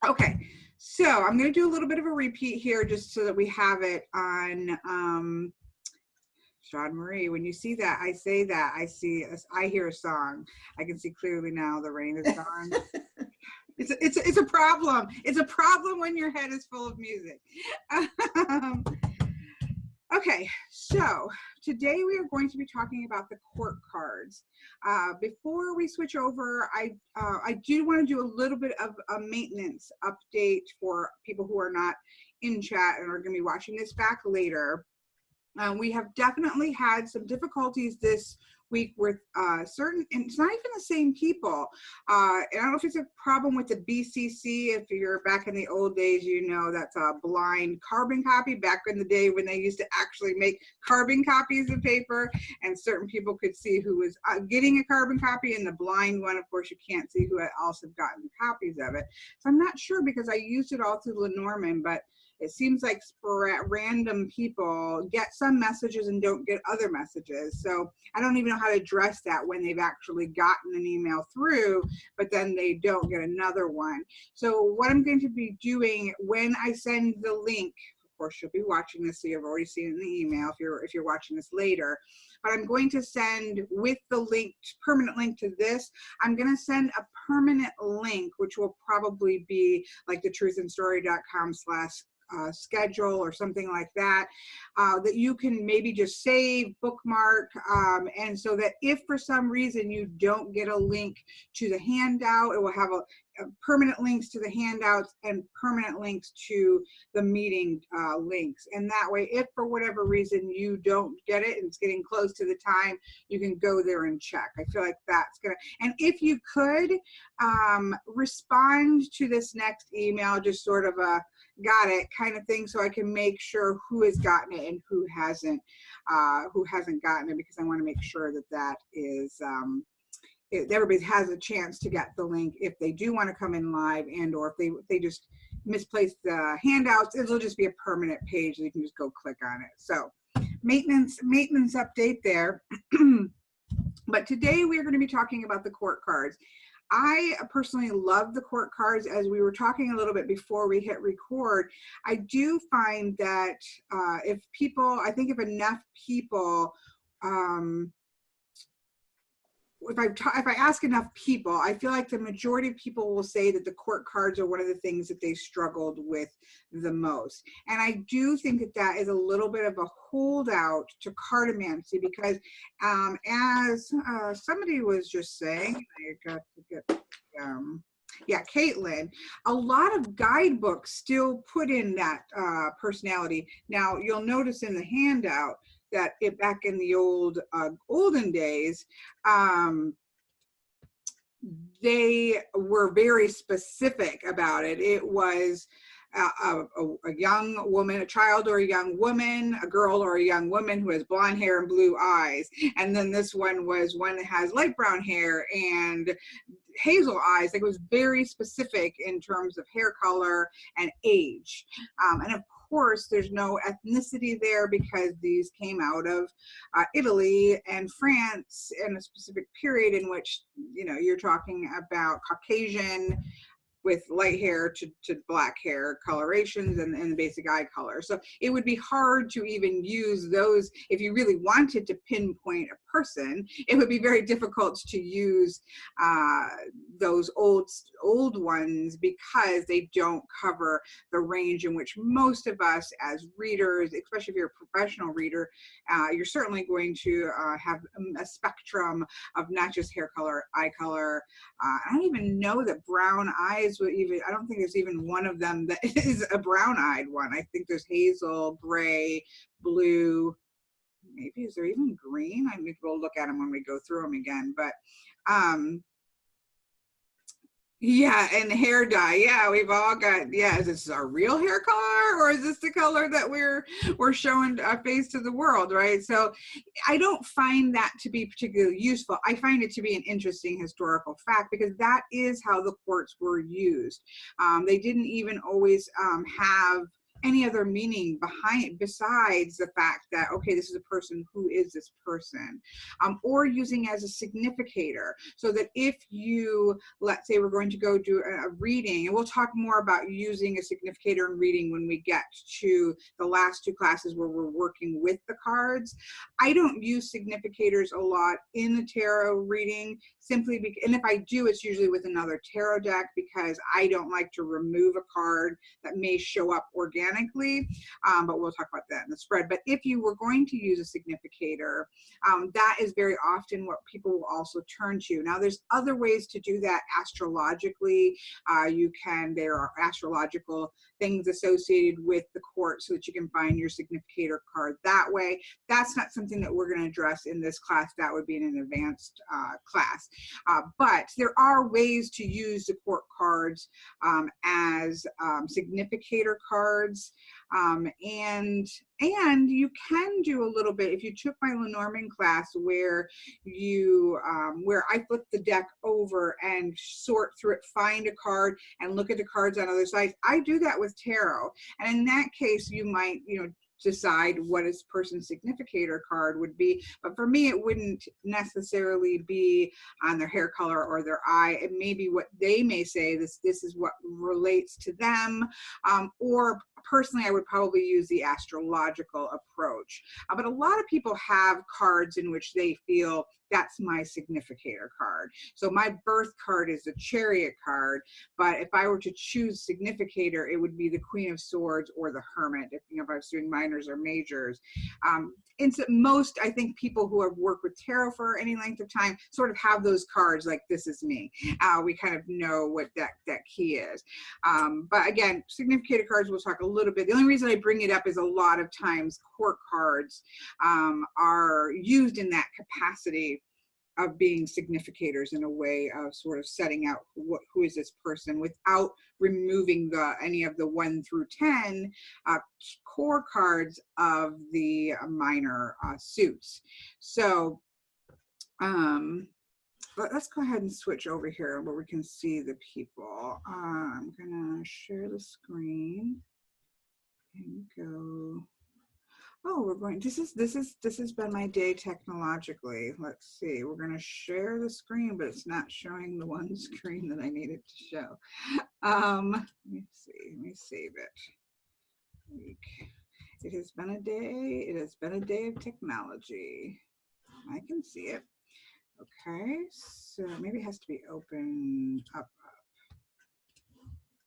Okay, so I'm going to do a little bit of a repeat here just so that we have it on Sean Marie. When you see that, I say that, I hear a song. I can see clearly now the rain is gone. It's a problem. It's a problem when your head is full of music. Okay, so today we are going to be talking about the court cards. Before we switch over, I do want to do a little bit of a maintenance update for people who are not in chat and are going to be watching this back later. We have definitely had some difficulties this week with certain, and it's not even the same people. And I don't know if it's a problem with the BCC. If you're back in the old days, you know that's a blind carbon copy, back in the day when they used to actually make carbon copies of paper, and certain people could see who was getting a carbon copy, and the blind one, of course, you can't see who had also gotten copies of it. So I'm not sure, because I used it all through Lenormand, but it seems like random people get some messages and don't get other messages. So I don't even know how to address that when they've actually gotten an email through, but then they don't get another one. So what I'm going to be doing when I send the link, of course you'll be watching this, so you've already seen it in the email if you're watching this later, but I'm going to send with the link, permanent link to this, I'm going to send a permanent link, which will probably be like the truthandstory.com/ schedule or something like that, that you can maybe just save, bookmark, and so that if for some reason you don't get a link to the handout, it will have a permanent links to the handouts and permanent links to the meeting links. And that way, if for whatever reason you don't get it and it's getting close to the time, you can go there and check. I feel like that's gonna, and if you could respond to this next email, just sort of a got it kind of thing, so I can make sure who has gotten it and who hasn't gotten it, because I want to make sure that that is everybody has a chance to get the link if they do want to come in live, and or if they just misplace the handouts, it'll just be a permanent page. You can just go click on it. So maintenance update there. But today we are going to be talking about the court cards. I personally love the court cards. As we were talking a little bit before we hit record, I do find that if enough people, if I ask enough people, I feel like the majority of people will say that the court cards are one of the things that they struggled with the most. And I do think that that is a little bit of a holdout to cartomancy, because as somebody was just saying, I got to get, yeah, Caitlin, a lot of guidebooks still put in that personality. Now, you'll notice in the handout that back in the olden days, they were very specific about it. It was a young woman, a child or a young woman, a girl or a young woman who has blonde hair and blue eyes. And then this one was one that has light brown hair and hazel eyes. Like, it was very specific in terms of hair color and age. And of course, there's no ethnicity there, because these came out of Italy and France in a specific period in which, you know, you're talking about Caucasian with light hair to black hair colorations and the basic eye color. So it would be hard to even use those. If you really wanted to pinpoint a person, it would be very difficult to use those old ones, because they don't cover the range in which most of us as readers, especially if you're a professional reader, you're certainly going to have a spectrum of not just hair color, eye color. I don't even know that brown eyes would even, I don't think there's even one of them that is a brown-eyed one. I think there's hazel, gray, blue, maybe is there even green? I mean, we'll look at them when we go through them again, but yeah, and hair dye. Yeah, we've all got, yeah, is this our real hair color, or is this the color that we're showing our face to the world, right? So I don't find that to be particularly useful. I find it to be an interesting historical fact, because that is how the courts were used. They didn't even always have any other meaning behind besides the fact that, okay, this is a person, who is this person? Or using as a significator, so that if you, let's say we're going to go do a reading, and we'll talk more about using a significator in reading when we get to the last two classes where we're working with the cards. I don't use significators a lot in the tarot reading, simply because, and if I do, it's usually with another tarot deck, because I don't like to remove a card that may show up organically, but we'll talk about that in the spread. But if you were going to use a significator, that is very often what people will also turn to. Now, there's other ways to do that astrologically. There are astrological things associated with the court so that you can find your significator card that way. That's not something that we're going to address in this class. That would be in an advanced class. But there are ways to use the court cards as significator cards. And you can do a little bit, if you took my Lenormand class where where I flip the deck over and sort through it, find a card and look at the cards on other sides. I do that with tarot. And in that case, you might, decide what a person's significator card would be. But for me, it wouldn't necessarily be on their hair color or their eye. It may be what they may say, this is what relates to them. Or personally, I would probably use the astrological approach. But a lot of people have cards in which they feel that's my significator card. So my birth card is the Chariot card, but if I were to choose significator, it would be the Queen of Swords or the Hermit, if I was doing minors or majors. Most, I think, people who have worked with tarot for any length of time sort of have those cards like, this is me. We kind of know what that key is. But again, significator cards, we'll talk a little bit. The only reason I bring it up is a lot of times court cards are used in that capacity of being significators, in a way of sort of setting out who is this person without removing any of the 1 through 10 core cards of the minor suits. So let's go ahead and switch over here where we can see the people. I'm gonna share the screen and go. Oh, we're going, this has been my day technologically. Let's see, we're going to share the screen, but it's not showing the one screen that I needed to show. Let me see, let me save it. It has been a day of technology. I can see it. Okay, so maybe it has to be open up.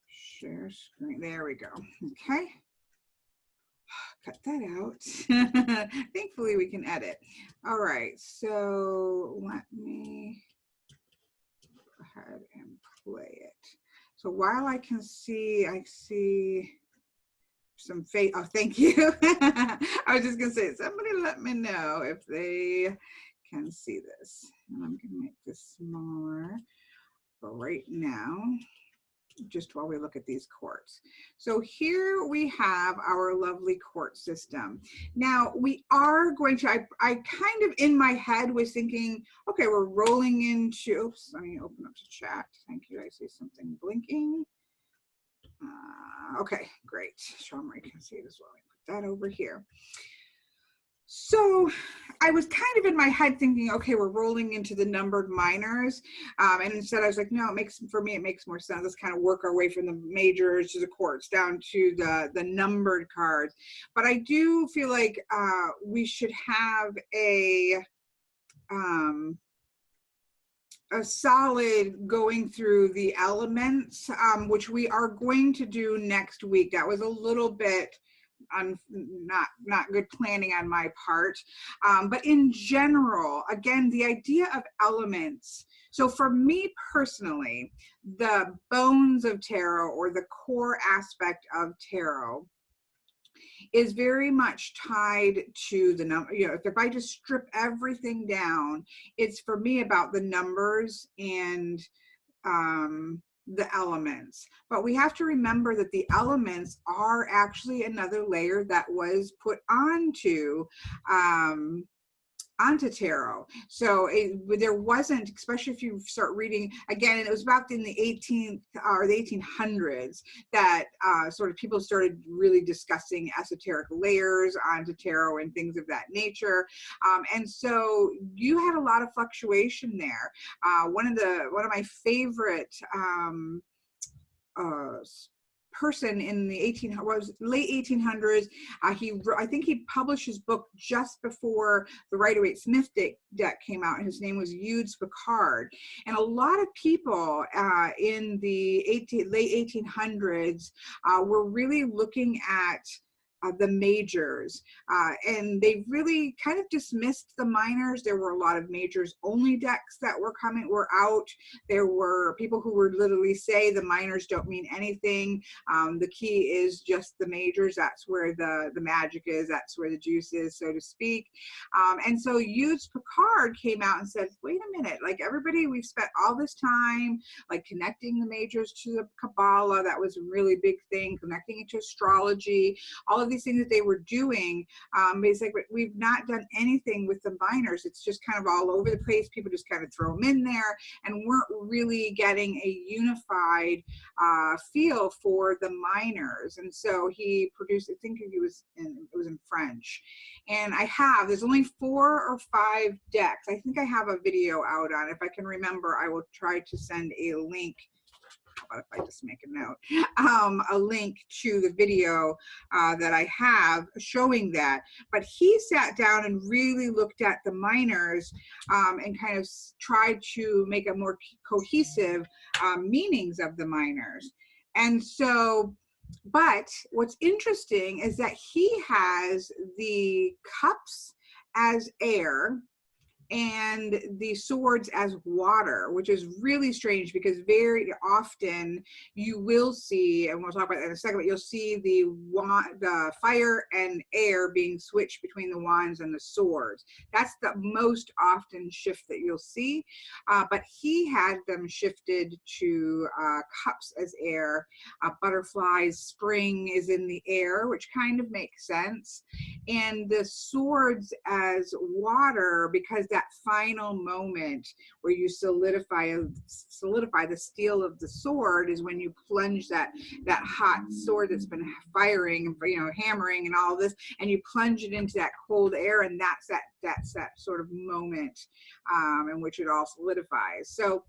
Share screen, there we go. Okay. Cut that out. Thankfully we can edit. All right, so let me go ahead and play it. So while I see some face. Oh, thank you. I was just gonna say, somebody let me know if they can see this. And I'm gonna make this smaller for right now, just while we look at these courts. So here we have our lovely court system. Now we are going to, I kind of in my head was thinking, okay, we're rolling into, oops, let me open up the chat. Thank you, I see something blinking. Okay, great. Jean-Marie can see it as well. Put that over here. So I was kind of in my head thinking, okay, we're rolling into the numbered minors. And instead I was like, no, for me, it makes more sense. Let's kind of work our way from the majors to the courts down to the numbered cards. But I do feel like we should have a solid going through the elements, which we are going to do next week. That was a little bit not good planning on my part. But in general, again, the idea of elements. So for me personally, the bones of tarot, or the core aspect of tarot, is very much tied to the number. You know, if I just strip everything down, it's for me about the numbers and the elements. But we have to remember that the elements are actually another layer that was put onto onto tarot. So there wasn't, especially if you start reading again, and it was about in the 18th or the 1800s that sort of people started really discussing esoteric layers onto tarot and things of that nature. And so you had a lot of fluctuation there. One of my favorite person in the late 1800s. I think he published his book just before the Rider-Waite-Smith deck came out, and his name was Eudes Picard. And a lot of people in the late 1800s were really looking at the majors, and they really kind of dismissed the minors. There were a lot of majors only decks that were out. There were people who would literally say the minors don't mean anything. The key is just the majors. That's where the magic is. That's where the juice is, so to speak. And so Eudes Picard came out and said, wait a minute, like everybody, we've spent all this time like connecting the majors to the Kabbalah. That was a really big thing, connecting it to astrology, all of these things that they were doing. But it's like, we've not done anything with the minors. It's just kind of all over the place. People just kind of throw them in there and weren't really getting a unified feel for the minors. And so he produced, I think it was in French. And there's only 4 or 5 decks. I think I have a video out on it. If I can remember, I will try to send a link. If I just make a note, a link to the video that I have showing that. But he sat down and really looked at the minors and kind of tried to make a more cohesive meanings of the minors. And so, but what's interesting is that he has the cups as air and the swords as water, which is really strange because very often you will see, and we'll talk about that in a second, but you'll see the fire and air being switched between the wands and the swords. That's the most often shift that you'll see. But he had them shifted to cups as air, butterflies, spring is in the air, which kind of makes sense. And the swords as water, because that final moment where you solidify the steel of the sword is when you plunge that hot sword that's been firing and hammering and all this, and you plunge it into that cold air, and that's that sort of moment in which it all solidifies. So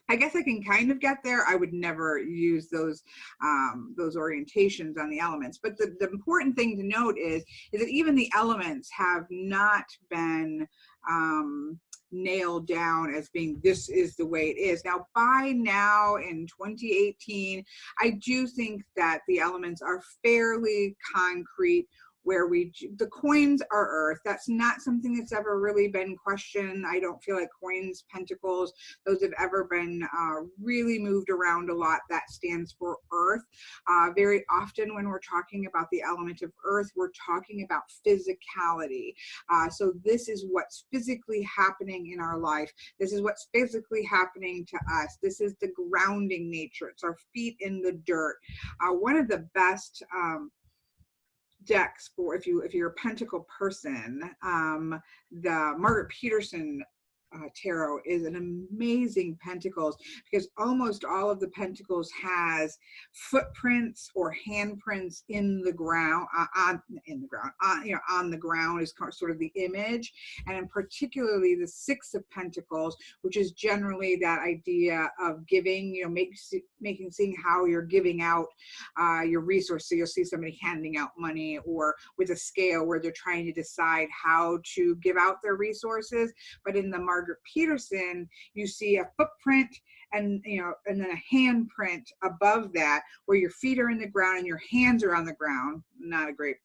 I guess I can kind of get there. I would never use those orientations on the elements. But the important thing to note is that even the elements have not been nailed down as being this is the way it is. Now, by now in 2018, I do think that the elements are fairly concrete, where the coins are earth. That's not something that's ever really been questioned. I don't feel like coins, pentacles, those have ever been really moved around a lot. That stands for earth. Very often when we're talking about the element of earth, we're talking about physicality. So this is what's physically happening in our life. This is what's physically happening to us. This is the grounding nature. It's our feet in the dirt. One of the best decks for if you're a pentacle person, the Margaret Peterson tarot is an amazing pentacles, because almost all of the pentacles has footprints or handprints in the ground, on the ground is sort of the image. And in particularly the 6 of Pentacles, which is generally that idea of giving, seeing how you're giving out your resource. So you'll see somebody handing out money, or with a scale where they're trying to decide how to give out their resources. But in the Margaret Peterson, you see a footprint and then a handprint above that, where your feet are in the ground and your hands are on the ground. Not a great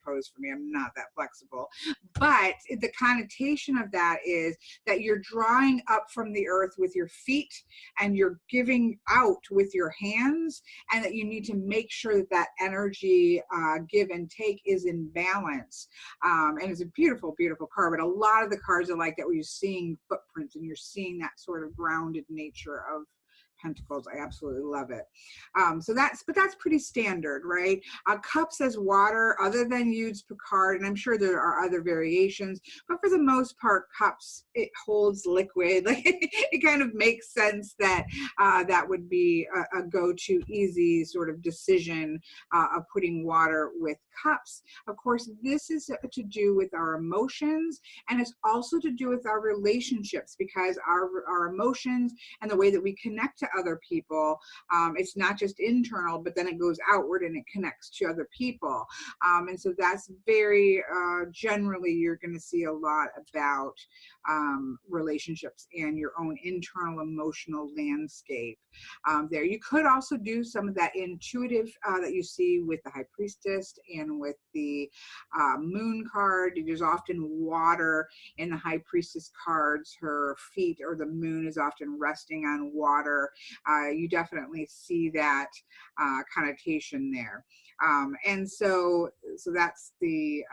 pose for me. I'm not that flexible. But the connotation of that is that you're drawing up from the earth with your feet and you're giving out with your hands, and that you need to make sure that that energy give and take is in balance. And it's a beautiful, beautiful card. But a lot of the cards are like that, where you're seeing footprints and you're seeing that sort of grounded nature of Pentacles. I absolutely love it. But that's pretty standard, right? Cups as water, other than Eudes Picard, and I'm sure there are other variations, but for the most part, cups, it holds liquid. Like it kind of makes sense that that would be a go-to easy sort of decision of putting water with cups. Of course, this is to do with our emotions, and it's also to do with our relationships, because our emotions and the way that we connect to other people, it's not just internal, but then it goes outward and it connects to other people. And so that's very generally, you're going to see a lot about relationships and your own internal emotional landscape there. You could also do some of that intuitive that you see with the High Priestess and with the Moon card. There's often water in the High Priestess cards. Her feet or the moon is often resting on water. You definitely see that connotation there. And so that's the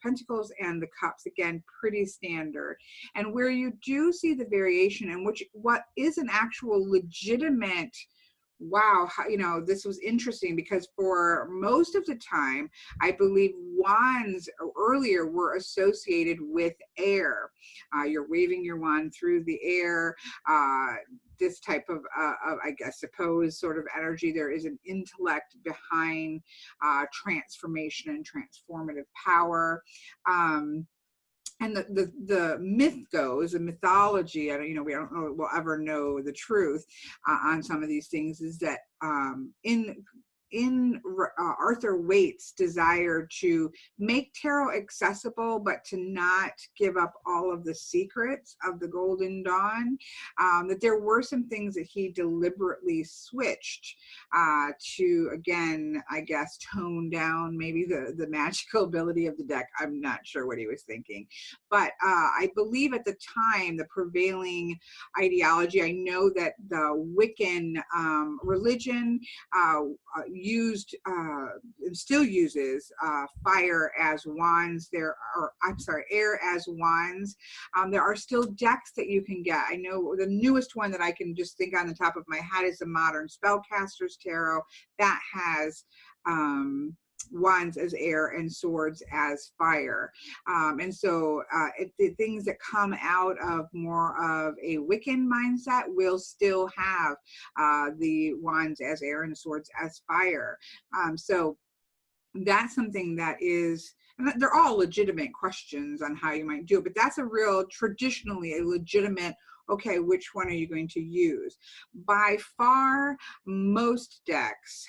Pentacles and the Cups, again, pretty standard. And where you do see the variation, and what is an actual legitimate, wow, this was interesting, because for most of the time, I believe wands earlier were associated with air. You're waving your wand through the air. This type of I guess, suppose sort of energy. There is an intellect behind transformation and transformative power. And the myth goes, the mythology, we don't know, we'll ever know the truth on some of these things, is that in Arthur Waite's desire to make tarot accessible, but to not give up all of the secrets of the Golden Dawn, that there were some things that he deliberately switched to, again, I guess, tone down maybe the magical ability of the deck. I'm not sure what he was thinking. But I believe at the time, the prevailing ideology, I know that the Wiccan religion used and still uses fire as wands. Air as wands. There are still decks that you can get. I know the newest one that I can just think on the top of my head is the Modern Spellcasters Tarot that has wands as air and swords as fire. And so the things that come out of more of a Wiccan mindset will still have the wands as air and swords as fire. So that's something that is, and they're all legitimate questions on how you might do it, but that's traditionally a legitimate, okay, which one are you going to use? By far, most decks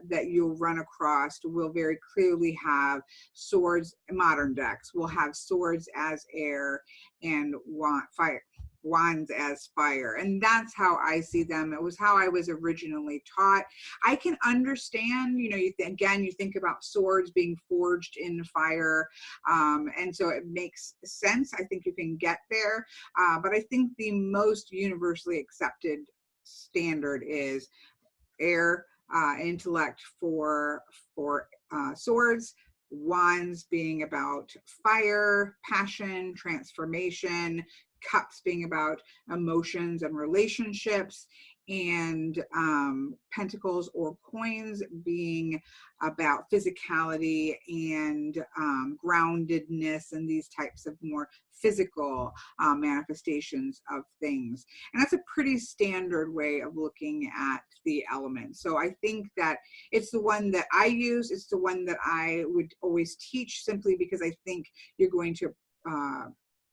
that you'll run across will very clearly have swords. Modern decks will have swords as air and wands as fire. And that's how I see them. It was how I was originally taught. I can understand, you think about swords being forged in fire. And so it makes sense. I think you can get there. But I think the most universally accepted standard is air, intellect for swords, wands being about fire, passion, transformation, cups being about emotions and relationships, and pentacles or coins being about physicality and groundedness and these types of more physical manifestations of things. And that's a pretty standard way of looking at the elements. So I think that it's the one that I use. It's the one that I would always teach, simply because I think you're going to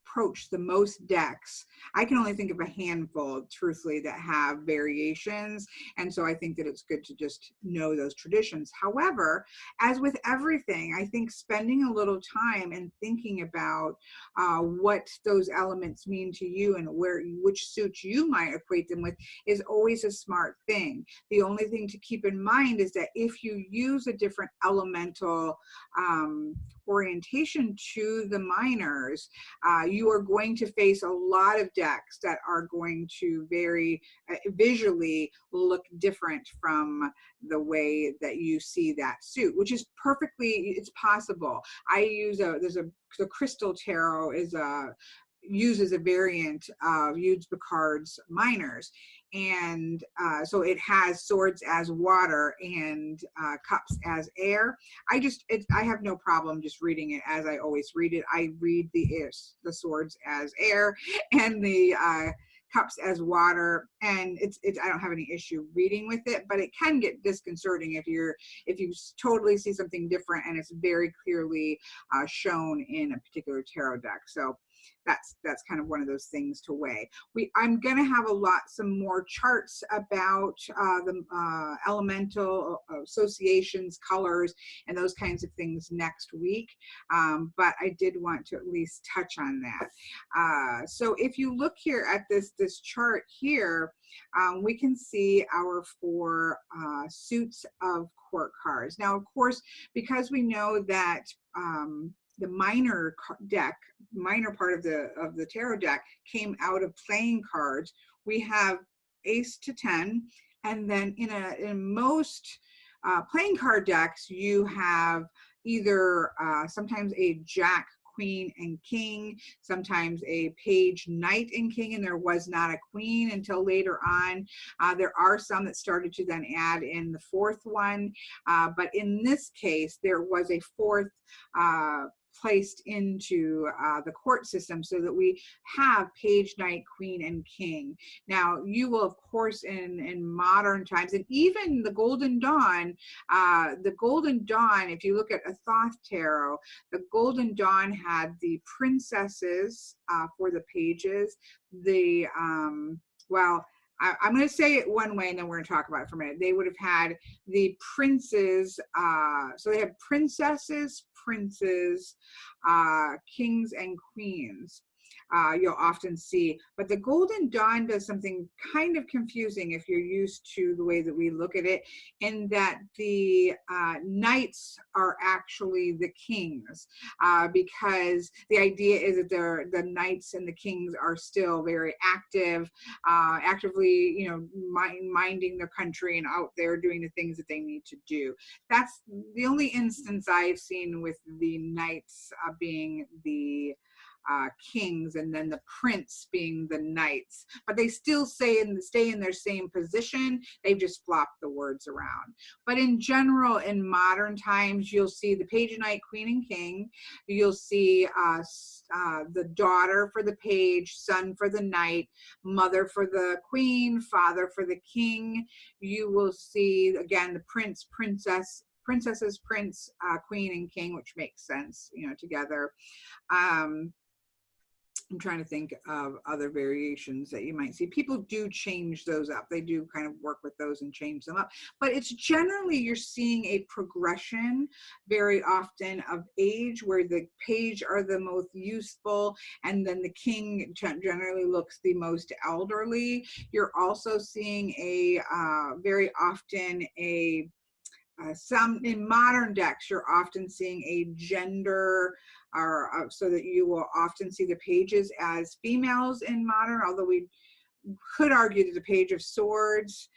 approach the most decks. I can only think of a handful, truthfully, that have variations. And so I think that it's good to just know those traditions. However, as with everything, I think spending a little time and thinking about what those elements mean to you and which suits you might equate them with is always a smart thing. The only thing to keep in mind is that if you use a different elemental orientation to the minors, you are going to face a lot of decks that are going to very visually look different from the way that you see that suit, which is perfectly, it's possible. I use the Crystal Tarot is uses a variant of Eudes Picard's minors. And so it has swords as water and cups as air. I have no problem just reading it as I always read it. I read the swords as air and the cups as water, and I don't have any issue reading with it, but it can get disconcerting if you totally see something different and it's very clearly shown in a particular tarot deck. So that's kind of one of those things to weigh. I'm going to have some more charts about the elemental associations, colors, and those kinds of things next week. But I did want to at least touch on that. So if you look here at this chart here, we can see our 4 suits of court cards. Now, of course, because we know that the minor part of the tarot deck came out of playing cards, we have Ace to 10, and then in most playing card decks, you have either sometimes a Jack, Queen, and King, sometimes a Page, Knight, and King, and there was not a Queen until later on. There are some that started to then add in the 4th one, but in this case, there was a 4th placed into the court system, so that we have Page, Knight, Queen, and King. Now, you will, of course, in modern times, and even the Golden Dawn, if you look at a Thoth Tarot, the Golden Dawn had the princesses for the pages. I'm going to say it one way and then we're going to talk about it for a minute. They would have had the princes, so they have princesses, princes, kings, and queens. You'll often see, but the Golden Dawn does something kind of confusing if you're used to the way that we look at it, in that the knights are actually the kings, because the idea is that the knights and the kings are still very active, actively, minding their country and out there doing the things that they need to do. That's the only instance I've seen with the knights being the kings and then the prince being the knights, but they still stay in their same position. They've just flopped the words around. But in general, in modern times, you'll see the Page, Knight, Queen, and King. You'll see the daughter for the page, son for the knight, mother for the queen, father for the king. You will see again the prince, princesses, prince, queen, and king, which makes sense, together. I'm trying to think of other variations that you might see. People do change those up. They do kind of work with those and change them up. But it's generally, you're seeing a progression very often of age, where the page are the most useful, and then the king generally looks the most elderly. You're also seeing very often some in modern decks, you're often seeing a gender, so that you will often see the pages as females in modern, although we could argue that the Page of Swords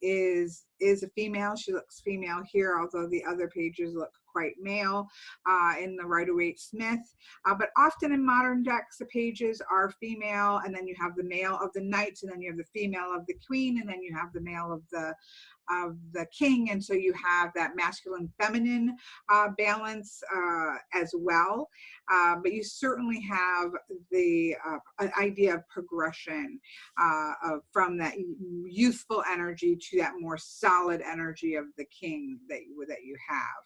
is a female. She looks female here, although the other pages look quite male in the Rider-Waite-Smith. But often in modern decks, the pages are female, and then you have the male of the knights, and then you have the female of the queen, and then you have the male of the king, and so you have that masculine feminine balance as well, but you certainly have the idea of progression from that youthful energy to that more solid energy of the king that you have.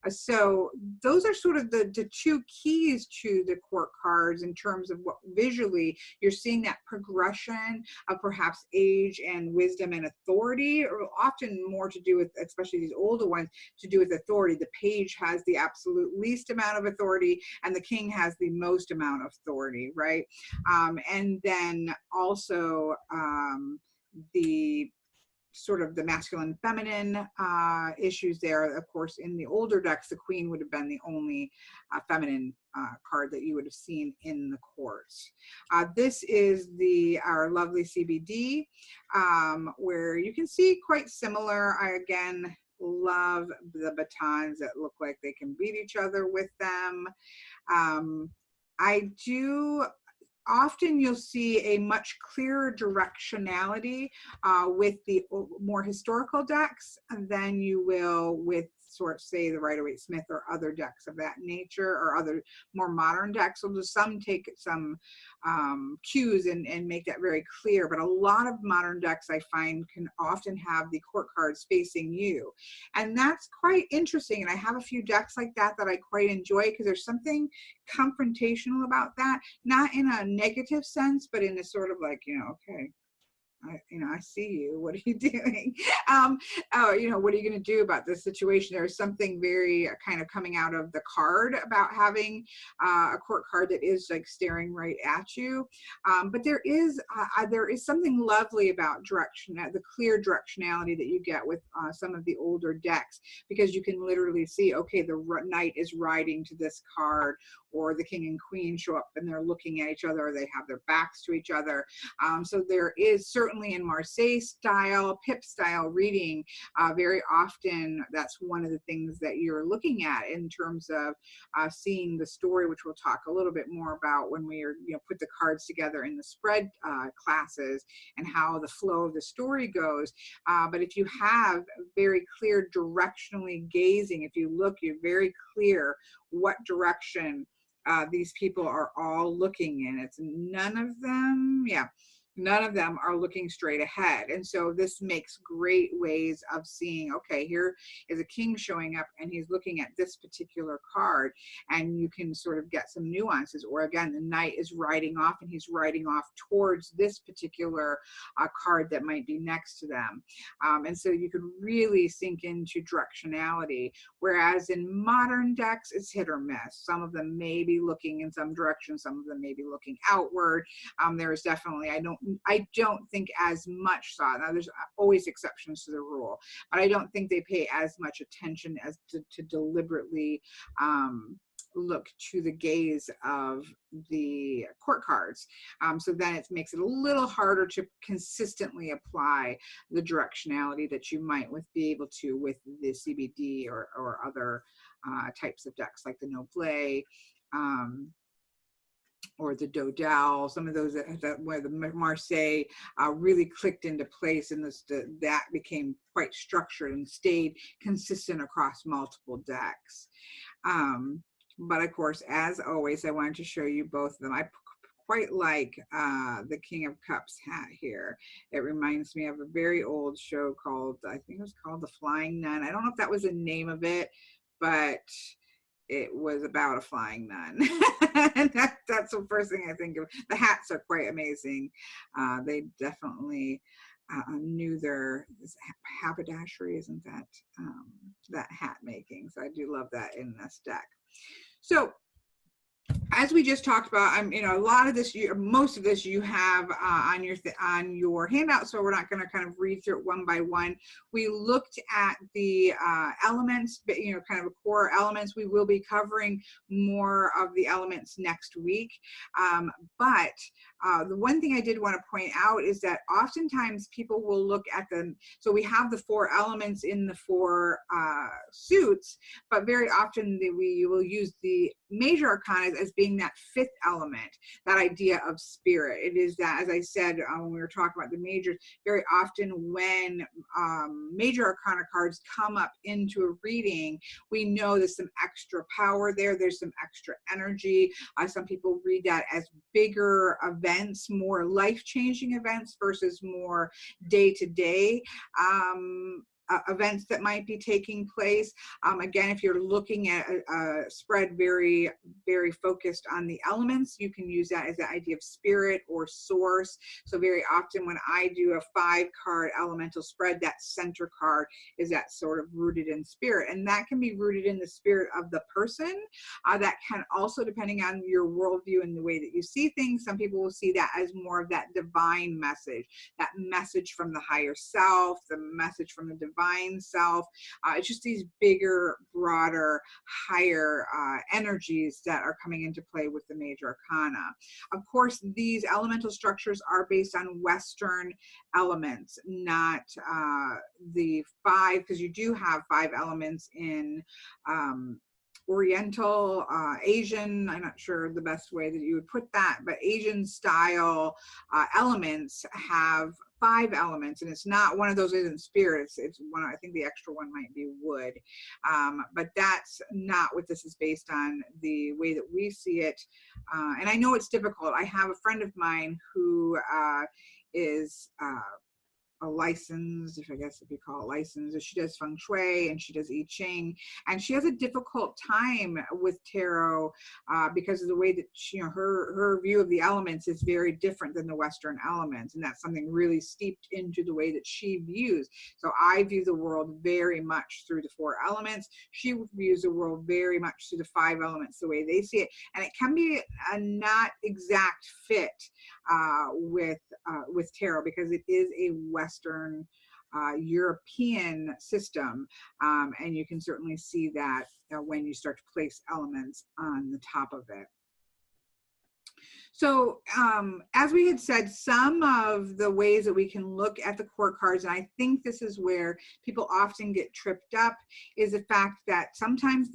So those are sort of the 2 keys to the court cards in terms of what visually you're seeing, that progression of perhaps age and wisdom and authority, or often more to do with, especially these older ones, to do with authority. The page has the absolute least amount of authority, and the king has the most amount of authority, right? And then also the sort of the masculine feminine issues there. Of course, in the older decks, the queen would have been the only feminine card that you would have seen in the courts. This is our lovely CBD, where you can see quite similar. I again love the batons that look like they can beat each other with them. I do often you'll see a much clearer directionality with the more historical decks than you will with sort of say the Rider-Waite-Smith or other decks of that nature, or other more modern decks. So some take some cues and make that very clear, but a lot of modern decks I find can often have the court cards facing you, and that's quite interesting. And I have a few decks like that that I quite enjoy, because there's something confrontational about that, not in a negative sense, but in a sort of like, okay, I see you. What are you doing? What are you going to do about this situation? There's something very kind of coming out of the card about having a court card that is like staring right at you. But there is something lovely about the clear directionality that you get with some of the older decks, because you can literally see, okay, the knight is riding to this card, or the king and queen show up and they're looking at each other, or they have their backs to each other. So there is certainly in Marseille style, Pip style reading, very often that's one of the things that you're looking at in terms of seeing the story, which we'll talk a little bit more about when we put the cards together in the spread classes and how the flow of the story goes. But if you have very clear directionally gazing, if you look, you're very clear what direction these people are all looking in. It's none of them are looking straight ahead. And so this makes great ways of seeing, okay, here is a king showing up and he's looking at this particular card, and you can sort of get some nuances. Or again, the knight is riding off and he's riding off towards this particular card that might be next to them. And so you can really sink into directionality. Whereas in modern decks, it's hit or miss. Some of them may be looking in some direction, some of them may be looking outward. There's definitely, I don't think as much thought. Now, there's always exceptions to the rule, but I don't think they pay as much attention as to deliberately look to the gaze of the court cards. So then it makes it a little harder to consistently apply the directionality that you might be able to with the CBD or other types of decks like the Noblet, or the Dodal, some of those where the Marseille really clicked into place, and that became quite structured and stayed consistent across multiple decks. But of course, as always, I wanted to show you both of them. I quite like the King of Cups hat here. It reminds me of a very old show called, I think it was called The Flying Nun. I don't know if that was the name of it, but it was about a flying nun. And that's the first thing I think of. The hats are quite amazing. They definitely knew their haberdashery, isn't that that hat making? So I do love that in this deck. So as we just talked about, a lot of this, most of this you have on your handout, so we're not going to kind of read through it one by one. We looked at the elements, kind of core elements. We will be covering more of the elements next week. But the one thing I did want to point out is that oftentimes people will look at them. So we have the 4 elements in the 4 suits, but very often we will use the major arcana as being that 5th element, that idea of spirit. It is that, as I said when we were talking about the majors, very often when major arcana cards come up into a reading, we know there's some extra power there, there's some extra energy. Some people read that as bigger events, more life-changing events versus more day-to-day events that might be taking place. Again, if you're looking at a spread very, very focused on the elements, you can use that as the idea of spirit or source. So very often when I do a 5-card elemental spread, that center card is that sort of rooted in spirit. And that can be rooted in the spirit of the person. That can also, depending on your worldview and the way that you see things, some people will see that as more of that divine message, that message from the higher self, the message from the divine self. It's just these bigger, broader, higher energies that are coming into play with the major arcana. Of course, these elemental structures are based on Western elements, not the 5, because you do have 5 elements in Oriental, Asian, I'm not sure the best way that you would put that, but Asian style elements have 5 elements, and it's not one of those isn't spirit. It's one. I think the extra one might be wood, but that's not what this is based on. The way that we see it, and I know it's difficult. I have a friend of mine who is a license, if you call it license. She does feng shui and she does I Ching, and she has a difficult time with tarot because of the way that she, her view of the elements is very different than the Western elements, and that's something really steeped into the way that she views. So I view the world very much through the 4 elements. She views the world very much through the 5 elements, the way they see it, and it can be a not exact fit with tarot because it is a Western European system, and you can certainly see that when you start to place elements on the top of it. So as we had said, some of the ways that we can look at the court cards, and I think this is where people often get tripped up, is the fact that sometimes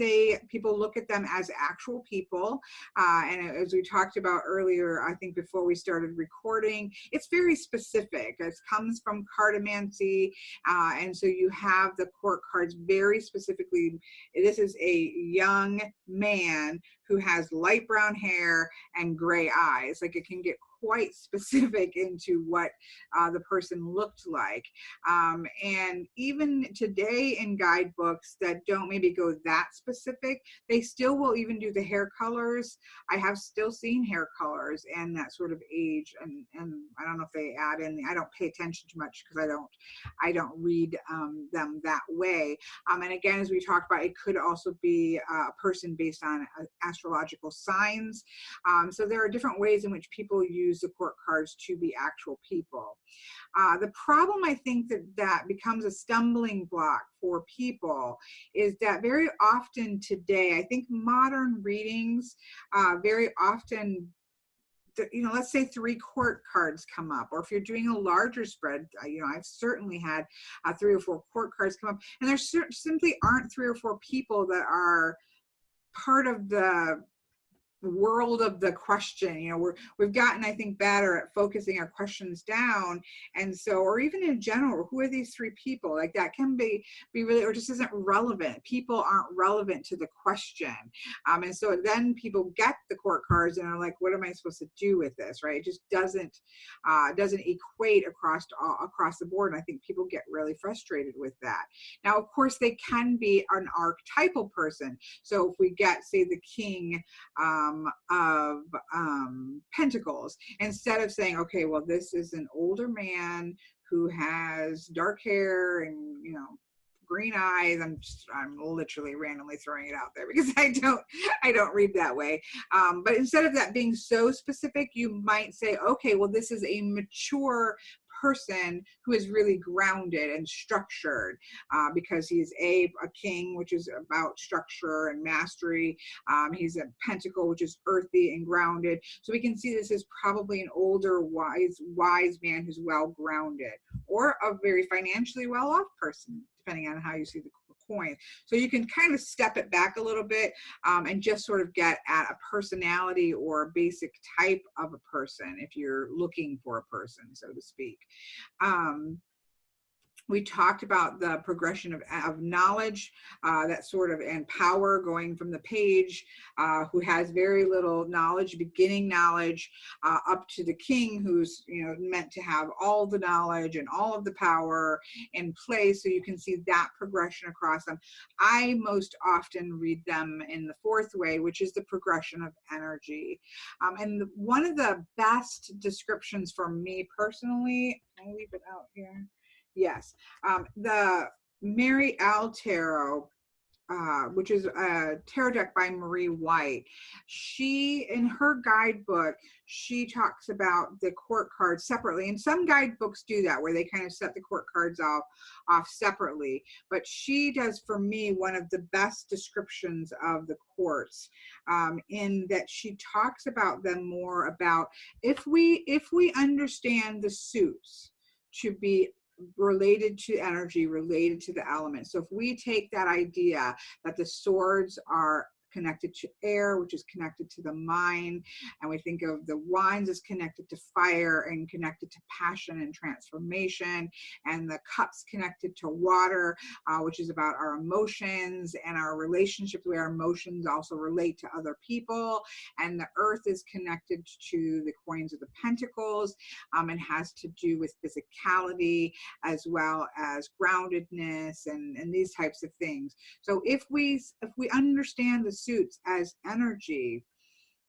people look at them as actual people. And as we talked about earlier, I think before we started recording, it's very specific. It comes from cartomancy. And so you have the court cards very specifically. This is a young man who has light brown hair and gray eyes. Like, it can get quite specific into what the person looked like. And even today in guidebooks that don't maybe go that specific, they still will even do the hair colors. I have still seen hair colors and that sort of age, and I don't know if they add in, I don't pay attention too much because I don't read them that way. And again, as we talked about, it could also be a person based on astrological signs. So there are different ways in which people use the court cards to be actual people. The problem, I think, that becomes a stumbling block for people is that very often today, I think modern readings very often, let's say 3 court cards come up, or if you're doing a larger spread, I've certainly had 3 or 4 court cards come up, and there simply aren't 3 or 4 people that are part of the world of the question. We've gotten, I think, better at focusing our questions down, and so, or even in general, who are these 3 people? Like, that can be really, or just isn't relevant. People aren't relevant to the question, and so then people get the court cards and are like, what am I supposed to do with this, right? It just doesn't equate across the board, and I think people get really frustrated with that. Now, of course, they can be an archetypal person. So if we get, say, the king of Pentacles, instead of saying, okay, well, this is an older man who has dark hair and green eyes. I'm literally randomly throwing it out there because I don't read that way. But instead of that being so specific, you might say, okay, well, this is a mature person who is really grounded and structured because he's a king, which is about structure and mastery. He's a pentacle, which is earthy and grounded. So we can see this is probably an older, wise man who's well grounded, or a very financially well-off person, depending on how you see the coin. So you can kind of step it back a little bit and just sort of get at a personality or a basic type of a person if you're looking for a person, so to speak. We talked about the progression of knowledge, that sort of, and power, going from the page who has very little knowledge, beginning knowledge, up to the king who's meant to have all the knowledge and all of the power in place. So you can see that progression across them. I most often read them in the 4th way, which is the progression of energy. And one of the best descriptions for me personally, I'll leave it out here. Yes, the Mary Al Tarot, which is a tarot deck by Marie White. She, in her guidebook, she talks about the court cards separately, and some guidebooks do that, where they kind of set the court cards off separately. But she does, for me, one of the best descriptions of the courts, in that she talks about them more about if we understand the suits to be related to energy, related to the elements. So if we take that idea that the swords are connected to air, which is connected to the mind. And we think of the wands as connected to fire and connected to passion and transformation. And the cups connected to water, which is about our emotions and our relationship, the way our emotions also relate to other people. And the earth is connected to the coins of the pentacles, and has to do with physicality as well as groundedness and these types of things. So if we understand the suits as energy,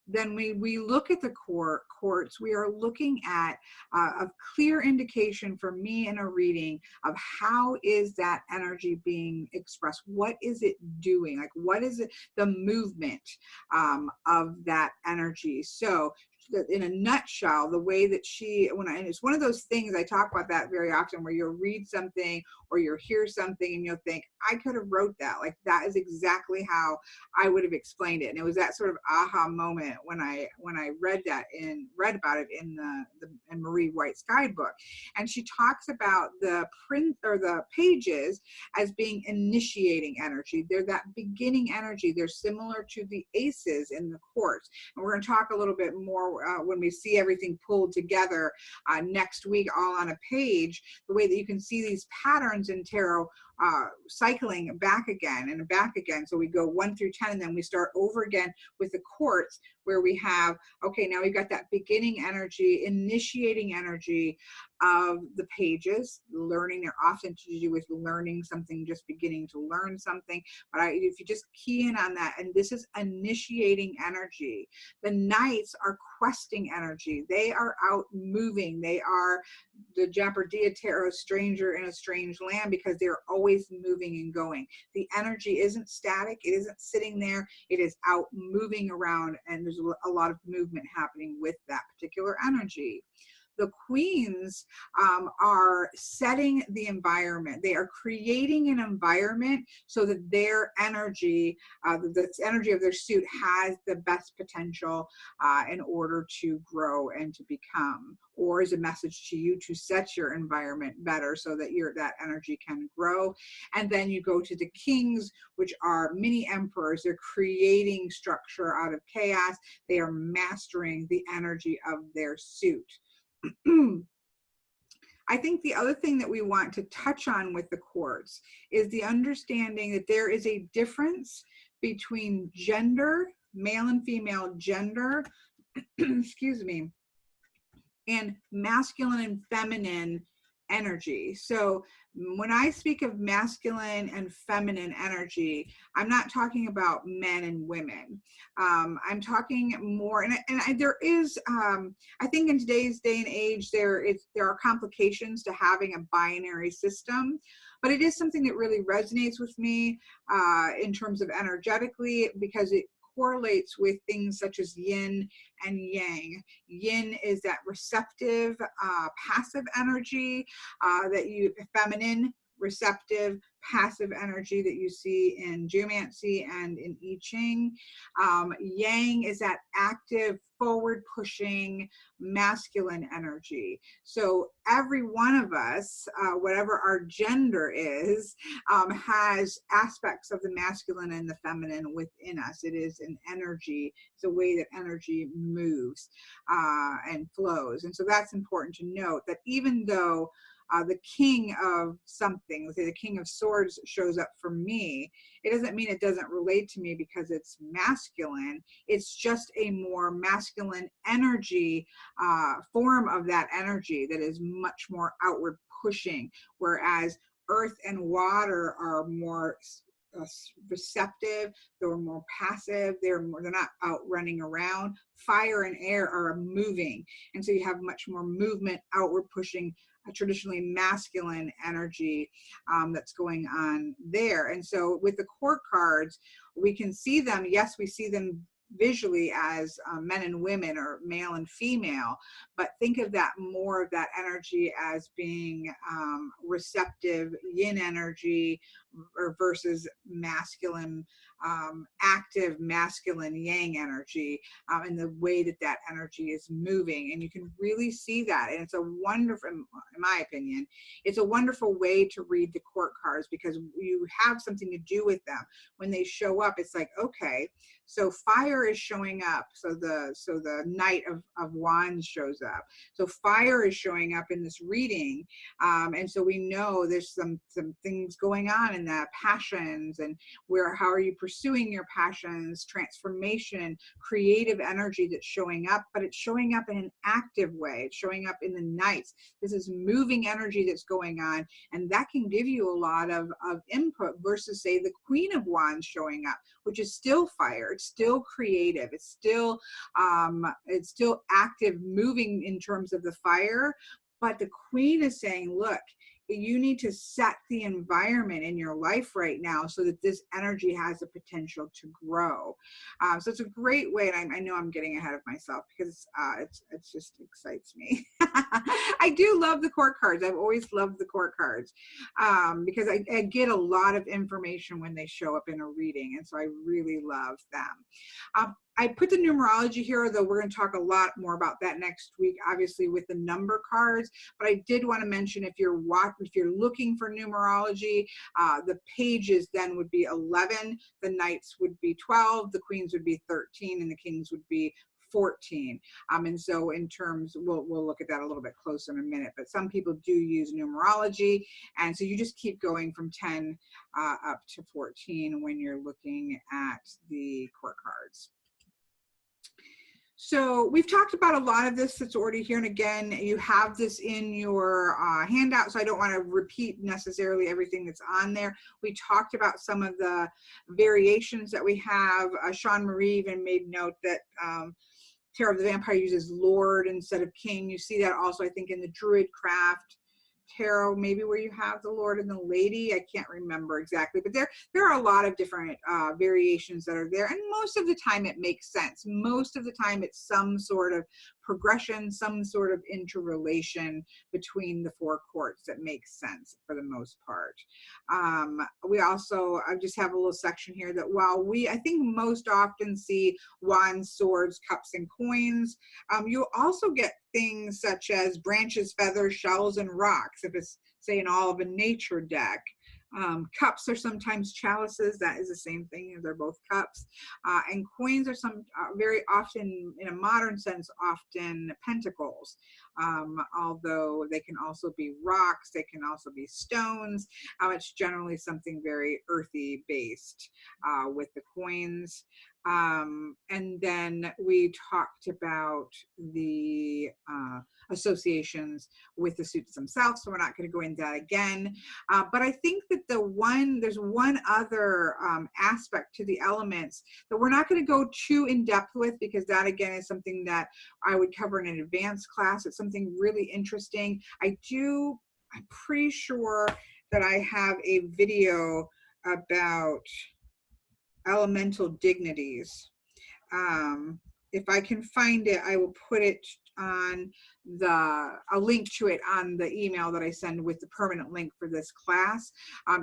then we look at the quartz, we are looking at a clear indication for me in a reading of how is that energy being expressed? What is it doing? Like, what is it, the movement of that energy? So in a nutshell, the way that and it's one of those things, I talk about that very often, where you'll read something or you'll hear something and you'll think, I could have wrote that. Like, that is exactly how I would have explained it. And it was that sort of aha moment when I read about it in in Marie White's guidebook. And she talks about the print or the pages as being initiating energy. They're that beginning energy. They're similar to the aces in the quartz. And we're going to talk a little bit more when we see everything pulled together next week, all on a page, the way that you can see these patterns in tarot cycling back again and back again. So we go 1 through 10, and then we start over again with the quartz, where we have, okay, now we've got that beginning energy, initiating energy of the pages. Learning, they're often to do with learning something, just beginning to learn something. But if you just key in on that, and this is initiating energy. The knights are questing energy. They are out moving. They are the Japardia Tarot, stranger in a strange land, because they're always moving and going. The energy isn't static. It isn't sitting there. It is out moving around, and there's a lot of movement happening with that particular energy. The queens are setting the environment. They are creating an environment so that their energy, the energy of their suit, has the best potential in order to grow and to become, or is a message to you to set your environment better so that that energy can grow. And then you go to the kings, which are mini emperors. They're creating structure out of chaos. They are mastering the energy of their suit. I think the other thing that we want to touch on with the quartz is the understanding that there is a difference between gender, male and female gender, excuse me, and masculine and feminine energy. So when I speak of masculine and feminine energy, I'm not talking about men and women. I'm talking more, and there is, I think in today's day and age, there are complications to having a binary system, but it is something that really resonates with me in terms of energetically, because it correlates with things such as yin and yang. Yin is that receptive, passive energy feminine, receptive, passive energy that you see in geomancy and in I Ching. Yang is that active, forward pushing, masculine energy. So every one of us, whatever our gender is, has aspects of the masculine and the feminine within us. It is an energy. It's a way that energy moves and flows. And so that's important to note, that even though the king of something, let's say the king of swords, shows up for me, it doesn't mean it doesn't relate to me because it's masculine. It's just a more masculine energy, form of that energy that is much more outward pushing, whereas earth and water are more receptive. They're more passive. They're not out running around. Fire and air are moving, and so you have much more movement, outward pushing, a traditionally masculine energy that's going on there. And so with the court cards, we can see them. Yes, we see them visually as men and women or male and female, but think of that more of that energy as being receptive yin energy or versus masculine, active masculine yang energy, and the way that that energy is moving. And you can really see that. And it's a wonderful, in my opinion, it's a wonderful way to read the court cards because you have something to do with them. When they show up, it's like, okay, so fire is showing up. So the Knight of Wands shows up. So fire is showing up in this reading. And so we know there's some things going on in that, passions, and how are you pursuing your passions, transformation, creative energy that's showing up, but it's showing up in an active way. It's showing up in the Knights. This is moving energy that's going on, and that can give you a lot of input versus, say, the Queen of Wands showing up, which is still fire. It's still creative. It's still active, moving in terms of the fire. But the Queen is saying, look, you need to set the environment in your life right now so that this energy has the potential to grow. So it's a great way, and I know I'm getting ahead of myself because it just excites me. I do love the court cards. I've always loved the court cards because I get a lot of information when they show up in a reading, and so I really love them. I put the numerology here, though we're going to talk a lot more about that next week, obviously with the number cards. But I did want to mention, if you're looking for numerology, the pages then would be 11, the Knights would be 12, the Queens would be 13, and the Kings would be 14. And so in terms, we'll look at that a little bit closer in a minute, but some people do use numerology. And so you just keep going from 10 up to 14 when you're looking at the court cards. So we've talked about a lot of this that's already here. And again, you have this in your handout, so I don't want to repeat necessarily everything that's on there. We talked about some of the variations that we have. Sean Marie even made note that Tarot of the Vampire uses Lord instead of King. You see that also, I think, in the Druid Craft Tarot, maybe where you have the Lord and the Lady. I can't remember exactly, but there are a lot of different variations that are there, and most of the time it makes sense. Most of the time it's some sort of progression, some sort of interrelation between the four courts that makes sense for the most part. We also, I just have a little section here that while I think most often see wands, swords, cups, and coins, you'll also get things such as branches, feathers, shells, and rocks, if it's, say, an all of a nature deck. Cups are sometimes chalices. That is the same thing. They're both cups. And coins are very often, in a modern sense, often pentacles. Although they can also be rocks, they can also be stones. It's generally something very earthy based with the coins. And then we talked about the associations with the suits themselves, so we're not going to go into that again. But I think that there's one other aspect to the elements that we're not going to go too in depth with, because that again is something that I would cover in an advanced class. It's something really interesting. I'm pretty sure that I have a video about elemental dignities. If I can find it, I will put it on a link to it on the email that I send with the permanent link for this class.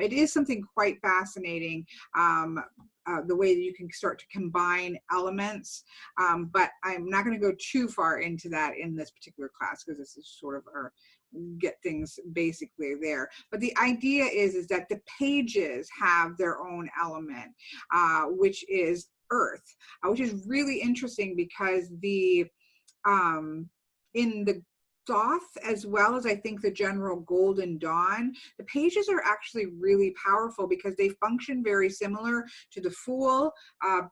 It is something quite fascinating, the way that you can start to combine elements, but I'm not going to go too far into that in this particular class, because this is sort of get things basically there. But the idea is that the pages have their own element, which is earth, which is really interesting because in the Thoth, as well as I think the general Golden Dawn, the pages are actually really powerful because they function very similar to the Fool,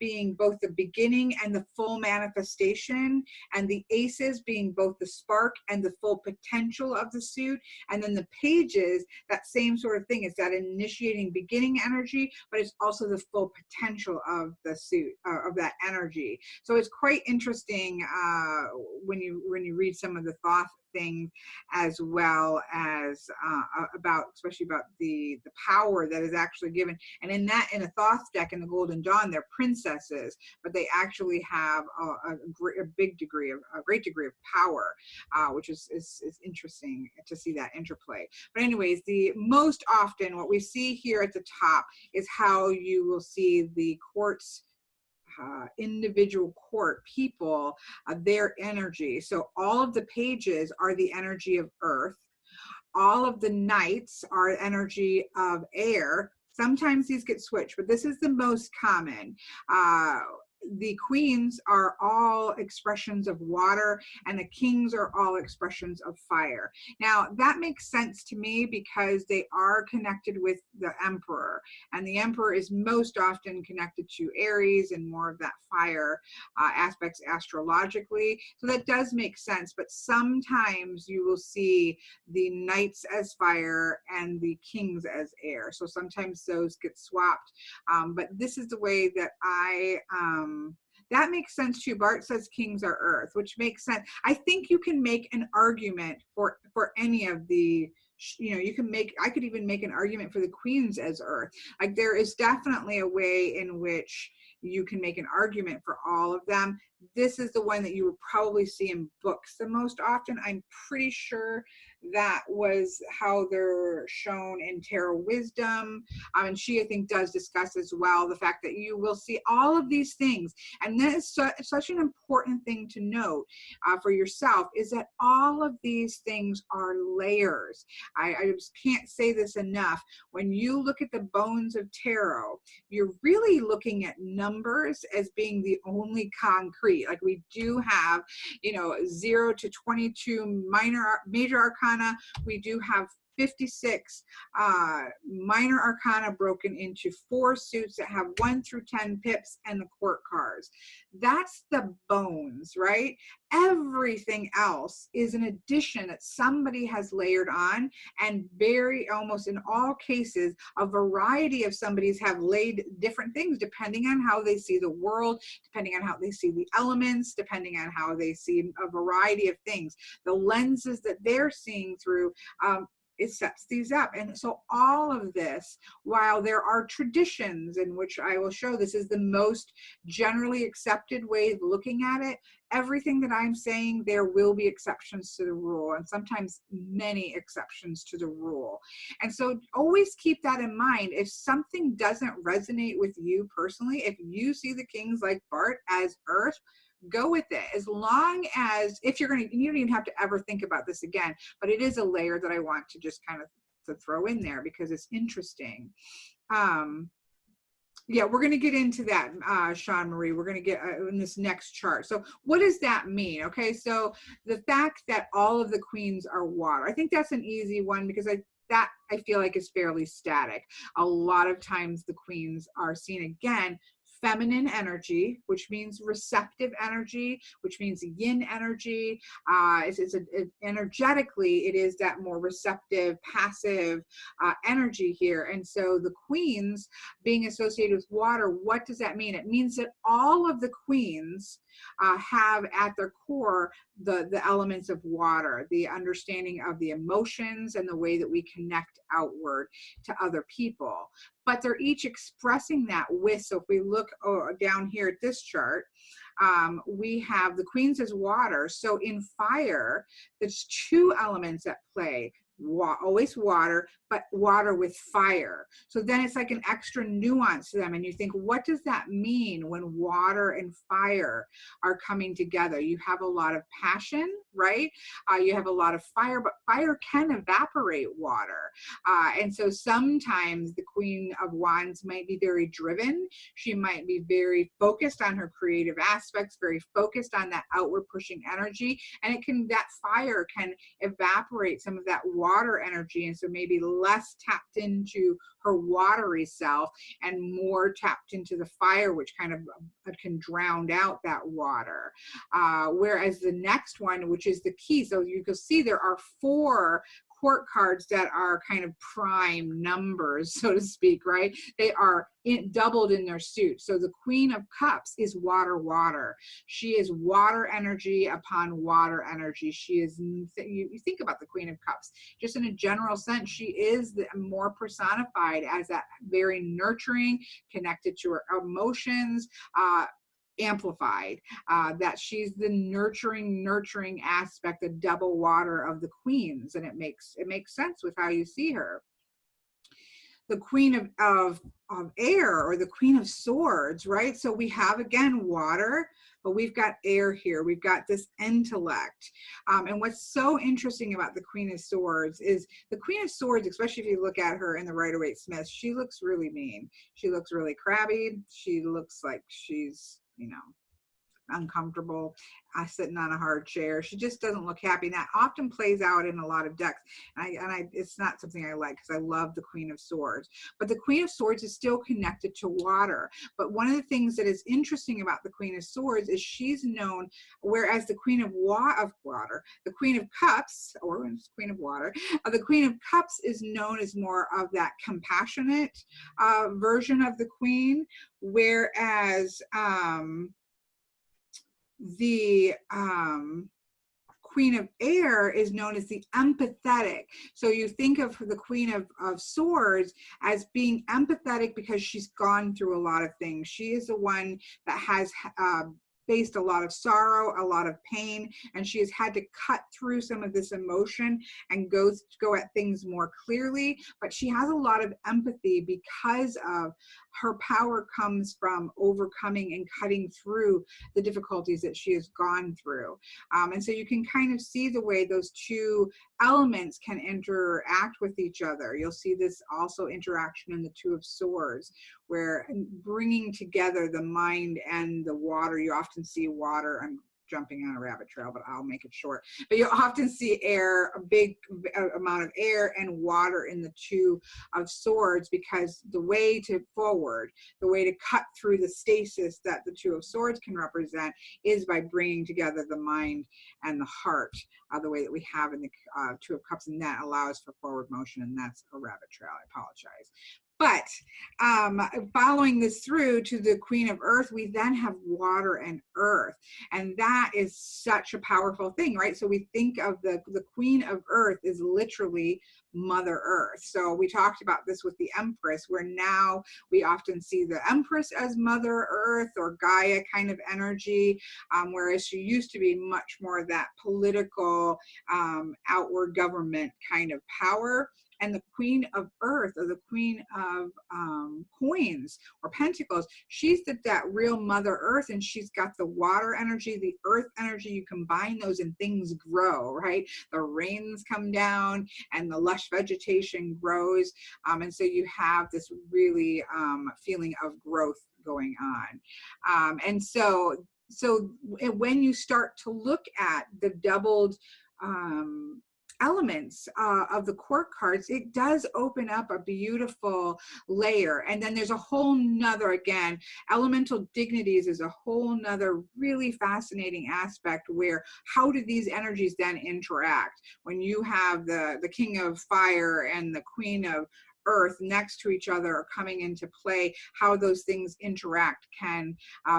being both the beginning and the full manifestation, and the Aces being both the spark and the full potential of the suit. And then the pages, that same sort of thing. It's that initiating beginning energy, but it's also the full potential of the suit, of that energy. So it's quite interesting when you read some of the Thoth things, as well as especially about the power that is actually given. And in the Thoth deck in the Golden Dawn, they're princesses, but they actually have a great degree of power, which is interesting to see that interplay. But anyways, the most often what we see here at the top is how you will see the quartz individual court people, their energy. So all of the pages are the energy of earth. All of the knights are energy of air. Sometimes these get switched, but this is the most common. The queens are all expressions of water, and the kings are all expressions of fire. Now, that makes sense to me because they are connected with the emperor, and the emperor is most often connected to Aries and more of that fire aspects astrologically. So that does make sense, but sometimes you will see the knights as fire and the kings as air. So sometimes those get swapped, but this is the way that that makes sense too. Bart says kings are earth, which makes sense. I think you can make an argument for any of the, I could even make an argument for the queens as earth. Like, there is definitely a way in which you can make an argument for all of them. This is the one that you would probably see in books the most often. I'm pretty sure that was how they're shown in Tarot Wisdom. And she, I think, does discuss as well the fact that you will see all of these things. And that is such an important thing to note for yourself, is that all of these things are layers. I just can't say this enough. When you look at the bones of tarot, you're really looking at numbers as being the only concrete. Like, we do have, 0 to 22 major arcana. We do have 56 minor arcana broken into 4 suits that have 1 through 10 pips and the court cards. That's the bones, right? Everything else is an addition that somebody has layered on, and almost in all cases, a variety of somebody's have laid different things depending on how they see the world, depending on how they see the elements, depending on how they see a variety of things. The lenses that they're seeing through, it sets these up. And so all of this, while there are traditions in which I will show this is the most generally accepted way of looking at it, everything that I'm saying, there will be exceptions to the rule, and sometimes many exceptions to the rule. And so always keep that in mind. If something doesn't resonate with you personally, if you see the kings like Bart as earth, go with it. As long as, you don't even have to ever think about this again, but it is a layer that I want to just kind of to throw in there because it's interesting. Yeah, we're going to get into that, Sean Marie. We're going to get in this next chart. So what does that mean? Okay, so the fact that all of the queens are water, I think that's an easy one because I feel like is fairly static. A lot of times the queens are seen, again, feminine energy, which means receptive energy, which means yin energy. Energetically, it is that more receptive, passive energy here. And so the queens being associated with water, what does that mean? It means that all of the queens have at their core the elements of water, the understanding of the emotions and the way that we connect outward to other people. But they're each expressing that with, so if we look down here at this chart, we have the queens as water. So in fire, there's 2 elements at play. Always water, but water with fire. So then it's like an extra nuance to them. And you think, what does that mean when water and fire are coming together? You have a lot of passion, right? You have a lot of fire, but fire can evaporate water. And so sometimes the Queen of Wands might be very driven. She might be very focused on her creative aspects, very focused on that outward pushing energy. And that fire can evaporate some of that water energy. And so maybe less tapped into her watery self and more tapped into the fire, which kind of can drown out that water. Whereas the next one, which is the key, so you can see there are 4 court cards that are kind of prime numbers, so to speak, right? They are doubled in their suit. So the Queen of Cups is water, water. She is water energy upon water energy. She is, you think about the Queen of Cups, just in a general sense, she is more personified as that very nurturing, connected to her emotions, amplified, that she's the nurturing aspect, the double water of the queens, and it makes sense with how you see her. The Queen of air, or the Queen of Swords, right? So we have, again, water, but we've got air here. We've got this intellect. And what's so interesting about the Queen of Swords is the Queen of Swords, especially if you look at her in the Rider-Waite-Smith, she looks really mean. She looks really crabby. She looks like she's, you know, uncomfortable, sitting on a hard chair. She just doesn't look happy. And that often plays out in a lot of decks. And it's not something I like, because I love the Queen of Swords. But the Queen of Swords is still connected to water. But one of the things that is interesting about the Queen of Swords is she's known, whereas the Queen of water, the Queen of Cups, or Queen of Water, the Queen of Cups is known as more of that compassionate version of the Queen, whereas the Queen of Air is known as the empathetic. So you think of the Queen of Swords as being empathetic because she's gone through a lot of things. She is the one that has faced a lot of sorrow, a lot of pain, and she has had to cut through some of this emotion and go at things more clearly. But she has a lot of empathy because of her power comes from overcoming and cutting through the difficulties that she has gone through. And so you can kind of see the way those two elements can interact with each other. You'll see this also interaction in the Two of Swords, where bringing together the mind and the water. You often see water. I'm jumping on a rabbit trail, but I'll make it short. But you often see air, a big amount of air and water in the Two of Swords, because the way to forward, the way to cut through the stasis that the Two of Swords can represent is by bringing together the mind and the heart, the way that we have in the Two of Cups, and that allows for forward motion, and that's a rabbit trail. I apologize. But following this through to the Queen of Earth, we then have water and earth. And that is such a powerful thing, right? So we think of the Queen of Earth is literally Mother Earth. So we talked about this with the Empress, where now we often see the Empress as Mother Earth or Gaia kind of energy, whereas she used to be much more that political, outward government kind of power. And the Queen of Earth, or the Queen of Coins or Pentacles, she's that real Mother Earth, and she's got the water energy, the earth energy. You combine those and things grow, right? The rains come down and the lush vegetation grows. And so you have this really feeling of growth going on. And so when you start to look at the doubled elements of the court cards, it does open up a beautiful layer. And then there's a whole nother, again, elemental dignities is a whole nother really fascinating aspect, where how do these energies then interact when you have the King of Fire and the Queen of Earth next to each other or coming into play. How those things interact can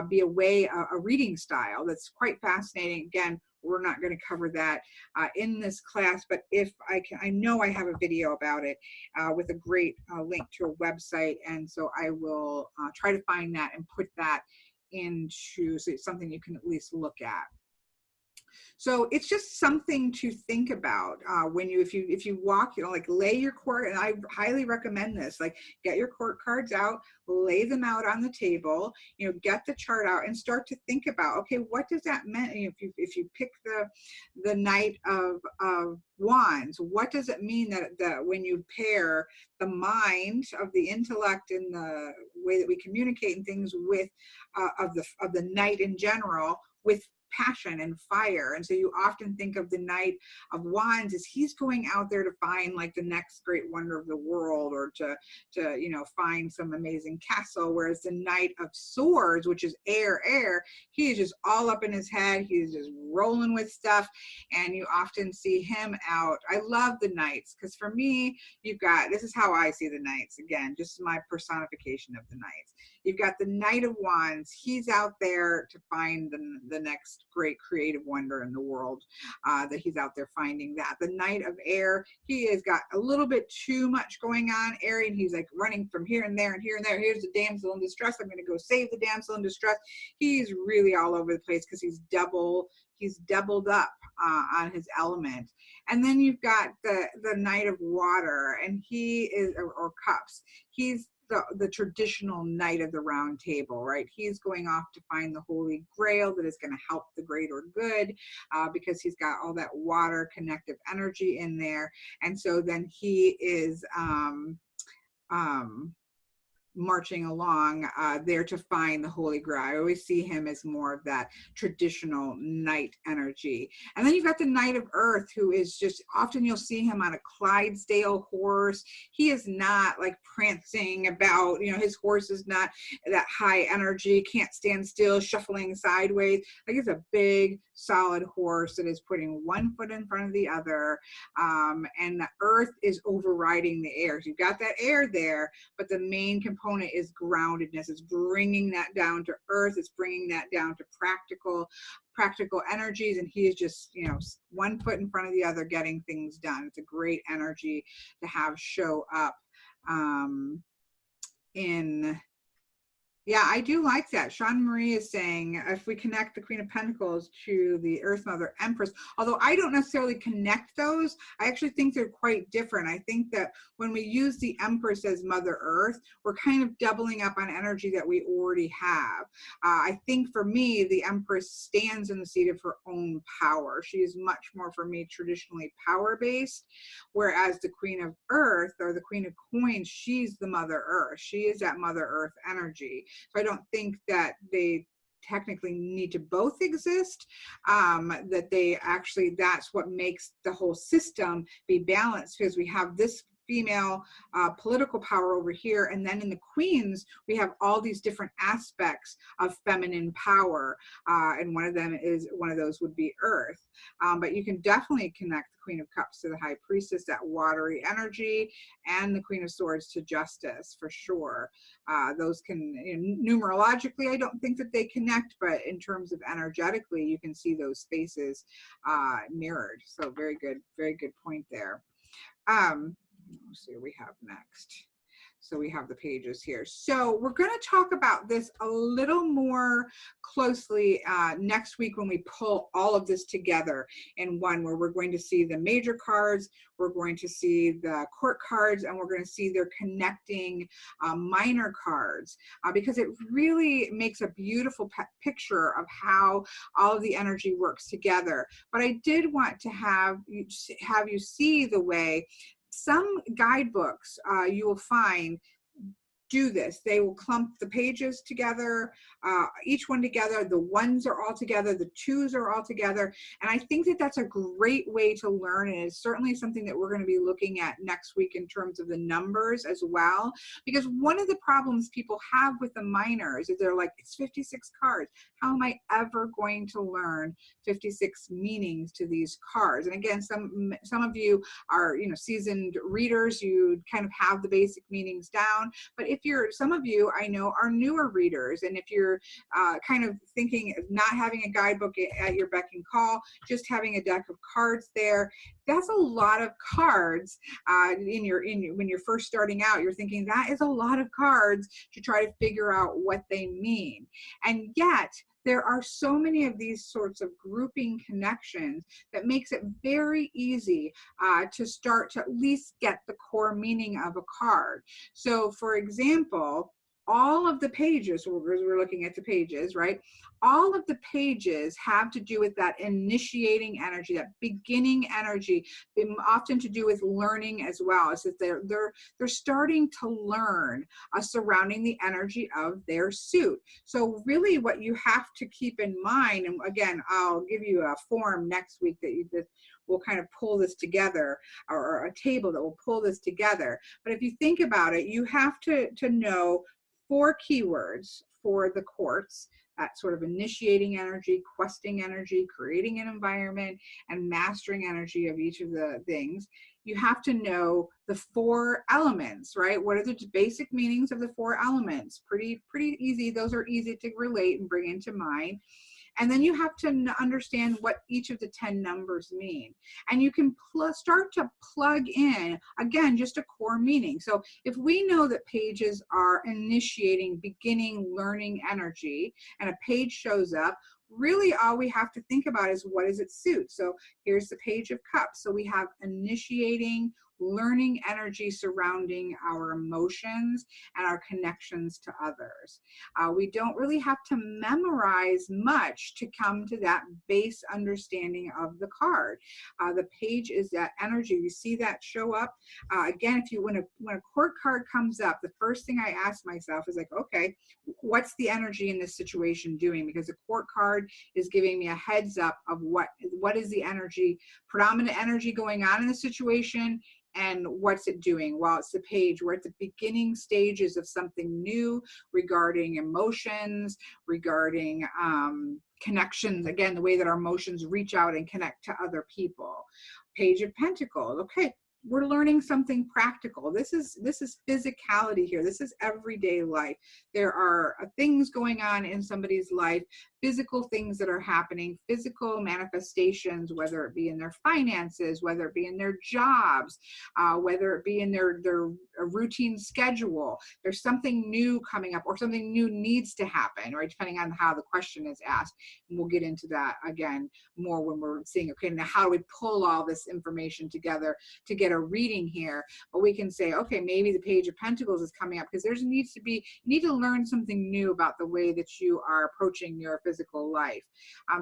be a reading style that's quite fascinating. Again, we're not going to cover that in this class, but if I can, I know I have a video about it with a great link to a website, and so I will try to find that and put that into, so it's something you can at least look at. So it's just something to think about when if you walk, like lay your court, and I highly recommend this, like get your court cards out, lay them out on the table, get the chart out and start to think about, okay, what does that mean? If you pick the Knight of Wands, what does it mean that when you pair the mind of the intellect and the way that we communicate and things with of the Knight in general with passion and fire. And so you often think of the Knight of Wands as he's going out there to find like the next great wonder of the world, or to find some amazing castle. Whereas the Knight of Swords, which is air, he is just all up in his head. He's just rolling with stuff, and you often see him out. I love the Knights because for me, this is how I see the Knights. Again, just my personification of the Knights. You've got the Knight of Wands. He's out there to find the next great creative wonder in the world, that he's out there finding that. The Knight of Air, he has got a little bit too much going on, airy, and he's like running from here and there and here and there. Here's the damsel in distress. I'm going to go save the damsel in distress. He's really all over the place because he's doubled up on his element. And then you've got the Knight of Water, and he is, or Cups. He's the traditional Knight of the Round Table, right? He's going off to find the Holy Grail that is going to help the greater good, because he's got all that water connective energy in there. And so then he is marching along there to find the Holy Grail. I always see him as more of that traditional knight energy. And then you've got the Knight of Earth, who is just, often you'll see him on a Clydesdale horse. He is not like prancing about, his horse is not that high energy, can't stand still, shuffling sideways. Like, it's a big, solid horse that is putting one foot in front of the other. And the earth is overriding the air. So you've got that air there, but the main component is groundedness. It's bringing that down to earth. It's bringing that down to practical energies. And he is just, one foot in front of the other, getting things done. It's a great energy to have show up Yeah, I do like that. Sean Marie is saying, if we connect the Queen of Pentacles to the Earth Mother Empress, although I don't necessarily connect those, I actually think they're quite different. I think that when we use the Empress as Mother Earth, we're kind of doubling up on energy that we already have. I think for me, the Empress stands in the seat of her own power. She is much more, for me, traditionally power-based, whereas the Queen of Earth, or the Queen of Coins, she's the Mother Earth. She is that Mother Earth energy. So I don't think that they technically need to both exist, that they actually, that's what makes the whole system be balanced, because we have this female political power over here, and then in the queens we have all these different aspects of feminine power, and one of those would be earth. But you can definitely connect the Queen of Cups to the High Priestess, that watery energy, and the Queen of Swords to justice, for sure. Those can, numerologically, I don't think that they connect, but in terms of energetically, you can see those spaces mirrored. So very good point there. Let's see what we have next. So we have the pages here. So we're going to talk about this a little more closely next week, when we pull all of this together in one, where we're going to see the major cards, we're going to see the court cards, and we're going to see their connecting minor cards, because it really makes a beautiful picture of how all of the energy works together. But I did want to have you see the way some guidebooks you will find do this. They will clump the pages together, each one together. The ones are all together, the twos are all together. And I think that that's a great way to learn. And it's certainly something that we're going to be looking at next week in terms of the numbers as well. Because one of the problems people have with the minors is they're like, it's 56 cards. How am I ever going to learn 56 meanings to these cards? And again, some of you are, seasoned readers. You kind of have the basic meanings down. But if some of you I know are newer readers, and if you're kind of thinking of not having a guidebook at your beck and call, just having a deck of cards there, that's a lot of cards. When you're first starting out, you're thinking that is a lot of cards to try to figure out what they mean. And yet there are so many of these sorts of grouping connections that makes it very easy to start to at least get the core meaning of a card. So for example, all of the pages, we're looking at the pages, right? All of the pages have to do with that initiating energy, that beginning energy, often to do with learning as well. It's that they're starting to learn surrounding the energy of their suit. So really what you have to keep in mind, and again, I'll give you a form next week that will kind of pull this together, or a table that will pull this together. But if you think about it, you have to know 4 keywords for the quartz: that sort of initiating energy, questing energy, creating an environment, and mastering energy of each of the things. You have to know the 4 elements, right? What are the basic meanings of the 4 elements? Pretty easy. Those are easy to relate and bring into mind. And then you have to understand what each of the 10 numbers mean. And you can start to plug in, again, just a core meaning. So if we know that pages are initiating, beginning, learning energy, and a page shows up, really all we have to think about is what does it suit? So here's the Page of Cups. So we have initiating, learning energy surrounding our emotions and our connections to others. We don't really have to memorize much to come to that base understanding of the card. The page is that energy. You see that show up. Again, when a court card comes up, the first thing I ask myself is like, okay, what's the energy in this situation doing? Because the court card is giving me a heads up of what is the energy, predominant energy going on in the situation, and what's it doing. Well, it's the page. We're at the beginning stages of something new regarding emotions, regarding connections, again, the way that our emotions reach out and connect to other people. Page of Pentacles. Okay, we're learning something practical. This is physicality here. This is everyday life. There are things going on in somebody's life, physical things that are happening, physical manifestations, whether it be in their finances, whether it be in their jobs, whether it be in their routine schedule. There's something new coming up, or something new needs to happen, right? Depending on how the question is asked. And we'll get into that again more when we're seeing, okay, now how do we pull all this information together to get a reading here? But we can say, okay, maybe the Page of Pentacles is coming up because you need to learn something new about the way that you are approaching your physical life.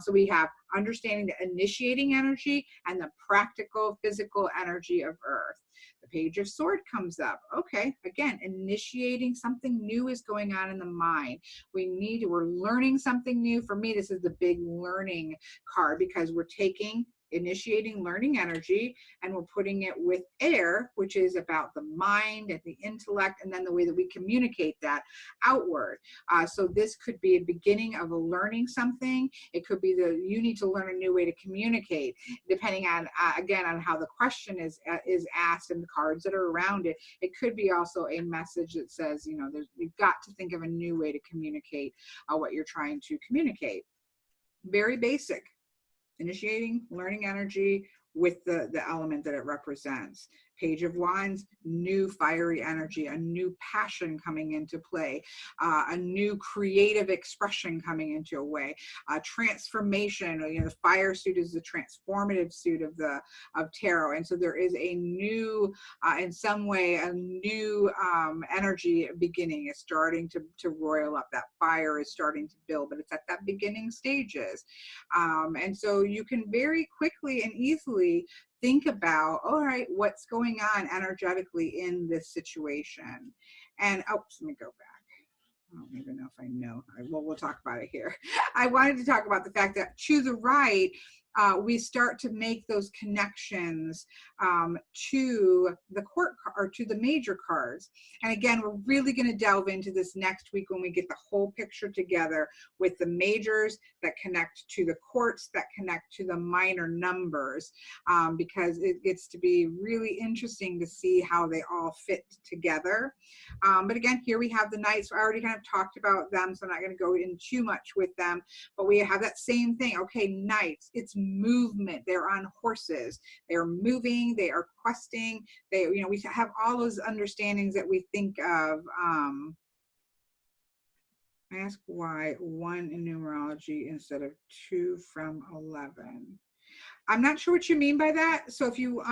So we have understanding the initiating energy and the practical physical energy of Earth. The Page of Swords comes up. Okay, again, initiating something new is going on in the mind. We're learning something new. For me, this is the big learning card, because we're taking initiating learning energy and we're putting it with air, which is about the mind and the intellect, and then the way that we communicate that outward. So this could be a beginning of a learning something. It could be you need to learn a new way to communicate, depending on again on how the question is asked and the cards that are around it. It could be also a message that says, you've got to think of a new way to communicate what you're trying to communicate. Very basic. Initiating, learning energy with the element that it represents. Page of Wands, new fiery energy, a new passion coming into play, a new creative expression coming into a way, transformation. The fire suit is the transformative suit of tarot, and so there is a new, in some way, a new energy beginning. It's starting to roil up. That fire is starting to build, but it's at that beginning stages, and so you can very quickly and easily think about, all right, what's going on energetically in this situation. And let me go back. I don't even know if I know. Well, we'll talk about it here. I wanted to talk about the fact that to the right, we start to make those connections to the court or to the major cards. And again, we're really going to delve into this next week when we get the whole picture together with the majors that connect to the courts, that connect to the minor numbers, because it gets to be really interesting to see how they all fit together. But again, here we have the knights. I already kind of talked about them, so I'm not going to go in too much with them, but we have that same thing. Okay, knights, it's movement. They're on horses. They're moving. They are questing. We have all those understandings that we think of. Ask why 1 in numerology instead of 2 from 11. I'm not sure what you mean by that. So if you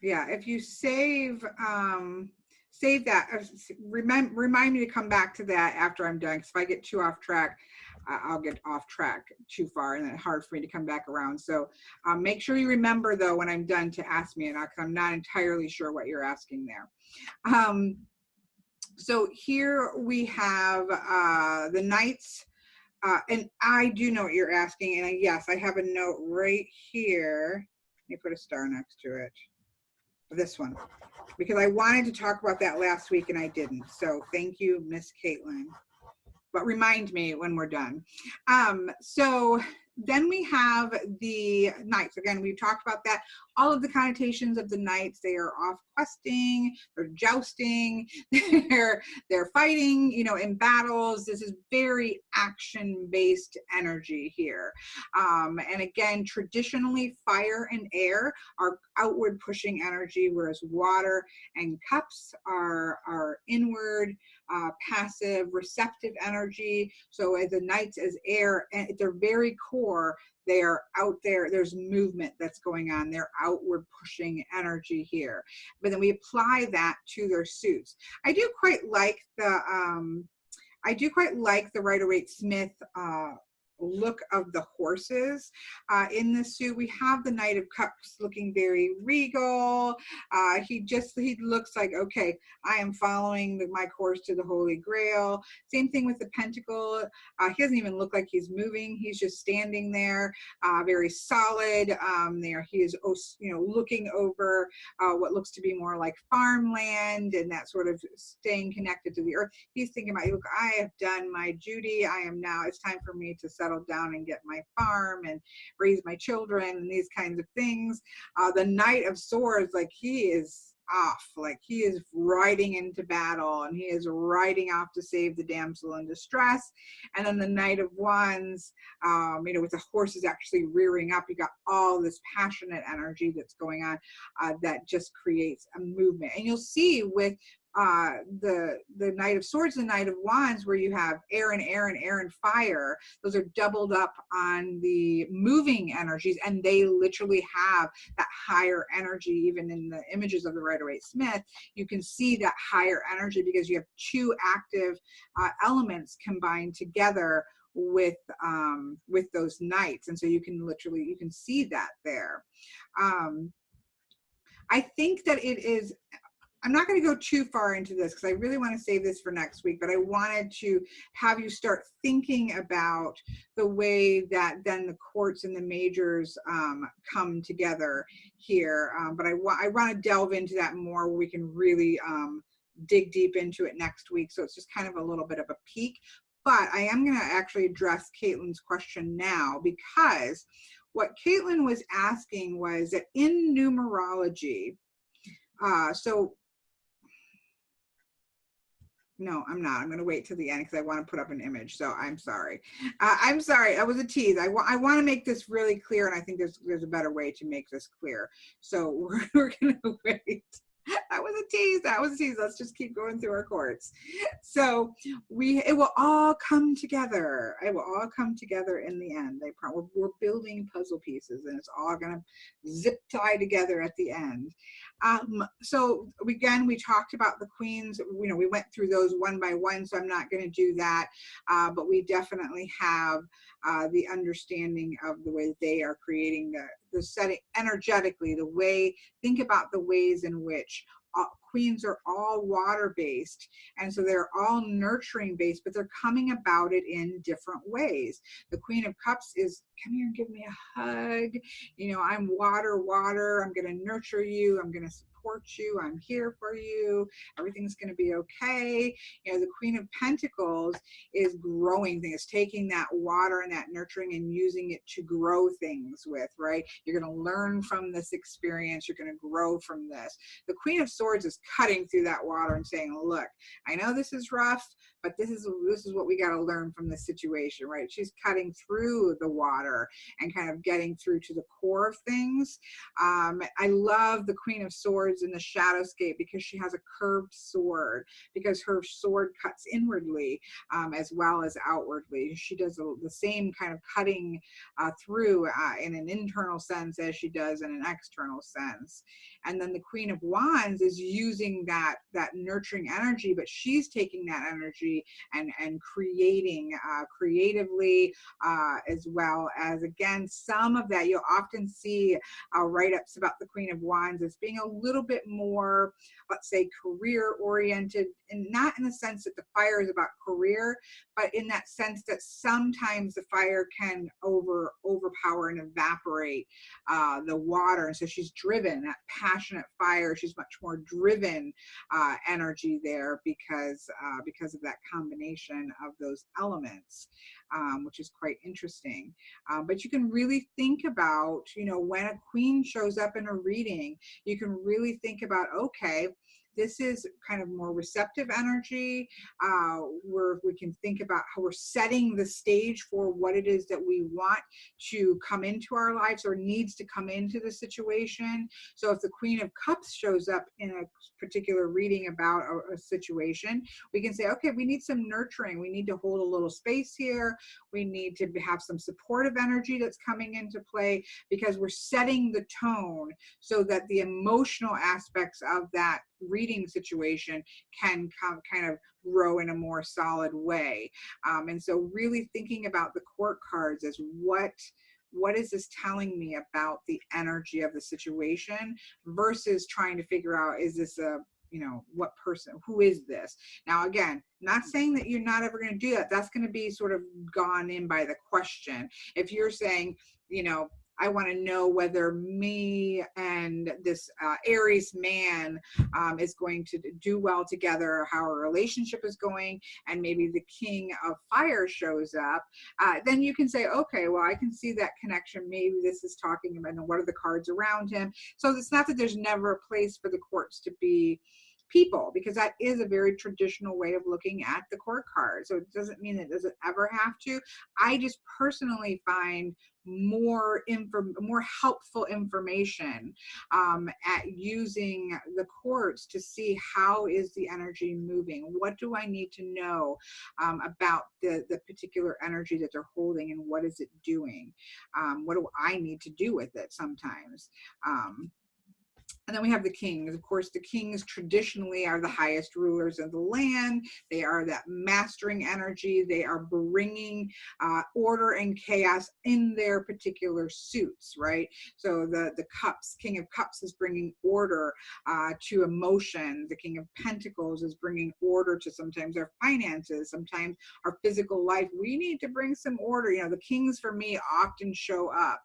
if you save save that. Remind me to come back to that after I'm done, because if I get too off track, I'll get off track too far, and it's hard for me to come back around. So make sure you remember, though, when I'm done to ask me, because I'm not entirely sure what you're asking there. So here we have the nights, and I do know what you're asking, and yes, I have a note right here. Let me put a star next to it. This one, because I wanted to talk about that last week and I didn't. So thank you, Miss Caitlin. But remind me when we're done. So then we have the knights. Again, we've talked about that. All of the connotations of the knights, they are off questing, they're jousting, they're fighting, you know, in battles. This is very action-based energy here. And again, traditionally, fire and air are outward pushing energy, whereas water and cups are inward, passive, receptive energy. So as the knights, as air, and at their very core, they're out there, there's movement that's going on, they're outward pushing energy here. But then we apply that to their suits. I do quite like the Rider-Waite-Smith look of the horses in this suit. We have the Knight of Cups looking very regal. He looks like, okay, I am following my course to the Holy Grail. Same thing with the Pentacle. He doesn't even look like he's moving. He's just standing there, very solid. There he is, you know, looking over what looks to be more like farmland and that sort of staying connected to the earth. He's thinking about, look, I have done my duty. It's time for me to settle down and get my farm and raise my children and these kinds of things. The Knight of Swords, like, he is off, like he is riding into battle and he is riding off to save the damsel in distress. And then the Knight of Wands, you know, with the horses actually rearing up, you got all this passionate energy that's going on that just creates a movement. And you'll see with the Knight of Swords and Knight of Wands, where you have air and air and air and fire, those are doubled up on the moving energies, and they literally have that higher energy. Even in the images of the Rider-Waite-Smith, you can see that higher energy because you have two active elements combined together with those knights, and so you can see that there. I think that it is, I'm not going to go too far into this because I really want to save this for next week, but I wanted to have you start thinking about the way that then the courts and the majors come together here. But I want to delve into that more where we can really dig deep into it next week. So it's just kind of a little bit of a peek. But I am going to actually address Caitlin's question now, because what Caitlin was asking was that in numerology, no, I'm not. I'm going to wait till the end because I want to put up an image. So I'm sorry. I'm sorry. That was a tease. I want to make this really clear, and I think there's a better way to make this clear. So we're going to wait. That was a tease. That was a tease. Let's just keep going through our courts. So it will all come together. It will all come together in the end. We're building puzzle pieces, and it's all going to zip tie together at the end. So again, we talked about the queens. You know, we went through those one by one, so I'm not going to do that. But we definitely have the understanding of the way that they are creating the setting energetically. Think about the ways in which queens are all water based, and so they're all nurturing based, but they're coming about it in different ways. The Queen of Cups is, come here and give me a hug. You know, I'm water, I'm going to nurture you. I'm going to support you. I'm here for you. Everything's going to be okay. You know, the Queen of Pentacles is growing things, taking that water and that nurturing and using it to grow things with, right? You're going to learn from this experience. You're going to grow from this. The Queen of Swords is cutting through that water and saying, look, I know this is rough, but this is what we got to learn from this situation, right? She's cutting through the water and kind of getting through to the core of things. I love the Queen of Swords in the Shadowscape because she has a curved sword, because her sword cuts inwardly as well as outwardly. She does the same kind of cutting through in an internal sense as she does in an external sense. And then the Queen of Wands is using using that nurturing energy, but she's taking that energy and creating creatively, as well as, again, some of that you'll often see write-ups about the Queen of Wands as being a little bit more, let's say, career oriented, and not in the sense that the fire is about career, but in that sense that sometimes the fire can overpower and evaporate the water. And so she's driven, that passionate fire, she's much more driven energy there because of that combination of those elements, which is quite interesting. But you can really think about, when a queen shows up in a reading, you can really think about, okay, this is kind of more receptive energy, where we can think about how we're setting the stage for what it is that we want to come into our lives or needs to come into the situation. So if the Queen of Cups shows up in a particular reading about a situation, we can say, okay, we need some nurturing. We need to hold a little space here. We need to have some supportive energy that's coming into play, because we're setting the tone so that the emotional aspects of that reading situation can kind of grow in a more solid way. And so really thinking about the court cards as what is this telling me about the energy of the situation, versus trying to figure out, is this a, what person, who is this? Now, again, not saying that you're not ever going to do that. That's going to be sort of gone in by the question. If you're saying, I want to know whether me and this Aries man is going to do well together, how our relationship is going, and maybe the King of Fire shows up, then you can say, okay, well, I can see that connection. Maybe this is talking about, what are the cards around him? So it's not that there's never a place for the courts to be people, because that is a very traditional way of looking at the court card. So it doesn't mean it doesn't ever have to. I just personally find more helpful information at using the courts to see how is the energy moving. What do I need to know about the particular energy that they're holding, and what is it doing? What do I need to do with it sometimes? And then we have the kings. Of course, the kings traditionally are the highest rulers of the land. They are that mastering energy. They are bringing order and chaos in their particular suits, right? So the cups, King of Cups is bringing order to emotion. The King of Pentacles is bringing order to sometimes our finances, sometimes our physical life. We need to bring some order. The kings for me often show up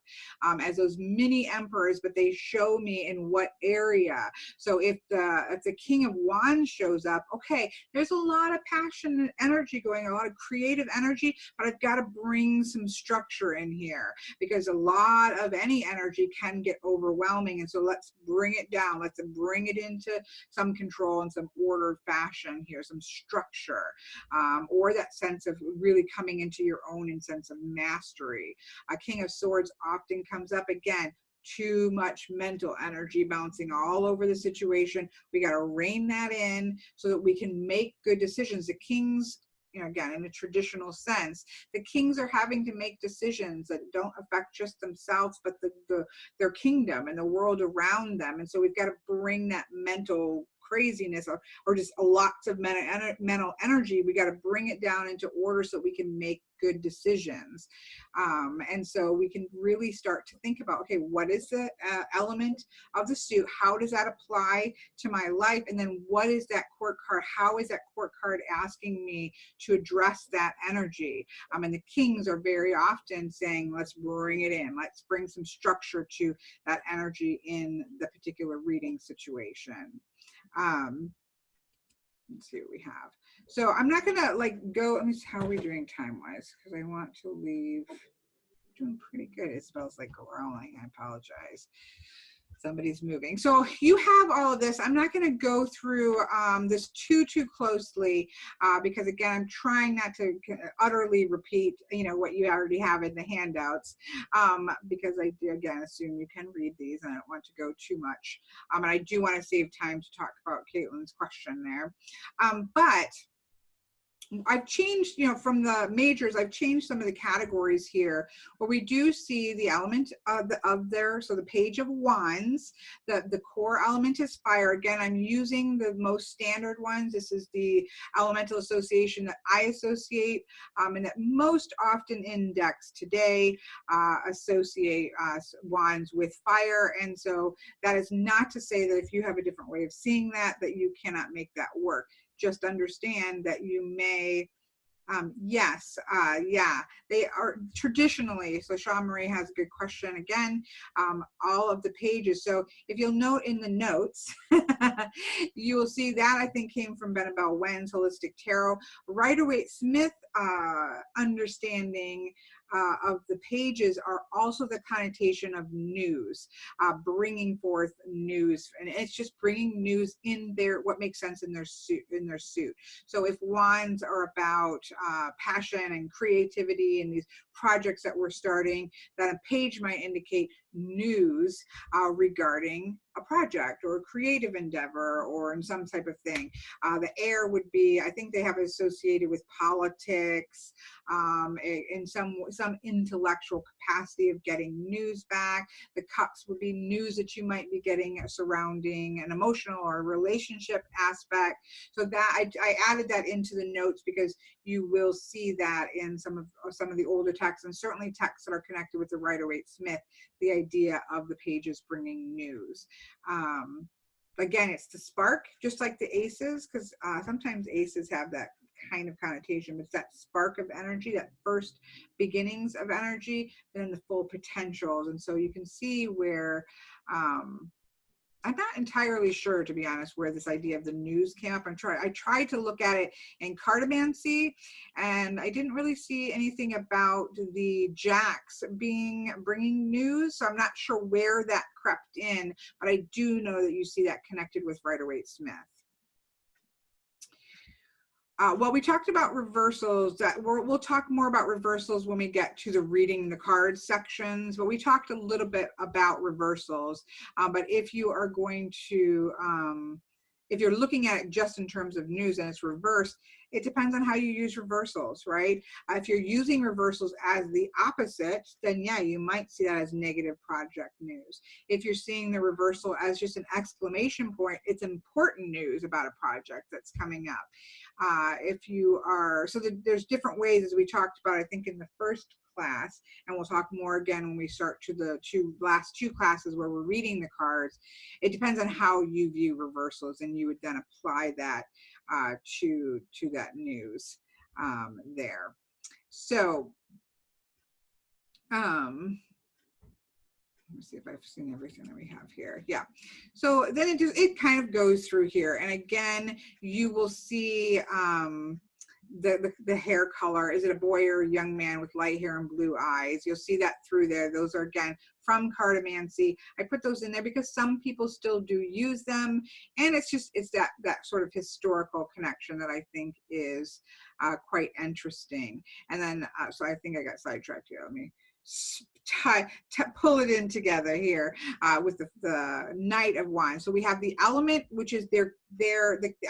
as those mini emperors, but they show me in what area. So if the King of Wands shows up, okay, there's a lot of passion and energy going, a lot of creative energy, but I've got to bring some structure in here, because a lot of any energy can get overwhelming. And so let's bring it down. Let's bring it into some control and some ordered fashion here, some structure, or that sense of really coming into your own and sense of mastery. A King of Swords often comes up, again, too much mental energy bouncing all over the situation. We got to rein that in so that we can make good decisions. The kings, again, in a traditional sense, the kings are having to make decisions that don't affect just themselves, but their kingdom and the world around them. And so we've got to bring that mental craziness or just lots of mental energy. We got to bring it down into order so we can make good decisions. And so we can really start to think about, okay, what is the element of the suit? How does that apply to my life? And then what is that court card? How is that court card asking me to address that energy? And the kings are very often saying, let's bring it in. Let's bring some structure to that energy in the particular reading situation. Let's see what we have. So I'm not gonna go, let me see, how are we doing time wise? Because I want to leave, doing pretty good. It smells like growling, I apologize. Somebody's moving. So you have all of this. I'm not going to go through this too closely because, again, I'm trying not to utterly repeat, what you already have in the handouts, because I do, again, assume you can read these, and I don't want to go too much. And I do want to save time to talk about Caitlin's question there. But I've changed, you know, from the majors, I've changed some of the categories here where we do see the element of there. So the page of wands, the core element is fire. Again, I'm using the most standard ones. This is the elemental association that I associate and that most often index today associate wands with fire. And so that is not to say that if you have a different way of seeing that, that you cannot make that work. Just understand that you may, yes, yeah, they are traditionally, so Sean Marie has a good question again, all of the pages. So if you'll note in the notes, you will see that I think came from Benabel Wen's Holistic Tarot. Rider-Waite-Smith understanding of the pages are also the connotation of news, bringing forth news, and it's just bringing news in their, what makes sense in their suit. So if wands are about passion and creativity and these projects that we're starting, then a page might indicate news regarding a project or a creative endeavor or in some type of thing. The air would be, I think they have it associated with politics, in some intellectual capacity of getting news back. The cups would be news that you might be getting surrounding an emotional or relationship aspect. So that I added that into the notes because you will see that in some of the older texts, and certainly texts that are connected with the Rider-Waite-Smith, the idea of the pages bringing news. Again, it's the spark, just like the aces, because sometimes aces have that kind of connotation. It's that spark of energy, that first beginnings of energy, and then the full potentials. And so you can see where I'm not entirely sure, to be honest, where this idea of the news came up. I tried to look at it in cartomancy, and I didn't really see anything about the jacks bringing news. So I'm not sure where that crept in, but I do know that you see that connected with Rider-Waite-Smith. Well, we talked about reversals. We'll talk more about reversals when we get to the reading the cards sections, but we talked a little bit about reversals. But if you are going to, if you're looking at it just in terms of news and it's reversed, it depends on how you use reversals, right? If you're using reversals as the opposite, then yeah, you might see that as negative project news. If you're seeing the reversal as just an exclamation point, it's important news about a project that's coming up. If you are, so there's different ways, as we talked about, I think in the first class, and we'll talk more again when we start to the last two classes where we're reading the cards. It depends on how you view reversals, and you would then apply that to that news there. So let me see if I've seen everything that we have here. Yeah. So then it kind of goes through here. And again, you will see the hair color. Is it a boy or a young man with light hair and blue eyes? You'll see that through there. Those are, again, from cartomancy. I put those in there because some people still do use them. And it's that sort of historical connection that I think is quite interesting. And then, so I think I got sidetracked here. Let me pull it in together here with the Knight of Wands. So we have the element, which is the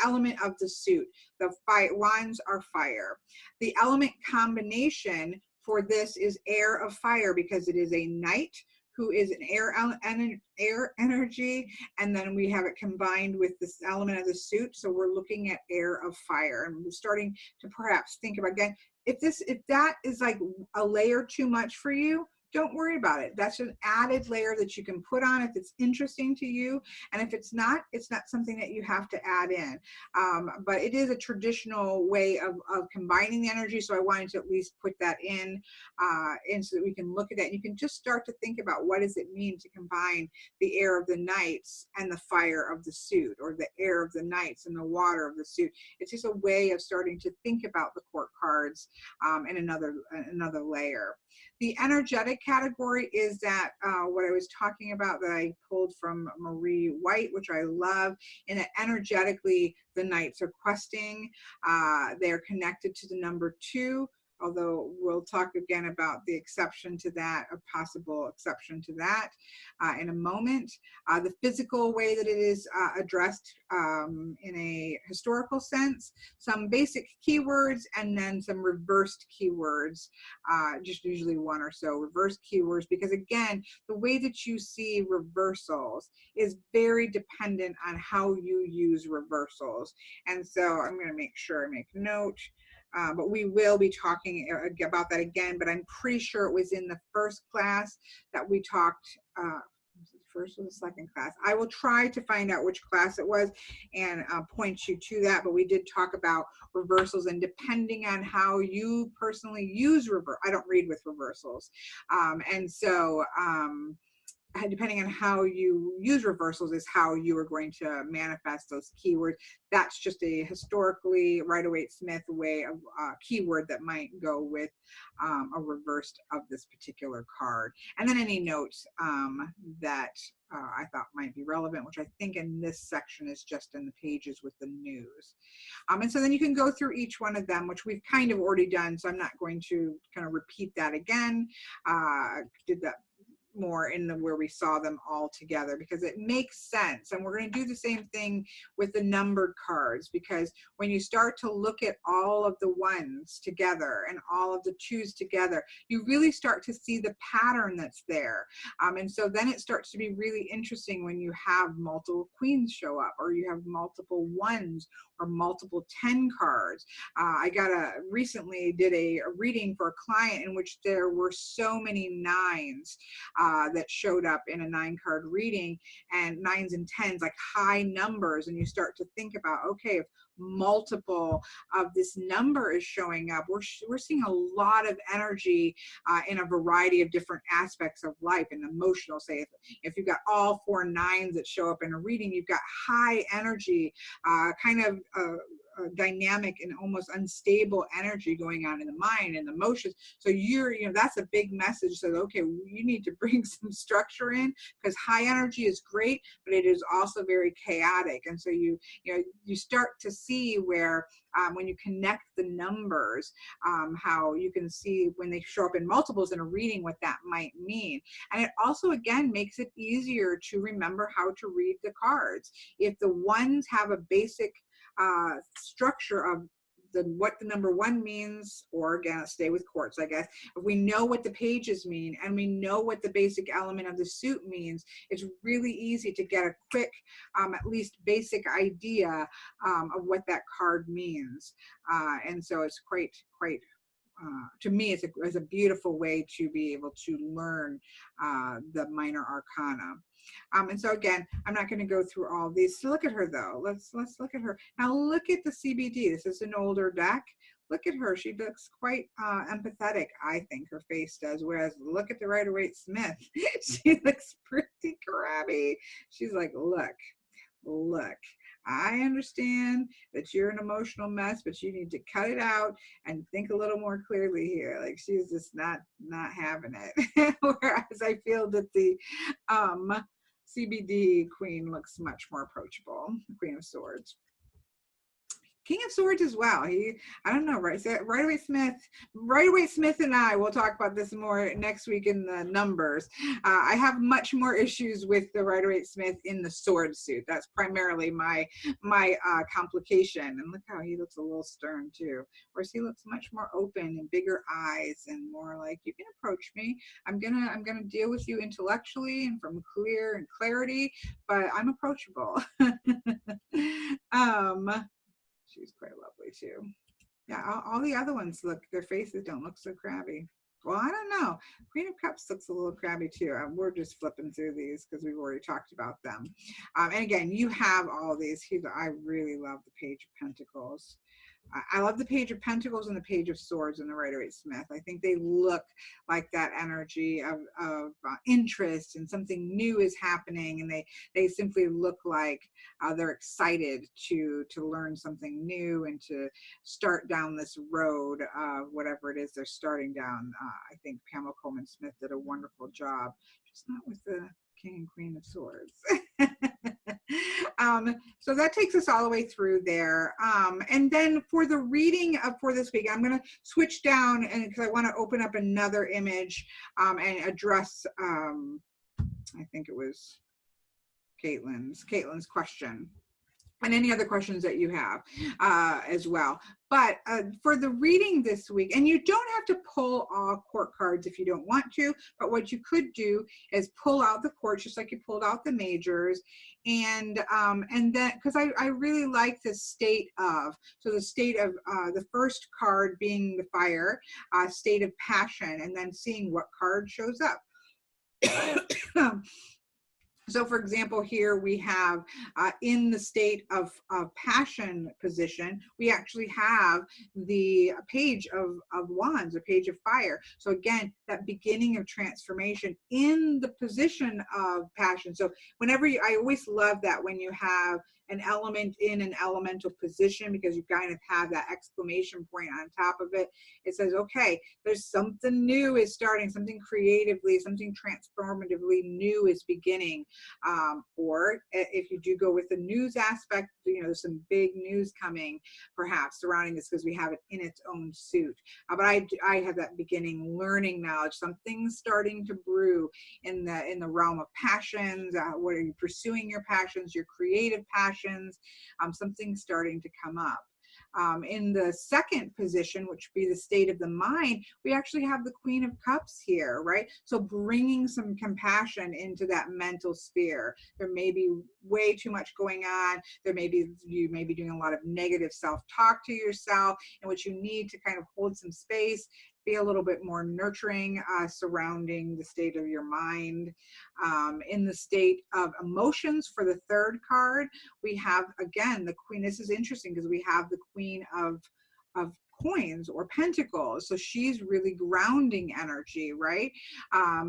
element of the suit. The wands are fire. The element combination for this is air of fire, because it is a knight who is an air energy, and then we have it combined with this element of the suit. So we're looking at air of fire, and we're starting to perhaps think about, again, if that is like a layer too much for you, don't worry about it. That's an added layer that you can put on if it's interesting to you. And if it's not something that you have to add in. But it is a traditional way of combining the energy. So I wanted to at least put that in so that we can look at that. And you can just start to think about, what does it mean to combine the air of the knights and the fire of the suit, or the air of the knights and the water of the suit. It's just a way of starting to think about the court cards in another layer. The energetic category is that what I was talking about that I pulled from Marie White, which I love, in that energetically the knights are questing. They're connected to the number 2. although we'll talk again about the exception to that, a possible exception to that in a moment. The physical way that it is addressed in a historical sense, some basic keywords, and then some reversed keywords, just usually one or so reversed keywords, because again, the way that you see reversals is very dependent on how you use reversals. And so I'm going to make sure I make note. But we will be talking about that again, but I'm pretty sure it was in the first class that we talked, first or the second class. I will try to find out which class it was and point you to that, but we did talk about reversals, and depending on how you personally use I don't read with reversals. And so depending on how you use reversals is how you are going to manifest those keywords. That's just a historically Rider-Waite-Smith way of keyword that might go with a reversed of this particular card. And then any notes that I thought might be relevant, which I think in this section is just in the pages with the news. And so then you can go through each one of them, which we've kind of already done, so I'm not going to kind of repeat that again. Did that more in the where we saw them all together, because it makes sense. And we're going to do the same thing with the numbered cards, because when you start to look at all of the ones together and all of the twos together, you really start to see the pattern that's there. And so then it starts to be really interesting when you have multiple queens show up, or you have multiple ones, or multiple 10 cards. I recently did a reading for a client in which there were so many nines that showed up in a 9-card reading, and 9s and 10s, like high numbers. And you start to think about, okay, if multiple of this number is showing up, we're seeing a lot of energy in a variety of different aspects of life and emotional. Say if you've got all 4 9s that show up in a reading, you've got high energy, kind of dynamic and almost unstable energy going on in the mind and emotions. So that's a big message. So okay, you need to bring some structure in, because high energy is great, but it is also very chaotic. And so you start to see where when you connect the numbers, how you can see when they show up in multiples in a reading what that might mean. And it also again makes it easier to remember how to read the cards. If the ones have a basic structure of what the number 1 means, or again, stay with quartz, I guess. If we know what the pages mean and we know what the basic element of the suit means, it's really easy to get a quick, at least basic idea of what that card means. And so it's quite to me, it's a beautiful way to be able to learn the minor arcana. And so again, I'm not going to go through all these. So look at her though. Let's look at her. Now look at the CBD. This is an older deck. Look at her. She looks quite empathetic, I think her face does. Whereas look at the Rider-Waite-Smith. She looks pretty crabby. She's like, look, I understand that you're an emotional mess, but you need to cut it out and think a little more clearly here. Like she's just not having it. Whereas I feel that the CBD queen looks much more approachable, the Queen of Swords. King of Swords as well. I don't know, right? So Rider-Waite-Smith and I will talk about this more next week in the numbers. I have much more issues with the Rider-Waite-Smith in the sword suit. That's primarily my complication. And look how he looks a little stern too. Whereas he looks much more open and bigger eyes and more like, you can approach me. I'm gonna deal with you intellectually and from clear and clarity, but I'm approachable. She's quite lovely too. Yeah, all the other ones their faces don't look so crabby. Well, I don't know. Queen of Cups looks a little crabby too. We're just flipping through these because we've already talked about them. And again, you have all these. I really love the Page of Pentacles. I love the Page of Pentacles and the Page of Swords and the Rider-Waite-Smith. I think they look like that energy of interest, and something new is happening, and they simply look like they're excited to learn something new and to start down this road of whatever it is they're starting down. I think Pamela Coleman Smith did a wonderful job, just not with the King and Queen of Swords. So that takes us all the way through there. And then for the reading for this week, I'm going to switch down, and because I want to open up another image and address, I think it was Caitlin's question, and any other questions that you have as well. But for the reading this week, and you don't have to pull all court cards if you don't want to, but what you could do is pull out the courts just like you pulled out the majors, and then, because I really like the state of, so the state of the first card being the fire, state of passion, and then seeing what card shows up. So for example, here we have in the state of passion position, we actually have the page of wands, a page of fire. So again, that beginning of transformation in the position of passion. So whenever I always love that when you have an element in an elemental position, because you kind of have that exclamation point on top of it. It says, okay, there's something new is starting, something creatively, something transformatively new is beginning. Or if you do go with the news aspect, there's some big news coming perhaps surrounding this because we have it in its own suit. But I have that beginning learning knowledge, something's starting to brew in the realm of passions. What are you pursuing your passions, your creative passions? Something's starting to come up. In the second position, which would be the state of the mind, we actually have the Queen of Cups here, right? So bringing some compassion into that mental sphere. There may be way too much going on. You may be doing a lot of negative self-talk to yourself, in which you need to kind of hold some space, be a little bit more nurturing surrounding the state of your mind. In the state of emotions for the third card, we have, again, the Queen. This is interesting because we have the Queen of coins or pentacles. So she's really grounding energy, right?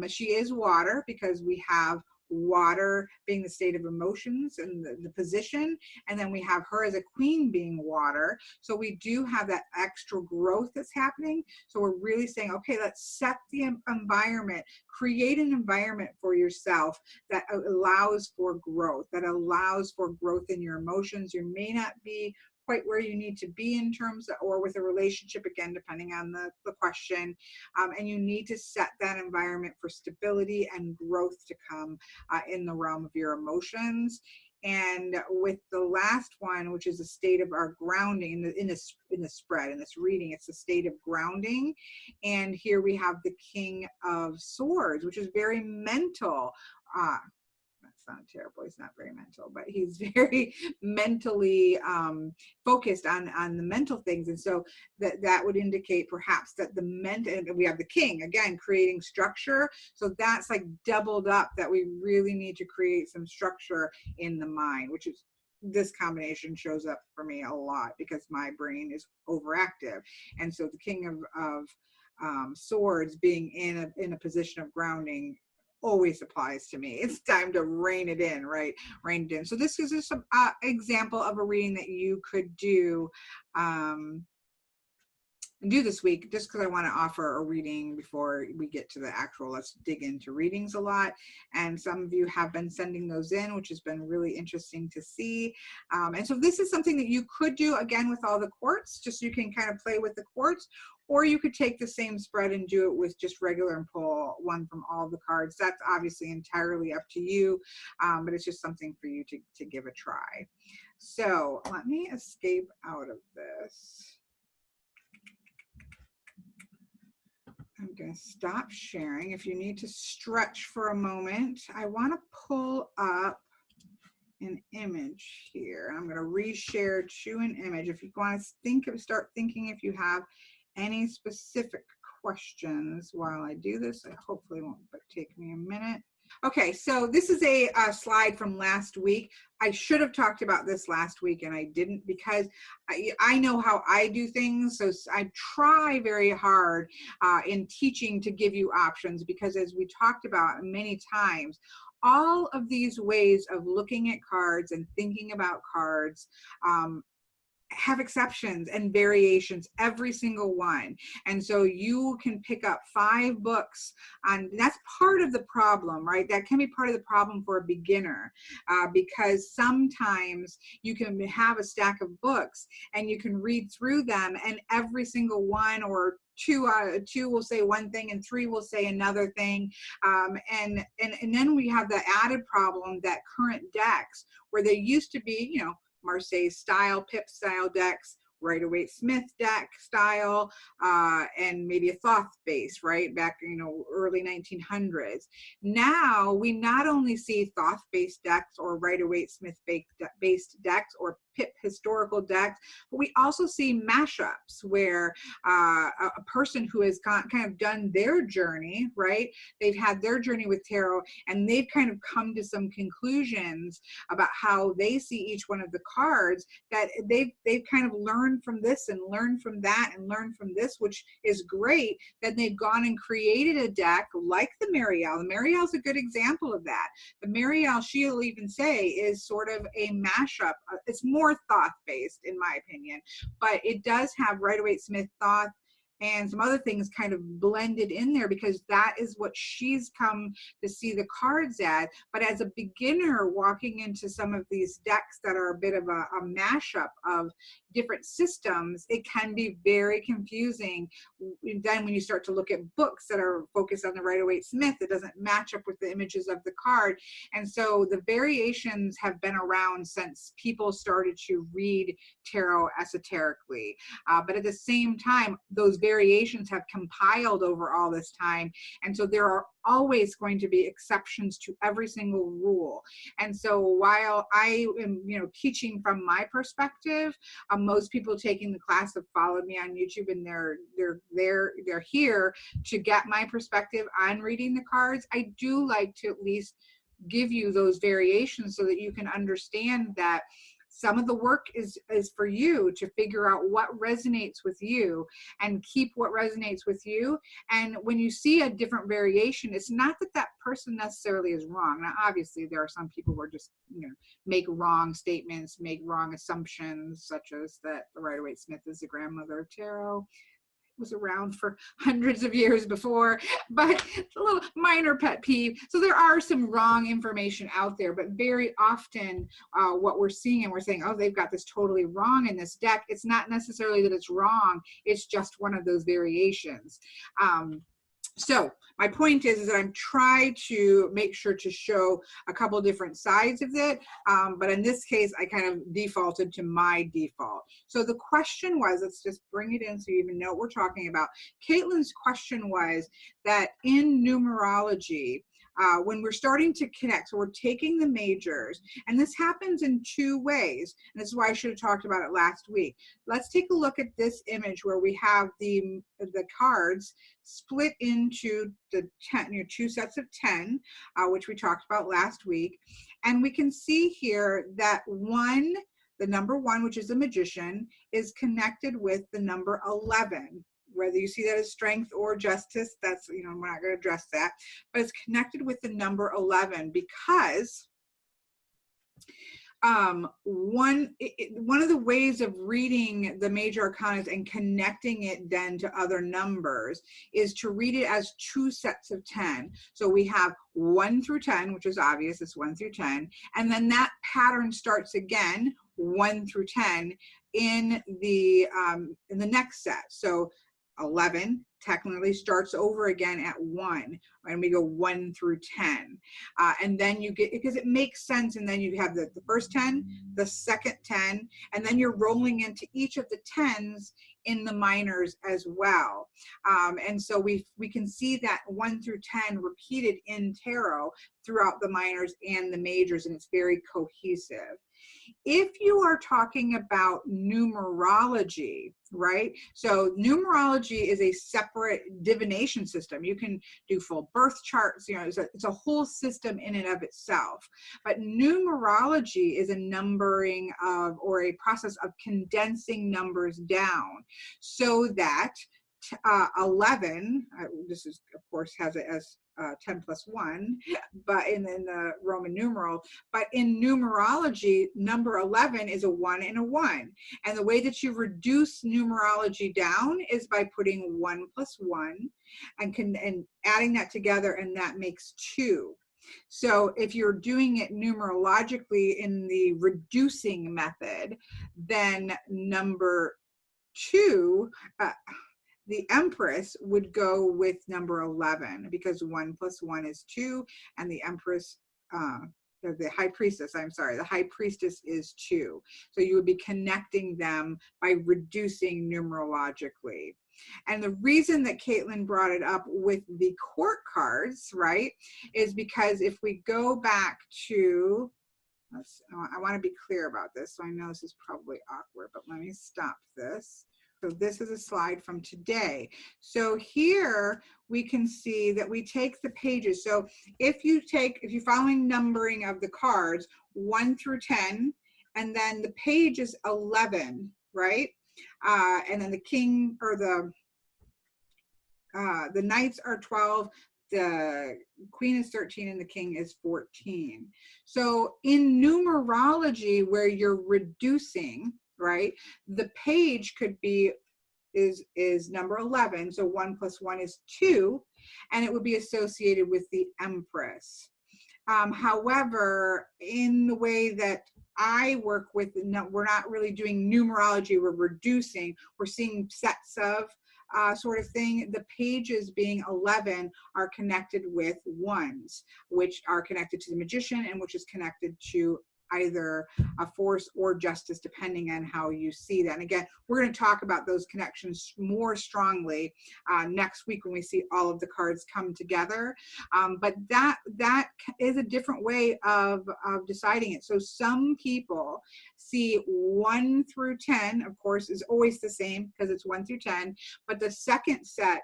She is water because we have water being the state of emotions and the position, and then we have her as a queen being water. So we do have that extra growth that's happening. So we're really saying, okay, let's set the environment, create an environment for yourself that allows for growth, in your emotions. You may not be quite where you need to be in terms of, or with a relationship, again, depending on the question. And you need to set that environment for stability and growth to come in the realm of your emotions. And with the last one, which is a state of our grounding in the spread, in this reading, it's a state of grounding. And here we have the King of Swords, which is very mental. Not terrible, he's not very mental, but he's very mentally focused on the mental things. And so that would indicate perhaps that and we have the King, again, creating structure. So that's like doubled up, that we really need to create some structure in the mind, which is, this combination shows up for me a lot because my brain is overactive. And so the King of Swords being in a position of grounding always applies to me. It's time to rein it in, right? Rein it in. So this is just an example of a reading that you could do this week, just because I want to offer a reading before we get to the actual, let's dig into readings a lot. And some of you have been sending those in, which has been really interesting to see. And so this is something that you could do, again, with all the quartz, just so you can kind of play with the quartz. Or you could take the same spread and do it with just regular and pull one from all the cards. That's obviously entirely up to you, but it's just something for you to give a try. So let me escape out of this. I'm going to stop sharing. If you need to stretch for a moment, I want to pull up an image here. I'm going to reshare to an image. If you want to start thinking if you have any specific questions while I do this. I hopefully won't take me a minute. Okay, so this is a slide from last week. I should have talked about this last week and I didn't, because I know how I do things. So I try very hard in teaching to give you options, because as we talked about many times, all of these ways of looking at cards and thinking about cards have exceptions and variations, every single one. And so you can pick up 5 books on, that's part of the problem, right? That can be part of the problem for a beginner, because sometimes you can have a stack of books and you can read through them, and every single one, or two will say one thing and 3 will say another thing. And then we have the added problem that current decks, where they used to be, you know, Marseille style, Pip style decks, Rider-Waite Smith deck style, and maybe a Thoth base, right? Back, you know, early 1900s. Now we not only see Thoth based decks or Rider-Waite Smith based decks or Pip historical decks, but we also see mashups where a person who has kind of done their journey, right? They've had their journey with tarot, and they've kind of come to some conclusions about how they see each one of the cards, that they've kind of learned from this and learned from that and learned from this, which is great. Then they've gone and created a deck like the Marielle. The Marielle's a good example of that. The Marielle, she'll even say, is sort of a mashup. It's more Thoth based, in my opinion, but it does have Rider-Waite Smith, Thoth, and some other things kind of blended in there, because that is what she's come to see the cards at. But as a beginner walking into some of these decks that are a bit of a mashup of different systems, it can be very confusing. Then when you start to look at books that are focused on the Rider-Waite Smith, it doesn't match up with the images of the card. And so the variations have been around since people started to read tarot esoterically. But at the same time, those variations have compiled over all this time. And so there are always going to be exceptions to every single rule. And so while I am, you know, teaching from my perspective, most people taking the class have followed me on YouTube, and they're here to get my perspective on reading the cards. I do like to at least give you those variations so that you can understand that some of the work is for you to figure out what resonates with you and keep what resonates with you. And when you see a different variation, it's not that that person necessarily is wrong. Now, obviously, there are some people who are just, you know, make wrong statements, make wrong assumptions, such as that the Rider-Waite Smith is the grandmother of tarot. Was around for hundreds of years before, but it's a little minor pet peeve. So there are some wrong information out there, but very often what we're seeing, and we're saying, oh, they've got this totally wrong in this deck. It's not necessarily that it's wrong. It's just one of those variations. So my point is that I'm trying to make sure to show a couple different sides of it. But in this case, I kind of defaulted to my default. So the question was, let's just bring it in so you even know what we're talking about. Caitlin's question was that in numerology, when we're starting to connect, so we're taking the majors, and this happens in 2 ways, and this is why I should have talked about it last week. Let's take a look at this image where we have the cards split into the 10, you know, 2 sets of 10, which we talked about last week, and we can see here that the number 1, which is a magician, is connected with the number 11. Whether you see that as strength or justice, that's, you know, we're not going to address that, but it's connected with the number 11 because one of the ways of reading the major arcana and connecting it then to other numbers is to read it as 2 sets of 10. So we have 1 through 10, which is obvious, it's 1 through 10, and then that pattern starts again 1 through 10 in the next set. So 11 technically starts over again at 1, and we go 1 through 10. And then you get, because it makes sense, and then you have the first 10, the second 10, and then you're rolling into each of the 10s in the minors as well. And so we can see that 1 through 10 repeated in tarot throughout the minors and the majors, and it's very cohesive. If you are talking about numerology, right? So numerology is a separate divination system. You can do full birth charts, you know, it's a whole system in and of itself. But numerology is a numbering of, or a process of condensing numbers down so that 11, this is, of course, has it as 10 plus 1, but in the Roman numeral, but in numerology, number 11 is a 1 and a 1. And the way that you reduce numerology down is by putting 1 plus 1 and adding that together, and that makes 2. So if you're doing it numerologically in the reducing method, then number 2, the Empress would go with number 11, because 1 plus 1 is 2, and the Empress, the High Priestess, I'm sorry, the High Priestess is 2. So you would be connecting them by reducing numerologically. And the reason that Caitlin brought it up with the court cards, right, is because if we go back to, I want to be clear about this, so I know this is probably awkward, but let me stop this. So this is a slide from today. So here we can see that we take the pages. So if you're following numbering of the cards, 1 through 10, and then the page is 11, right? And then the king, or the knights are 12, the queen is 13, and the king is 14. So in numerology, where you're reducing, right, the page could be is number 11, so 1 plus 1 is 2, and it would be associated with the Empress. However, in the way that I work with, we're not really doing numerology, we're reducing, we're seeing sets of sort of thing. The pages being 11 are connected with 1s, which are connected to the magician, and which is connected to either a force or justice, depending on how you see that. And again, we're going to talk about those connections more strongly next week when we see all of the cards come together. But that is a different way of deciding it. So some people see 1 through 10, of course, is always the same because it's 1 through 10, but the second set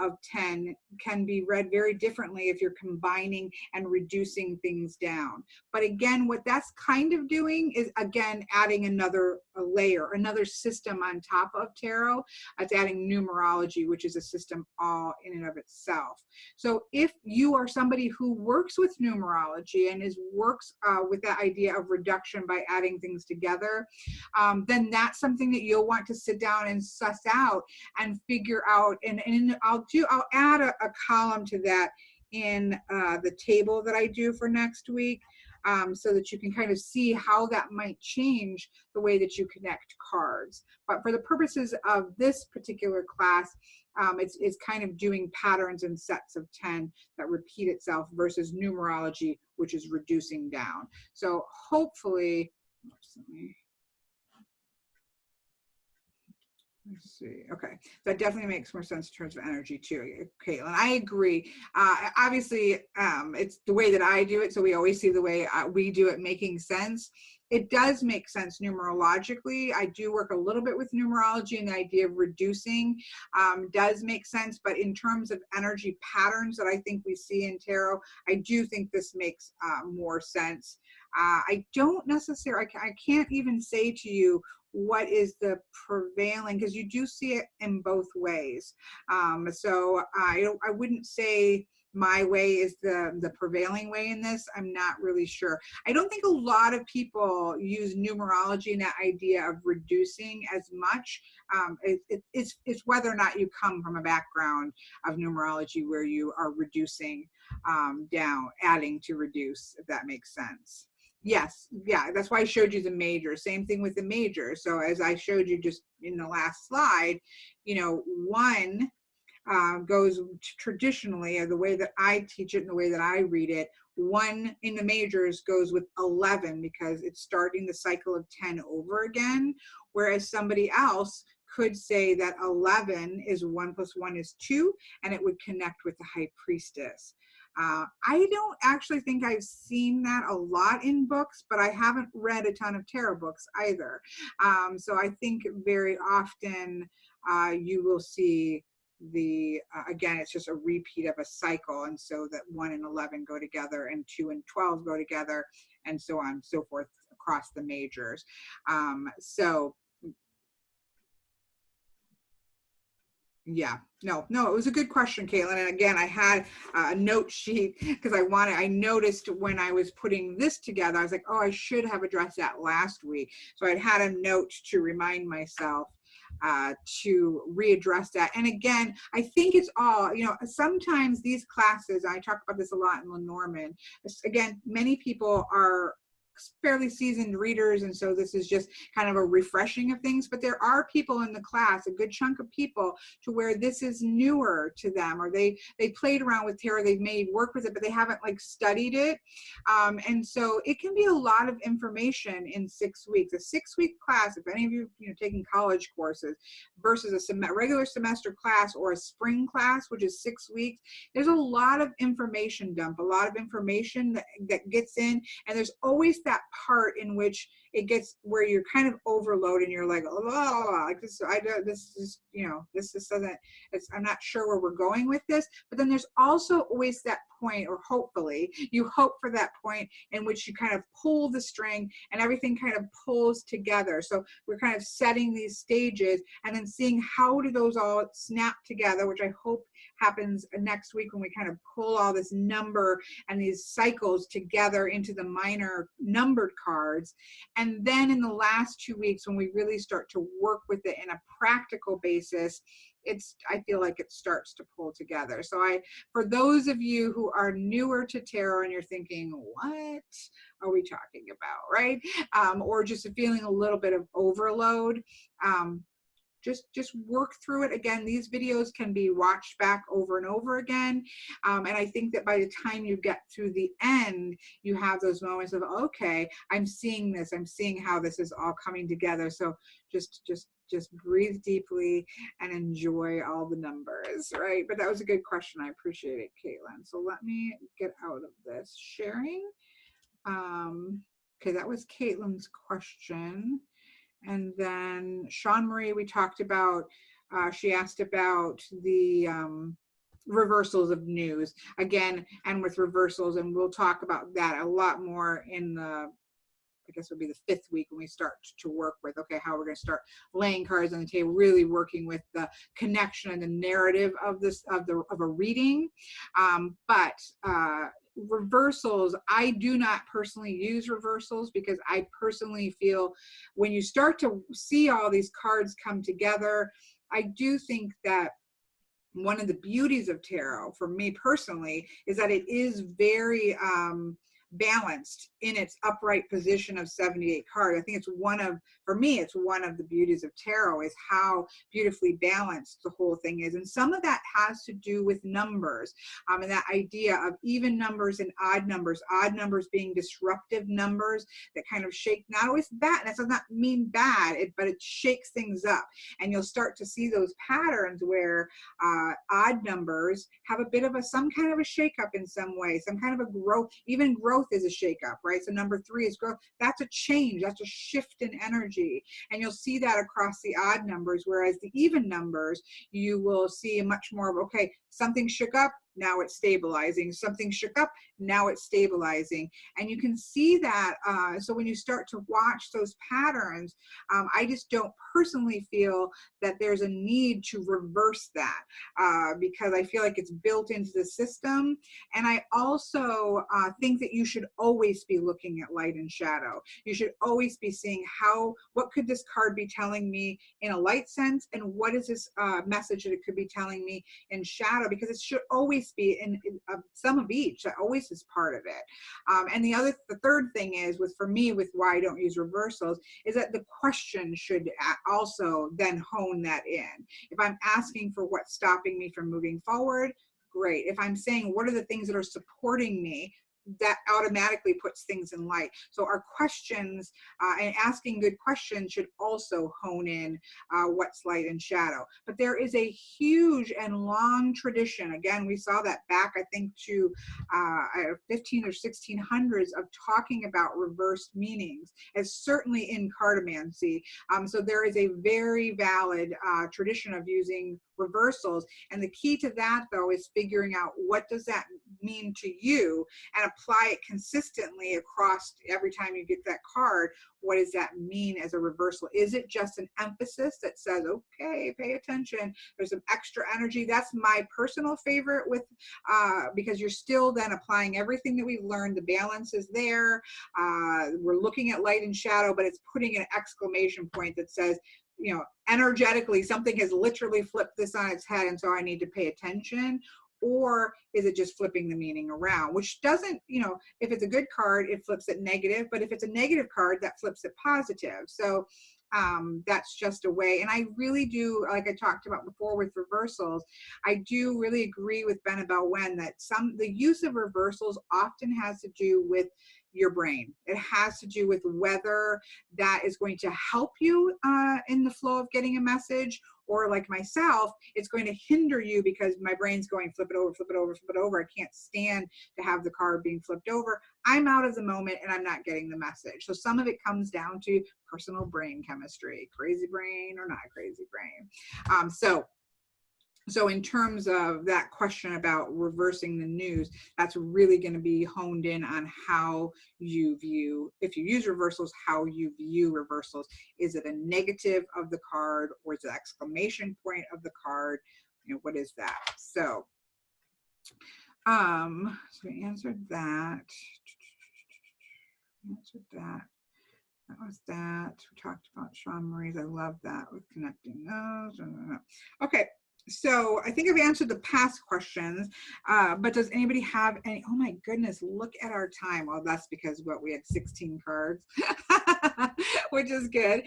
of 10 can be read very differently if you're combining and reducing things down. But again, what that's kind of doing is, again, adding another layer, another system on top of tarot. It's adding numerology, which is a system all in and of itself. So if you are somebody who works with numerology and works with that idea of reduction by adding things together, then that's something that you'll want to sit down and suss out and figure out. And I'll add a column to that in the table that I do for next week, so that you can kind of see how that might change the way that you connect cards. But for the purposes of this particular class, it's kind of doing patterns and sets of 10 that repeat itself versus numerology, which is reducing down. So hopefully, let's see. Okay, that definitely makes more sense in terms of energy too, Caitlin. I agree. Obviously, it's the way that I do it, so we always see the way we do it making sense. It does make sense numerologically. I do work a little bit with numerology, and the idea of reducing does make sense. But in terms of energy patterns that I think we see in tarot, I do think this makes more sense. I don't necessarily, I can't even say to you what is the prevailing, because you do see it in both ways. So I wouldn't say my way is the prevailing way in this. I'm not really sure. I don't think a lot of people use numerology and that idea of reducing as much. It's whether or not you come from a background of numerology where you are reducing down, adding to reduce, if that makes sense. Yes, yeah, that's why I showed you the major. Same thing with the major. So as I showed you just in the last slide, 1 goes traditionally, or the way that I teach it and the way that I read it, 1 in the majors goes with 11 because it's starting the cycle of 10 over again, whereas somebody else could say that 11 is 1 plus 1 is 2, and it would connect with the High Priestess. I don't actually think I've seen that a lot in books, but I haven't read a ton of tarot books either. So I think very often you will see again, it's just a repeat of a cycle, and so that 1 and 11 go together, and 2 and 12 go together, and so on and so forth across the majors. So Yeah, no, it was a good question, Caitlin. And again, I had a note sheet because I noticed when I was putting this together, I was like, oh, I should have addressed that last week. So I'd had a note to remind myself to readdress that. And again, I think it's all, sometimes these classes, I talk about this a lot in Lenormand, again, many people are fairly seasoned readers, and so this is just kind of a refreshing of things, but there are people in the class, a good chunk of people, to where this is newer to them, or they played around with tarot, they've made work with it, but they haven't like studied it. And so it can be a lot of information in 6 weeks. A 6-week class, if any of you taking college courses, versus a regular semester class or a spring class, which is 6 weeks, there's a lot of information dump, a lot of information that gets in, and there's always that part in which it gets where you're kind of overloaded and you're like, oh, like this, this doesn't, I'm not sure where we're going with this. But then there's also always that point, or hopefully you hope for that point in which you kind of pull the string and everything kind of pulls together. So we're kind of setting these stages and then seeing how do those all snap together, which I hope happens next week when we kind of pull all this number and these cycles together into the minor numbered cards. And then in the last 2 weeks, when we really start to work with it in a practical basis, I feel like it starts to pull together. So for those of you who are newer to tarot and you're thinking, what are we talking about, right? Or just feeling a little bit of overload, just work through it. Again, these videos can be watched back over and over again. And I think that by the time you get through the end, you have those moments of, okay, I'm seeing this, I'm seeing how this is all coming together. So just breathe deeply and enjoy all the numbers, right? But that was a good question. I appreciate it, Caitlin. So let me get out of this sharing. Okay, that was Caitlin's question. And then Sean Marie, we talked about, she asked about the reversals of news again, and with reversals, and we'll talk about that a lot more in the, I guess it would be the 5th week when we start to work with, okay, how we're going to start laying cards on the table, really working with the connection and the narrative of this, of a reading. But reversals, I do not personally use reversals, because I personally feel when you start to see all these cards come together, I do think that one of the beauties of tarot for me personally is that it is very balanced in its upright position of 78 cards. I think it's for me, it's one of the beauties of tarot, is how beautifully balanced the whole thing is. And some of that has to do with numbers, and that idea of even numbers and odd numbers being disruptive numbers that kind of shake, not always bad, that does not mean bad, but it shakes things up. And you'll start to see those patterns where odd numbers have a bit of some kind of a shakeup in some way, some kind of a growth. Even growth is a shakeup, right? So number 3 is growth. That's a change. That's a shift in energy. And you'll see that across the odd numbers, whereas the even numbers, you will see much more of, okay, something shook up, now it's stabilizing. Something shook up, now it's stabilizing. And you can see that. So when you start to watch those patterns, I just don't personally feel that there's a need to reverse that, because I feel like it's built into the system. And I also think that you should always be looking at light and shadow. You should always be seeing what could this card be telling me in a light sense, and what is this message that it could be telling me in shadow, because it should always be in some of each. That always is part of it. And the third thing is, for me, with why I don't use reversals, is that the question should also then hone that in. If I'm asking for what's stopping me from moving forward, great. If I'm saying what are the things that are supporting me, that automatically puts things in light. So our questions and asking good questions should also hone in what's light and shadow. But there is a huge and long tradition. Again, we saw that back, I think, to 15 or 1600s of talking about reversed meanings, as certainly in cartomancy. So there is a very valid tradition of using reversals. And the key to that, though, is figuring out what does that mean to you and apply it consistently across every time you get that card. What does that mean as a reversal? Is it just an emphasis that says, okay, pay attention, there's some extra energy? That's my personal favorite with, because you're still then applying everything that we've learned. The balance is there. We're looking at light and shadow, but it's putting an exclamation point that says, you know, energetically, something has literally flipped this on its head, and so I need to pay attention. Or is it just flipping the meaning around, which doesn't, you know, if it's a good card, it flips it negative, but if it's a negative card, that flips it positive. So that's just a way. And I really do, like I talked about before with reversals, I do really agree with Benabel Wen that the use of reversals often has to do with your brain. It has to do with whether that is going to help you in the flow of getting a message, or like myself, it's going to hinder you because my brain's going flip it over, flip it over, flip it over. I can't stand to have the card being flipped over. I'm out of the moment and I'm not getting the message. So some of it comes down to personal brain chemistry, crazy brain or not crazy brain. So in terms of that question about reversing the news, that's really going to be honed in on how you view, if you use reversals, how you view reversals. Is it a negative of the card, or is it an exclamation point of the card? You know, what is that? So we answered that. That was that. We talked about Sean Marie's. I love that with connecting those. Okay. So I think I've answered the past questions, but does anybody have any? Oh my goodness, look at our time. Well, that's because we had 16 cards, which is good.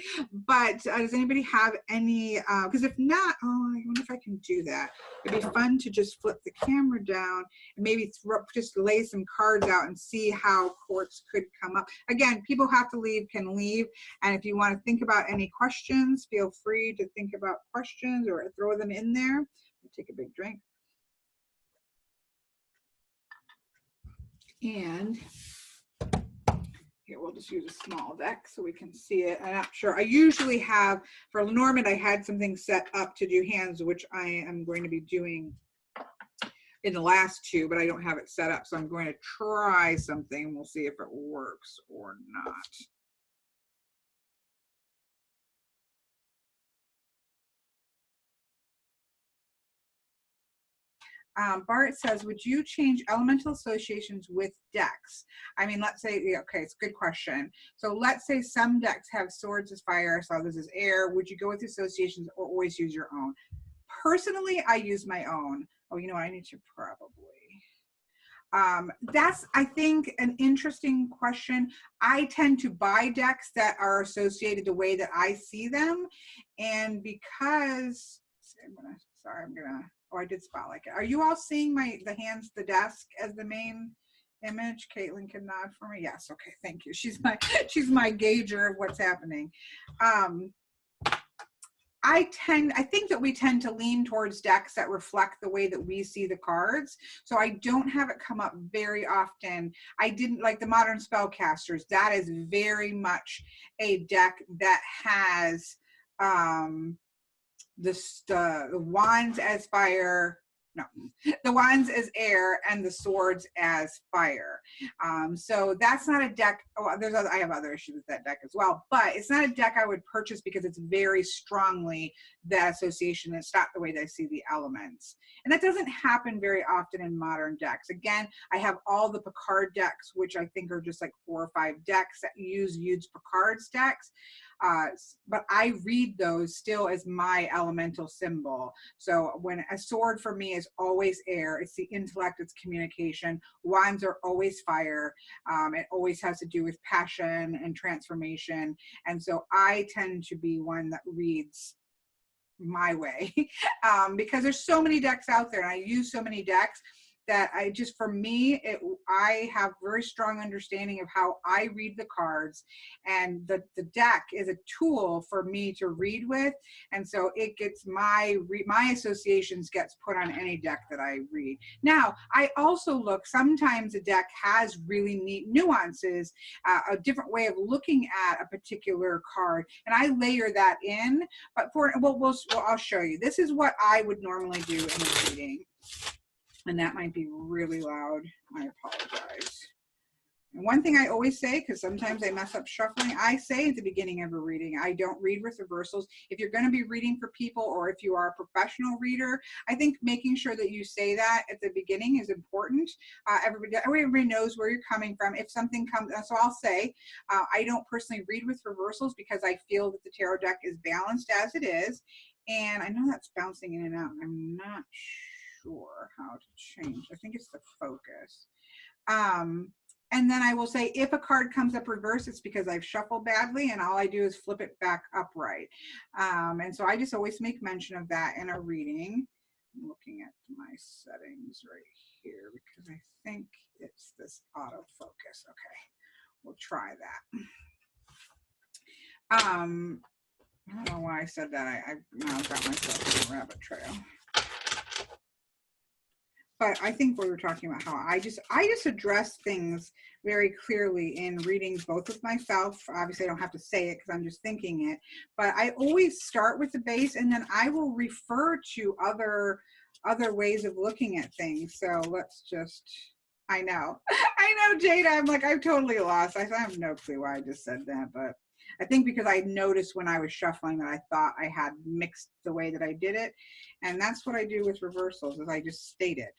But does anybody have any, because if not, oh, I wonder if I can do that. It'd be fun to just flip the camera down and maybe just lay some cards out and see how quartz could come up. Again, people have to leave, can leave. And if you want to think about any questions, feel free to think about questions or throw them in there. Take a big drink. And here, we'll just use a small deck so we can see it. I'm not sure. I usually have, for Lenormand, I had something set up to do hands, which I am going to be doing in the last two, but I don't have it set up. So I'm going to try something and we'll see if it works or not. Bart says, would you change elemental associations with decks? I mean, let's say, okay, it's a good question. So let's say some decks have swords as fire, so others as air. Would you go with associations or always use your own? Personally, I use my own. Oh, you know what? I need to probably. That's, I think, an interesting question. I tend to buy decks that are associated the way that I see them. And because, oh, I did spotlight it. Are you all seeing the hands, the desk as the main image? Caitlin can nod for me. Yes. Okay. Thank you. She's my gauger of what's happening. I think that we tend to lean towards decks that reflect the way that we see the cards. So I don't have it come up very often. I didn't like the Modern Spellcasters. That is very much a deck that has the wands as fire, no, the wands as air and the swords as fire. So that's not a deck. Oh, I have other issues with that deck as well, but it's not a deck I would purchase because it's very strongly that association. It's not the way that I see the elements. And that doesn't happen very often in modern decks. Again, I have all the Picard decks, which I think are just like 4 or 5 decks that use Picard's decks. But I read those still as my elemental symbol. So when a sword for me is always air, it's the intellect, it's communication. Wands are always fire. It always has to do with passion and transformation. And so I tend to be one that reads my way because there's so many decks out there and I use so many decks that for me, I have very strong understanding of how I read the cards, and the deck is a tool for me to read with, and so it gets my associations gets put on any deck that I read. Now, I also look, sometimes a deck has really neat nuances, a different way of looking at a particular card, and I layer that in, but I'll show you. This is what I would normally do in a reading. And that might be really loud. I apologize. And one thing I always say, because sometimes I mess up shuffling, I say at the beginning of a reading, I don't read with reversals. If you're going to be reading for people, or if you are a professional reader, I think making sure that you say that at the beginning is important. Everybody knows where you're coming from. If something comes, so I'll say, I don't personally read with reversals because I feel that the tarot deck is balanced as it is. And I know that's bouncing in and out. I'm not sure how to change. I think it's the focus. And then I will say, if a card comes up reverse, it's because I've shuffled badly, and all I do is flip it back upright. And so I just always make mention of that in a reading. I'm looking at my settings right here because I think it's this autofocus. Okay, we'll try that. I don't know why I said that. I now got myself in a rabbit trail. But I think we were talking about how I just address things very clearly in readings, both with myself. Obviously, I don't have to say it because I'm just thinking it. But I always start with the base, and then I will refer to other ways of looking at things. So let's just. I know, Jada. I'm like, I'm totally lost. I have no clue why I just said that, but I think because I noticed when I was shuffling that I thought I had mixed the way that I did it. And that's what I do with reversals, is I just state it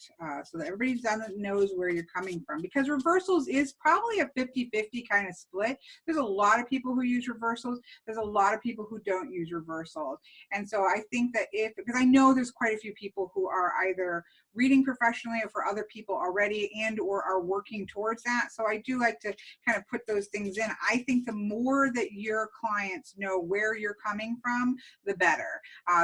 so that everybody knows where you're coming from. Because reversals is probably a 50-50 kind of split. There's a lot of people who use reversals. There's a lot of people who don't use reversals. And so I think that because I know there's quite a few people who are either reading professionally or for other people already, and or are working towards that. So I do like to kind of put those things in. I think the more that your clients know where you're coming from, the better.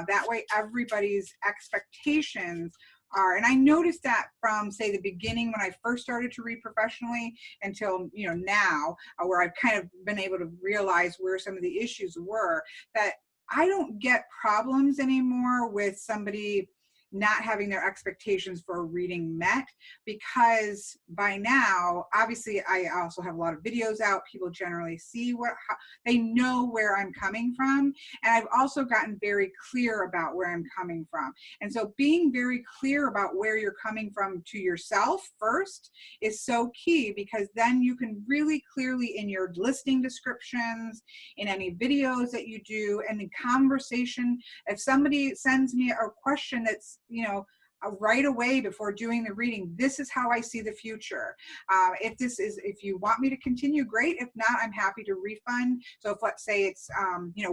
That way everybody's expectations are, and I noticed that from, say, the beginning when I first started to read professionally until now, where I've kind of been able to realize where some of the issues were, that I don't get problems anymore with somebody not having their expectations for a reading met, because by now, obviously, I also have a lot of videos out. People generally see how they know where I'm coming from. And I've also gotten very clear about where I'm coming from. And so being very clear about where you're coming from to yourself first is so key, because then you can really clearly, in your listing descriptions, in any videos that you do, and in conversation, if somebody sends me a question that's right away before doing the reading, this is how I see the future. If you want me to continue, great. If not, I'm happy to refund. So if, let's say it's,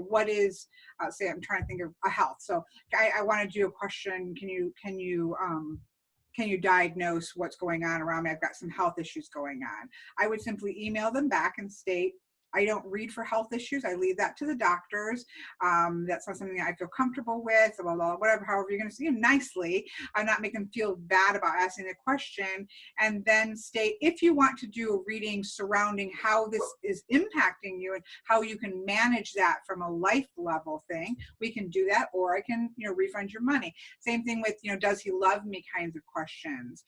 what is, say I'm trying to think of a health. So I want to do a question. Can you diagnose what's going on around me? I've got some health issues going on. I would simply email them back and state, I don't read for health issues. I leave that to the doctors. That's not something that I feel comfortable with, blah, blah, whatever, however you're going to say it nicely. I'm not making them feel bad about asking the question. And then state, if you want to do a reading surrounding how this is impacting you and how you can manage that from a life level thing, we can do that, or I can, refund your money. Same thing with, does he love me kinds of questions,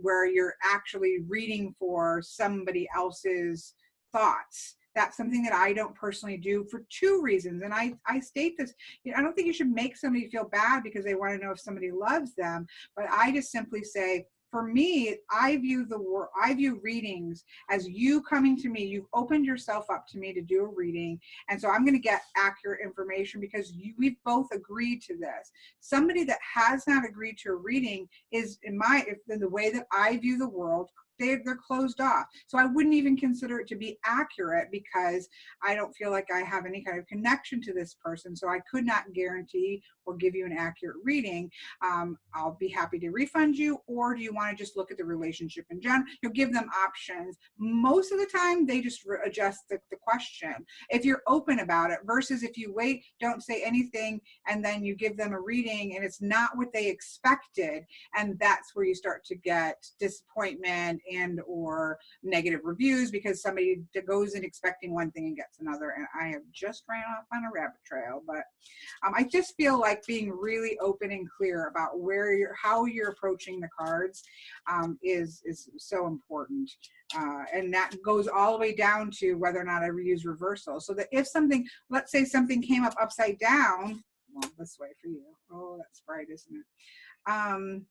where you're actually reading for somebody else's thoughts. That's something that I don't personally do for two reasons. And I state this, I don't think you should make somebody feel bad because they want to know if somebody loves them, but I just simply say, for me, I view readings as you coming to me. You've opened yourself up to me to do a reading. And so I'm going to get accurate information because we've both agreed to this. Somebody that has not agreed to a reading is, in the way that I view the world, they're closed off. So I wouldn't even consider it to be accurate because I don't feel like I have any kind of connection to this person. So I could not guarantee or give you an accurate reading. I'll be happy to refund you, or do you want to just look at the relationship in general? You'll give them options. Most of the time, they just adjust the question. If you're open about it, versus if you wait, don't say anything, and then you give them a reading and it's not what they expected, and that's where you start to get disappointment and or negative reviews because somebody goes in expecting one thing and gets another. And I have just ran off on a rabbit trail, but I just feel like being really open and clear about how you're approaching the cards is so important. And that goes all the way down to whether or not I use reversal. So that if something, let's say something came up upside down, well, this way for you. Oh, that's bright, isn't it?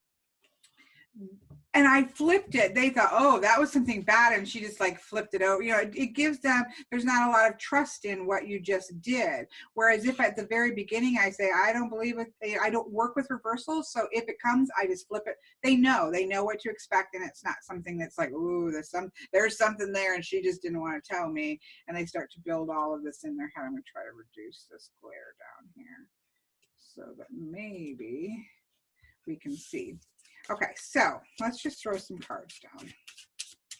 and I flipped it. They thought, oh, that was something bad. And she just like flipped it over. You know, it gives them, there's not a lot of trust in what you just did. Whereas if at the very beginning I say, I don't believe it, I don't work with reversals. So if it comes, I just flip it. They know what to expect. And it's not something that's like, ooh, there's something there. And she just didn't want to tell me. And they start to build all of this in their head. I'm going to try to reduce this glare down here so that maybe we can see. Okay, so let's just throw some cards down.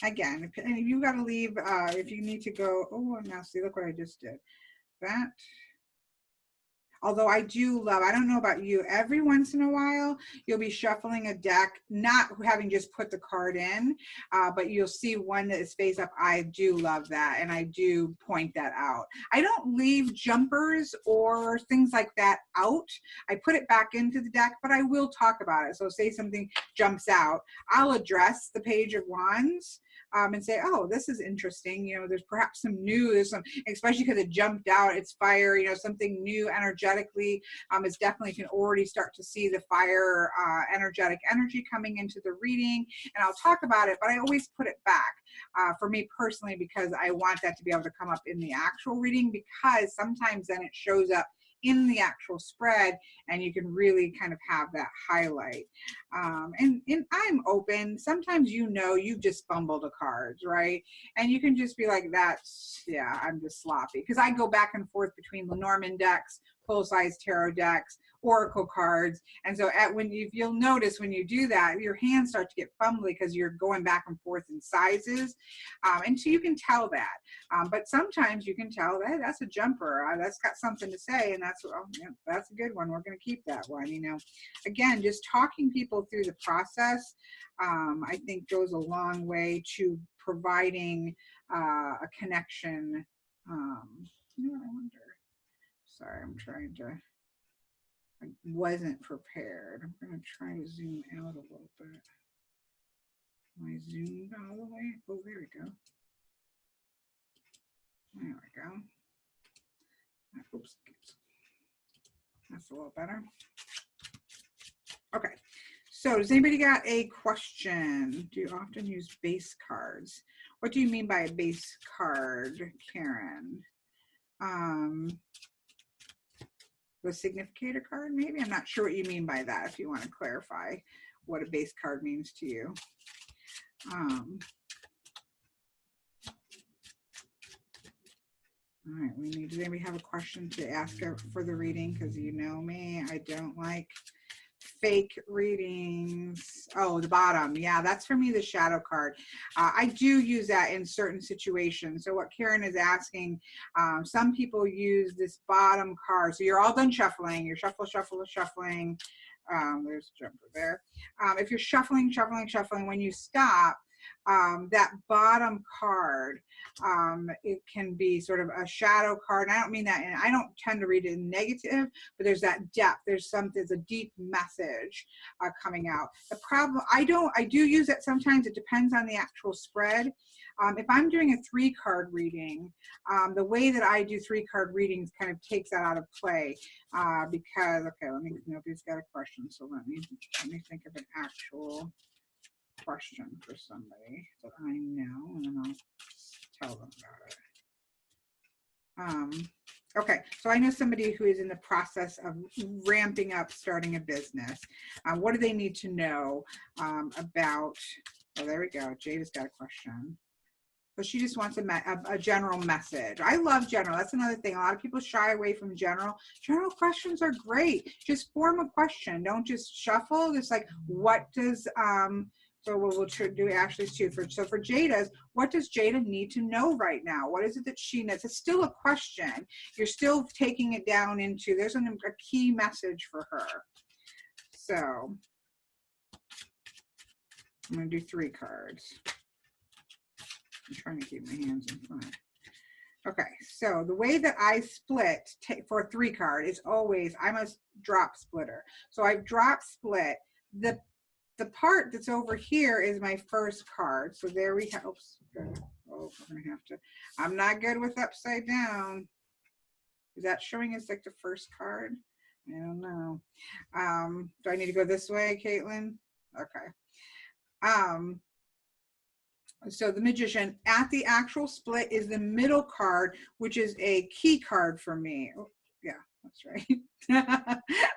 Again, and you got to leave, if you need to go, oh, now see, look what I just did. That, although I do love, I don't know about you, every once in a while, you'll be shuffling a deck, not having just put the card in, but you'll see one that is face up. I do love that, and I do point that out. I don't leave jumpers or things like that out. I put it back into the deck, but I will talk about it. So say something jumps out, I'll address the Page of Wands, and say, oh, this is interesting. You know, there's perhaps some new, there's some, especially because it jumped out, it's fire, you know, something new energetically. It's definitely, you can already start to see the fire energetic energy coming into the reading. And I'll talk about it, but I always put it back for me personally, because I want that to be able to come up in the actual reading, because sometimes then it shows up in the actual spread and you can really kind of have that highlight. And I'm open. Sometimes, you know, you've just fumbled a card, right? And you can just be like, that's, yeah, I'm just sloppy. Because I go back and forth between Lenormand decks, full-size tarot decks, oracle cards. And so you'll notice when you do that, your hands start to get fumbly because you're going back and forth in sizes. And so you can tell that. But sometimes you can tell that that's a jumper. That's got something to say, and that's a good one. We're going to keep that one. You know, again, just talking people through the process, I think goes a long way to providing a connection. You know, I wonder. Sorry, I'm trying to. I wasn't prepared. I'm going to try to zoom out a little bit. Am I zoomed all the way? Oh, there we go. There we go. Oops. That's a little better. Okay. So does anybody got a question? Do you often use base cards? What do you mean by a base card, Karen? The significator card, maybe? I'm not sure what you mean by that, if you want to clarify what a base card means to you. All right, does anybody have a question to ask for the reading? Because you know me, I don't like fake readings. Oh, the bottom. Yeah, that's for me the shadow card. I do use that in certain situations. So what Karen is asking, some people use this bottom card. So you're all done shuffling. You're shuffling. There's a jumper there. If you're shuffling, when you stop, that bottom card, it can be sort of a shadow card. And I don't mean that, and I don't tend to read it in negative, but there's that depth. There's a deep message coming out. The problem, I do use it sometimes. It depends on the actual spread. If I'm doing a 3-card reading, the way that I do 3-card readings kind of takes that out of play, because, okay, nobody's got a question, so let me think of an actual question for somebody that I know, and then I'll tell them about it. Okay, so I know somebody who is in the process of ramping up, starting a business. What do they need to know about, oh, there we go, Jada's got a question. So she just wants a general message. I love general. That's another thing. A lot of people shy away from general. General questions are great. Just form a question. Don't just shuffle. Just like, what does, so we'll do Ashley's too. So for Jada's, what does Jada need to know right now? What is it that she knows? It's still a question. You're still taking it down into, there's a key message for her. So I'm going to do 3 cards. I'm trying to keep my hands in front. Okay, so the way that I split for a 3-card is always, I'm a drop splitter. So I've drop split. The part that's over here is my first card. So there we have, oops, oh, we're gonna have to, I'm not good with upside down. Is that showing as like the first card? I don't know. Do I need to go this way, Caitlin? Okay. So the Magician at the actual split is the middle card, which is a key card for me. Oh, yeah, that's right.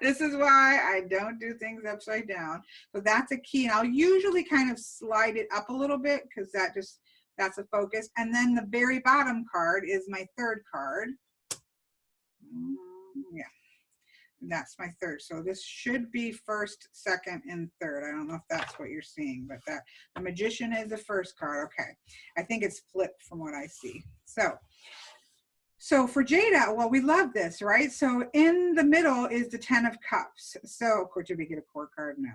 This is why I don't do things upside down. So that's a key. And I'll usually kind of slide it up a little bit because that's a focus. And then the very bottom card is my third card. Yeah. That's my third. So this should be first, second, and third. I don't know if that's what you're seeing, but that the Magician is the first card. Okay. I think it's flipped from what I see. So for Jada, well, we love this, right? So in the middle is the 10 of Cups. So, of course, did we get a core card? No.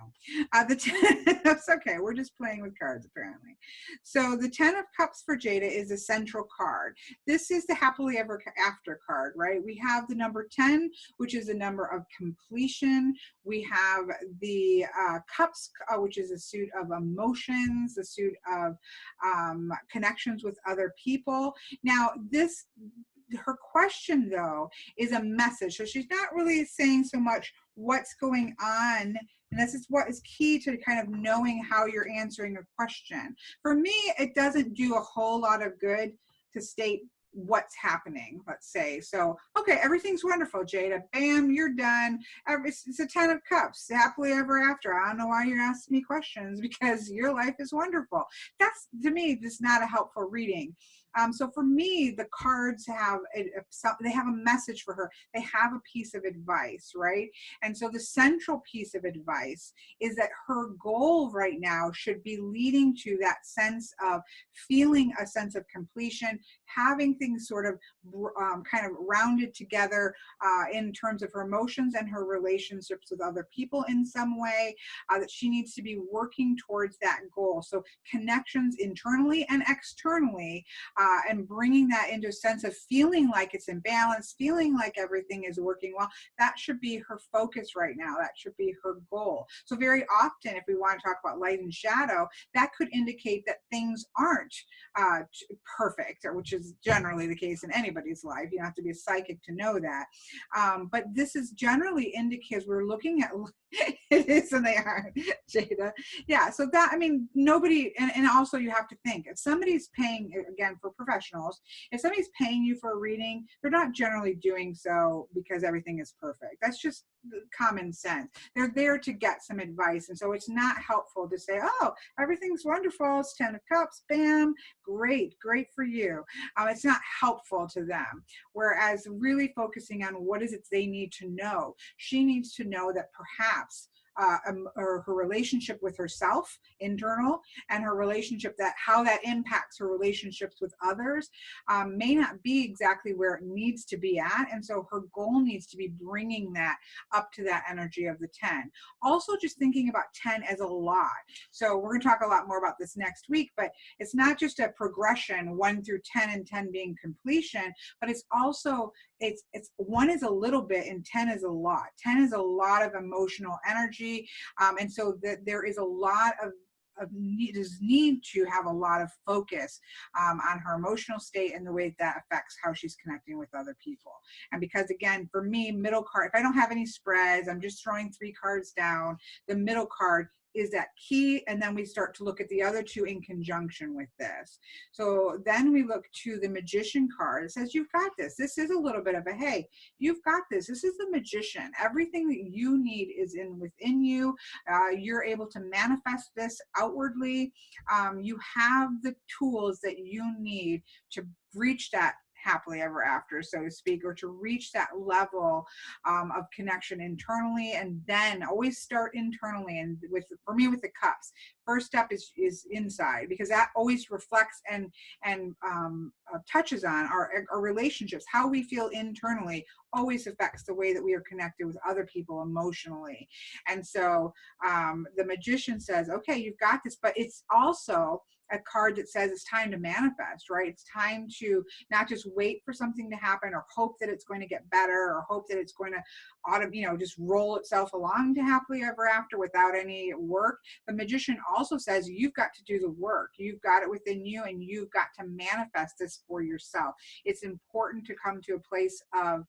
That's okay. We're just playing with cards, apparently. So the 10 of Cups for Jada is the central card. This is the happily ever after card, right? We have the number 10, which is the number of completion. We have the Cups, which is a suit of emotions, the suit of connections with other people. Now, her question though is a message, so she's not really saying so much what's going on, and this is what is key to kind of knowing how you're answering a question. For me, it doesn't do a whole lot of good to state what's happening, let's say. So, okay, everything's wonderful, Jada. Bam, you're done. It's a 10 of Cups, happily ever after. I don't know why you're asking me questions, because your life is wonderful. That's, to me, just not a helpful reading. So for me, the cards have they have a message for her. They have a piece of advice, right? And so the central piece of advice is that her goal right now should be leading to that sense of feeling a sense of completion, having things sort of kind of rounded together in terms of her emotions and her relationships with other people in some way, that she needs to be working towards that goal. So connections internally and externally, and bringing that into a sense of feeling like it's in balance, feeling like everything is working well. That should be her focus right now. That should be her goal. So very often, if we want to talk about light and shadow, that could indicate that things aren't perfect, which is generally the case in anybody's life. You don't have to be a psychic to know that. But this is generally indicates we're looking at it is, and they are, Jada. Yeah, so that, I mean, nobody, and also you have to think, if somebody's paying, again, for professionals, if somebody's paying you for a reading, they're not generally doing so because everything is perfect. That's just common sense. They're there to get some advice, and so it's not helpful to say, oh, everything's wonderful, it's 10 of Cups, bam, great for you. It's not helpful to them. Whereas really focusing on what is it they need to know. She needs to know that perhaps or her relationship with herself, internal, and her relationship, that how that impacts her relationships with others, may not be exactly where it needs to be at. And so her goal needs to be bringing that up to that energy of the 10. Also, just thinking about 10 as a lot. So we're going to talk a lot more about this next week, but it's not just a progression, 1 through 10 and 10 being completion, but it's also, it's 1 is a little bit and 10 is a lot. 10 is a lot of emotional energy. And so that there is a lot of need to have a lot of focus on her emotional state and the way that affects how she's connecting with other people. And because, again, for me, middle card, if I don't have any spreads, I'm just throwing 3 cards down, the middle card is that key, and then we start to look at the other 2 in conjunction with this. So then we look to the Magician card. It says, you've got this. This is a little bit of a, hey, you've got this. This is the Magician. Everything that you need is within you. You're able to manifest this outwardly. You have the tools that you need to reach that happily ever after, so to speak, or to reach that level of connection internally. And then always start internally. And for me, with the Cups, first step is inside, because that always reflects and touches on our relationships. How we feel internally always affects the way that we are connected with other people emotionally. And so the Magician says, okay, you've got this, but it's also a card that says it's time to manifest, right? It's time to not just wait for something to happen or hope that it's going to get better or hope that it's going to just roll itself along to happily ever after without any work. The Magician also says you've got to do the work. You've got it within you, and you've got to manifest this for yourself. It's important to come to a place of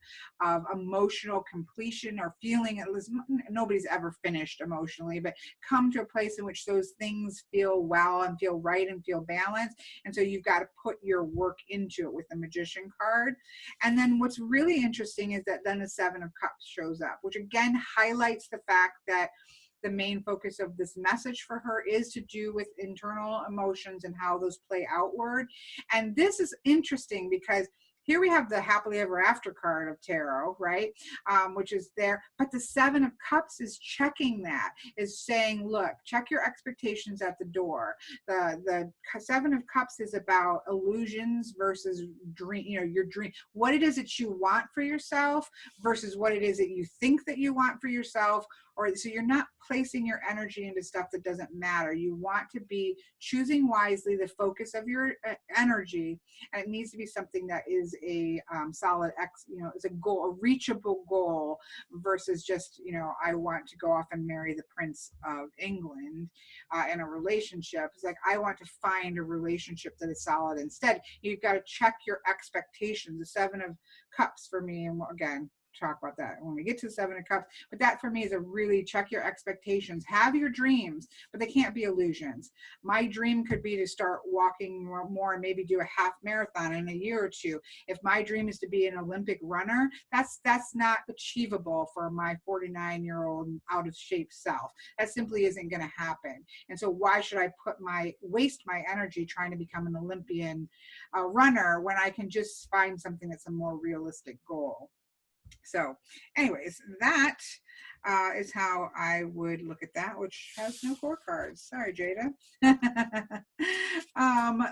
emotional completion or feeling, at least nobody's ever finished emotionally, but come to a place in which those things feel well and feel right and feel balanced. And so you've got to put your work into it with the Magician card. And then what's really interesting is that then the Seven of Cups shows up, which again highlights the fact that the main focus of this message for her is to do with internal emotions and how those play outward. And this is interesting because here we have the happily ever after card of tarot, right? Which is there, but the Seven of Cups is checking that, is saying, look, check your expectations at the door. The Seven of Cups is about illusions versus dream, your dream, what it is that you want for yourself versus what it is that you think that you want for yourself. Or so you're not placing your energy into stuff that doesn't matter. You want to be choosing wisely the focus of your energy, and it needs to be something that is a solid is a goal, a reachable goal, versus just I want to go off and marry the Prince of England in a relationship. It's like I want to find a relationship that is solid. Instead, you've got to check your expectations. The Seven of Cups for me, and again, talk about that when we get to the Seven of Cups, but that for me is a really check your expectations. Have your dreams, but they can't be illusions. My dream could be to start walking more and maybe do a half marathon in a year or two. If my dream is to be an Olympic runner, that's not achievable for my 49-year-old out of shape self. That simply isn't going to happen. And so why should I waste my energy trying to become an Olympian runner when I can just find something that's a more realistic goal? So anyways, that is how I would look at that, which has no 4 cards. Sorry, Jada.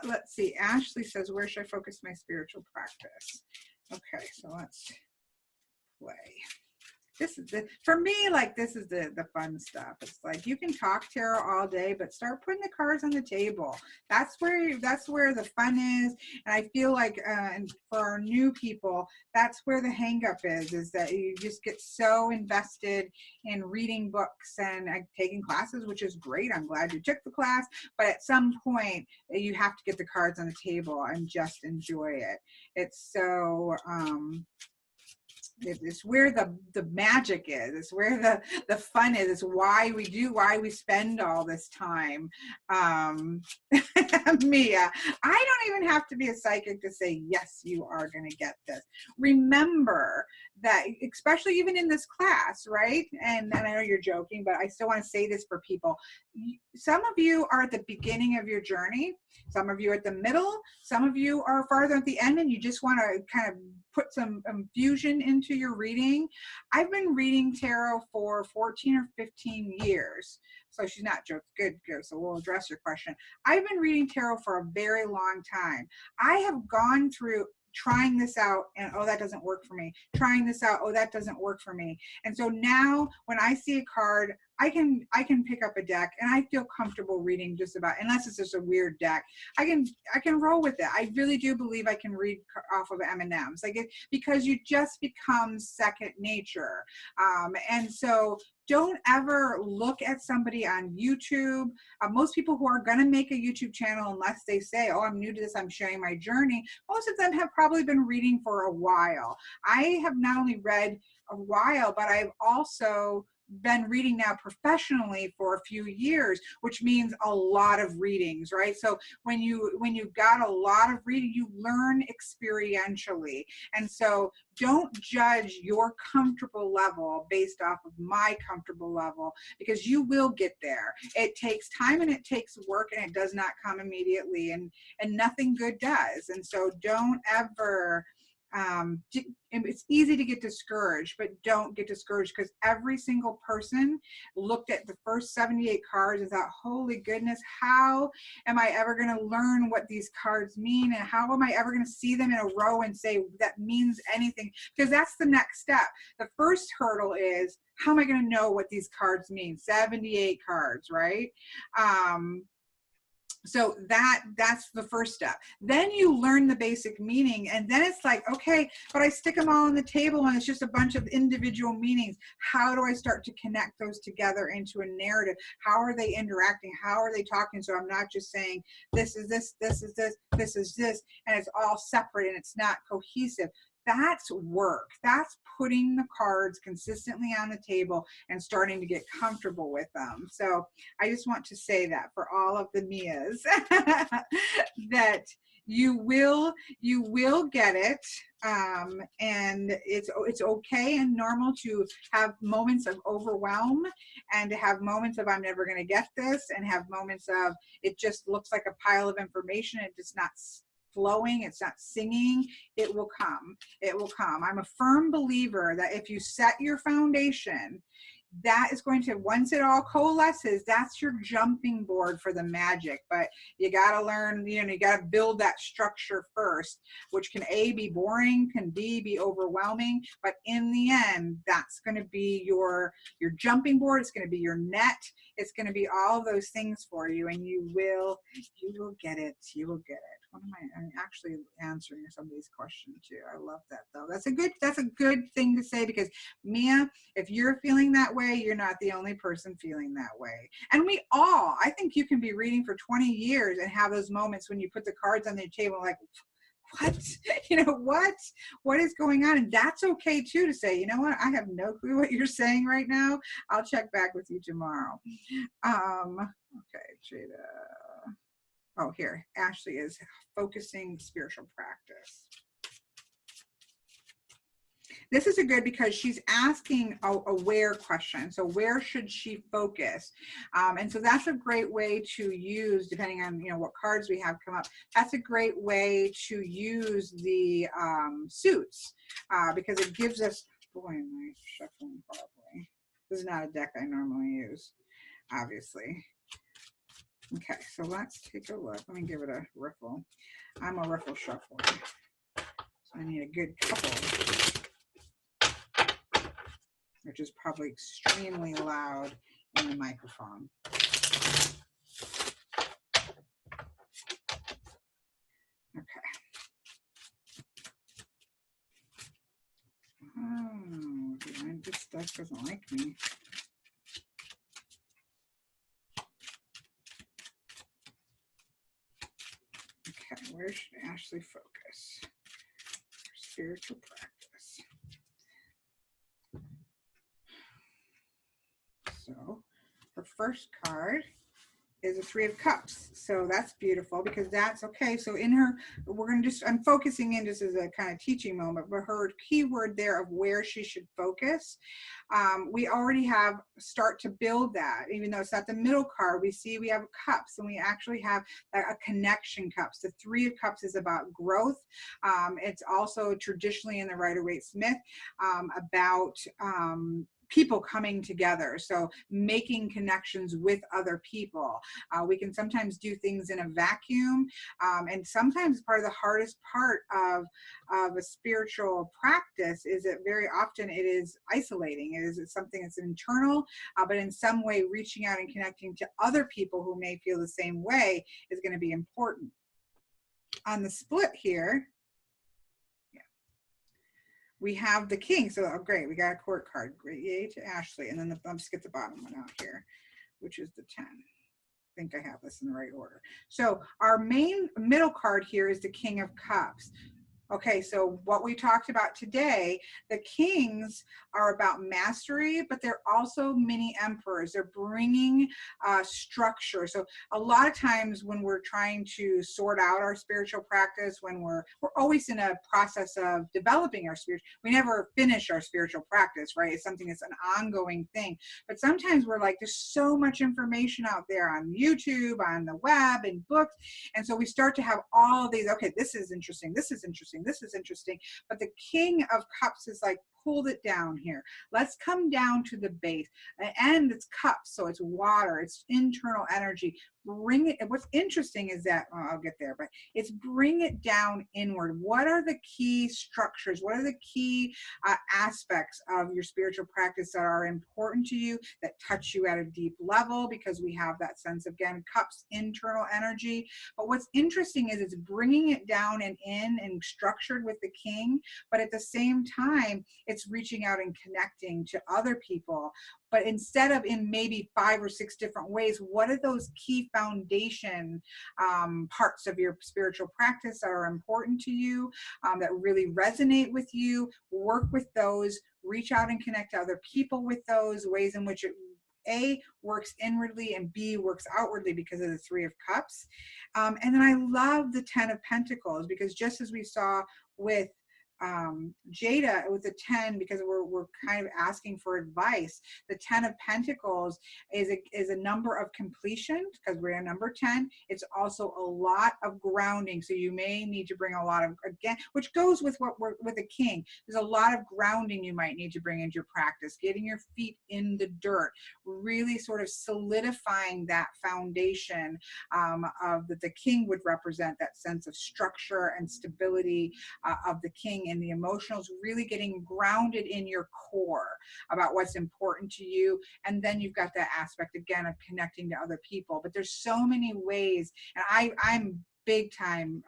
Let's see. Ashley says, where should I focus my spiritual practice? Okay, so let's play. This is for me, like, this is the fun stuff. It's like you can talk tarot all day, but start putting the cards on the table. That's where the fun is. And I feel like and for our new people, that's where the hang up is that you just get so invested in reading books and taking classes, which is great. I'm glad you took the class, but at some point you have to get the cards on the table and just enjoy it. It's so it's where the magic is. It's where the fun is. It's why we spend all this time. Mia, I don't even have to be a psychic to say, yes, you are going to get this. Remember that, especially even in this class, right? And I know you're joking, but I still want to say this for people. Some of you are at the beginning of your journey. Some of you are at the middle. Some of you are farther at the end and you just want to kind of put some infusion into your reading. I've been reading tarot for 14 or 15 years. So she's not joking. Good. So we'll address your question. I've been reading tarot for a very long time. I have gone through trying this out and, oh, that doesn't work for me. Trying this out, oh, that doesn't work for me. And so now when I see a card, I can pick up a deck and I feel comfortable reading just about, unless it's just a weird deck, I can roll with it. I really do believe I can read off of M&Ms, because you just become second nature. And so don't ever look at somebody on YouTube. Most people who are going to make a YouTube channel, unless they say, oh, I'm new to this, I'm sharing my journey, most of them have probably been reading for a while. I have not only read a while, but I've also been reading now professionally for a few years, which means a lot of readings, right? So when you've got a lot of reading, you learn experientially. And so don't judge your comfortable level based off of my comfortable level, because you will get there. It takes time and it takes work, and it does not come immediately, and nothing good does. And so don't ever it's easy to get discouraged, but don't get discouraged, because every single person looked at the first 78 cards and thought, holy goodness, how am I ever going to learn what these cards mean, and how am I ever going to see them in a row and say that means anything? Because that's the next step. The first hurdle is, how am I going to know what these cards mean? 78 cards, right? So that's the first step. Then you learn the basic meaning, and then it's like, okay, but I stick them all on the table and it's just a bunch of individual meanings. How do I start to connect those together into a narrative? How are they interacting? How are they talking? So I'm not just saying this is this, this is this, this is this, and it's all separate and it's not cohesive. That's work. That's putting the cards consistently on the table and starting to get comfortable with them. So I just want to say that for all of the Mias, that you will get it, and it's okay and normal to have moments of overwhelm, and to have moments of I'm never going to get this, and have moments of it just looks like a pile of information. It does not flowing, it's not singing. It will come. It will come. I'm a firm believer that if you set your foundation, that is going to, once it all coalesces, that's your jumping board for the magic. But you got to learn, you know, you got to build that structure first, which can A, be boring, can B, be overwhelming. But in the end, that's going to be your jumping board. It's going to be your net. It's going to be all those things for you, and you will get it. You will get it. What am I'm actually answering somebody's question too. I love that though. That's a good thing to say, because Mia, if you're feeling that way, you're not the only person feeling that way. And we all, I think you can be reading for 20 years and have those moments when you put the cards on the table like, what, you know, what is going on? And that's okay too, to say, you know what, I have no clue what you're saying right now. I'll check back with you tomorrow. Okay, Jada. Oh, here, Ashley is focusing spiritual practice. This is a good, because she's asking a where question. So where should she focus? And so that's a great way to use, depending on, you know, what cards we have come up, that's a great way to use the suits, because it gives us, boy, am I shuffling probably. This is not a deck I normally use, obviously. Okay, so let's take a look. Let me give it a riffle. I'm a riffle shuffler, so I need a good couple, which is probably extremely loud in the microphone. Okay. Oh, this deck doesn't like me. Okay, where should Ashley focus? Spiritual practice. So her first card is a 3 of Cups. So that's beautiful, because that's okay. So in her, we're going to just, I'm focusing in just as a kind of teaching moment, but her keyword there of where she should focus, we already have start to build that. Even though it's not the middle card, we see we have cups, and we actually have a connection cups. The 3 of Cups is about growth. It's also traditionally in the Rider-Waite-Smith about people coming together, so making connections with other people. We can sometimes do things in a vacuum, and sometimes part of the hardest part of a spiritual practice is that very often it is isolating. It is something that's internal, but in some way reaching out and connecting to other people who may feel the same way is going to be important. On the split here, we have the King. So, oh, great, we got a court card. Great, yay to Ashley. And then I'll just get the bottom one out here, which is the 10. I think I have this in the right order. So our main middle card here is the King of Cups. Okay, so what we talked about today, the kings are about mastery, but they're also mini emperors. They're bringing structure. So a lot of times when we're trying to sort out our spiritual practice, when we're always in a process of developing our spiritual, we never finish our spiritual practice, right? It's something that's an ongoing thing. But sometimes we're like, there's so much information out there on YouTube, on the web, in books. And so we start to have all of these, okay, this is interesting, this is interesting, this is interesting, but the King of Cups is like, pulled it down here. Let's come down to the base. And it's cups, so it's water, it's internal energy. bring it, what's interesting is that, well, I'll get there, but it's bring it down inward. What are the key structures? What are the key aspects of your spiritual practice that are important to you, that touch you at a deep level? Because we have that sense of, again, cups, internal energy. But what's interesting is it's bringing it down and in and structured with the king, but at the same time, it's reaching out and connecting to other people. But instead of in maybe 5 or 6 different ways, what are those key foundation parts of your spiritual practice that are important to you, that really resonate with you? Work with those, reach out and connect to other people with those ways in which it A, works inwardly, and B, works outwardly because of the Three of Cups. And then I love the 10 of Pentacles, because just as we saw with Jada with the 10, because we're kind of asking for advice. The 10 of Pentacles is a number of completion, because we're at number 10. It's also a lot of grounding. So you may need to bring a lot of, again, which goes with what we're with the king. There's a lot of grounding you might need to bring into your practice, getting your feet in the dirt, really sort of solidifying that foundation of that the king would represent, that sense of structure and stability of the king, and the emotionals, really getting grounded in your core about what's important to you. And then you've got that aspect again of connecting to other people. But there's so many ways, and I'm big time,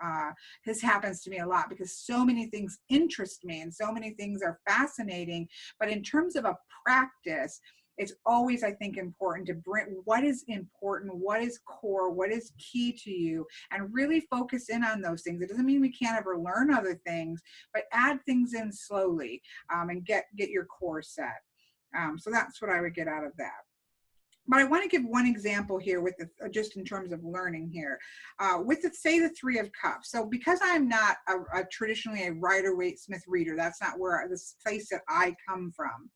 this happens to me a lot, because so many things interest me and so many things are fascinating. But in terms of a practice, it's always, I think, important to bring what is important, what is core, what is key to you, and really focus in on those things. It doesn't mean we can't ever learn other things, but add things in slowly, and get your core set. So that's what I would get out of that. But I want to give one example here with the, just in terms of learning here, with the, say, the Three of Cups. So because I'm not traditionally a Rider-Waite-Smith reader, that's not where this place that I come from.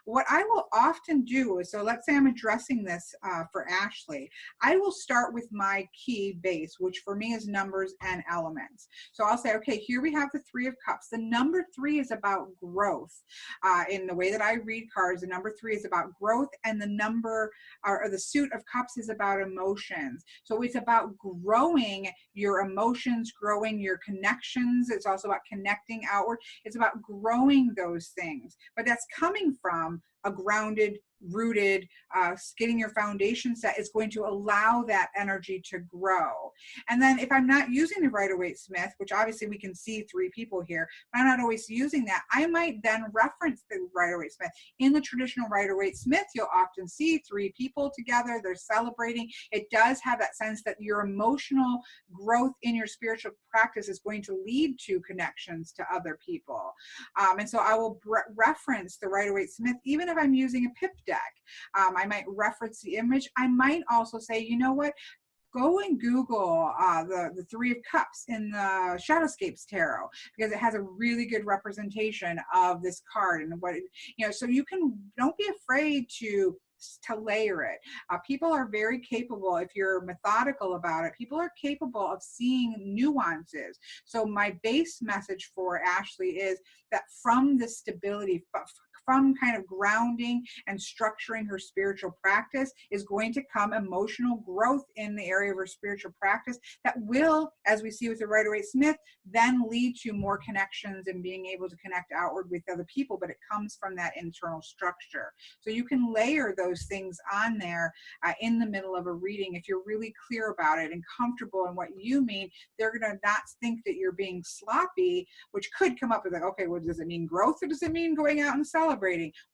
What I will often do is, so let's say I'm addressing this for Ashley, I will start with my key base, which for me is numbers and elements. So I'll say, okay, here we have the Three of Cups. The number 3 is about growth. In the way that I read cards, the number 3 is about growth, and the number or the suit of cups is about emotions. So it's about growing your emotions, growing your connections. It's also about connecting outward. It's about growing those things. But that's coming from a grounded, rooted, getting your foundation set is going to allow that energy to grow. And then if I'm not using the Rider-Waite-Smith, which obviously we can see 3 people here, but I'm not always using that, I might then reference the Rider-Waite-Smith. In the traditional Rider-Waite-Smith, you'll often see 3 people together, they're celebrating. It does have that sense that your emotional growth in your spiritual practice is going to lead to connections to other people. And so I will reference the Rider-Waite-Smith, even if I'm using a pip deck. I might reference the image. I might also say, you know what, go and Google the Three of Cups in the Shadowscapes Tarot, because it has a really good representation of this card and what, you know, so you can, don't be afraid to layer it. People are very capable, if you're methodical about it, people are capable of seeing nuances. So my base message for Ashley is that from the stability, from kind of grounding and structuring her spiritual practice is going to come emotional growth in the area of her spiritual practice that will, as we see with the Rider-Waite-Smith, then lead to more connections and being able to connect outward with other people, but it comes from that internal structure. So you can layer those things on there in the middle of a reading if you're really clear about it and comfortable in what you mean. They're going to not think that you're being sloppy, which could come up with like, okay, well, does it mean growth or does it mean going out and celebrating?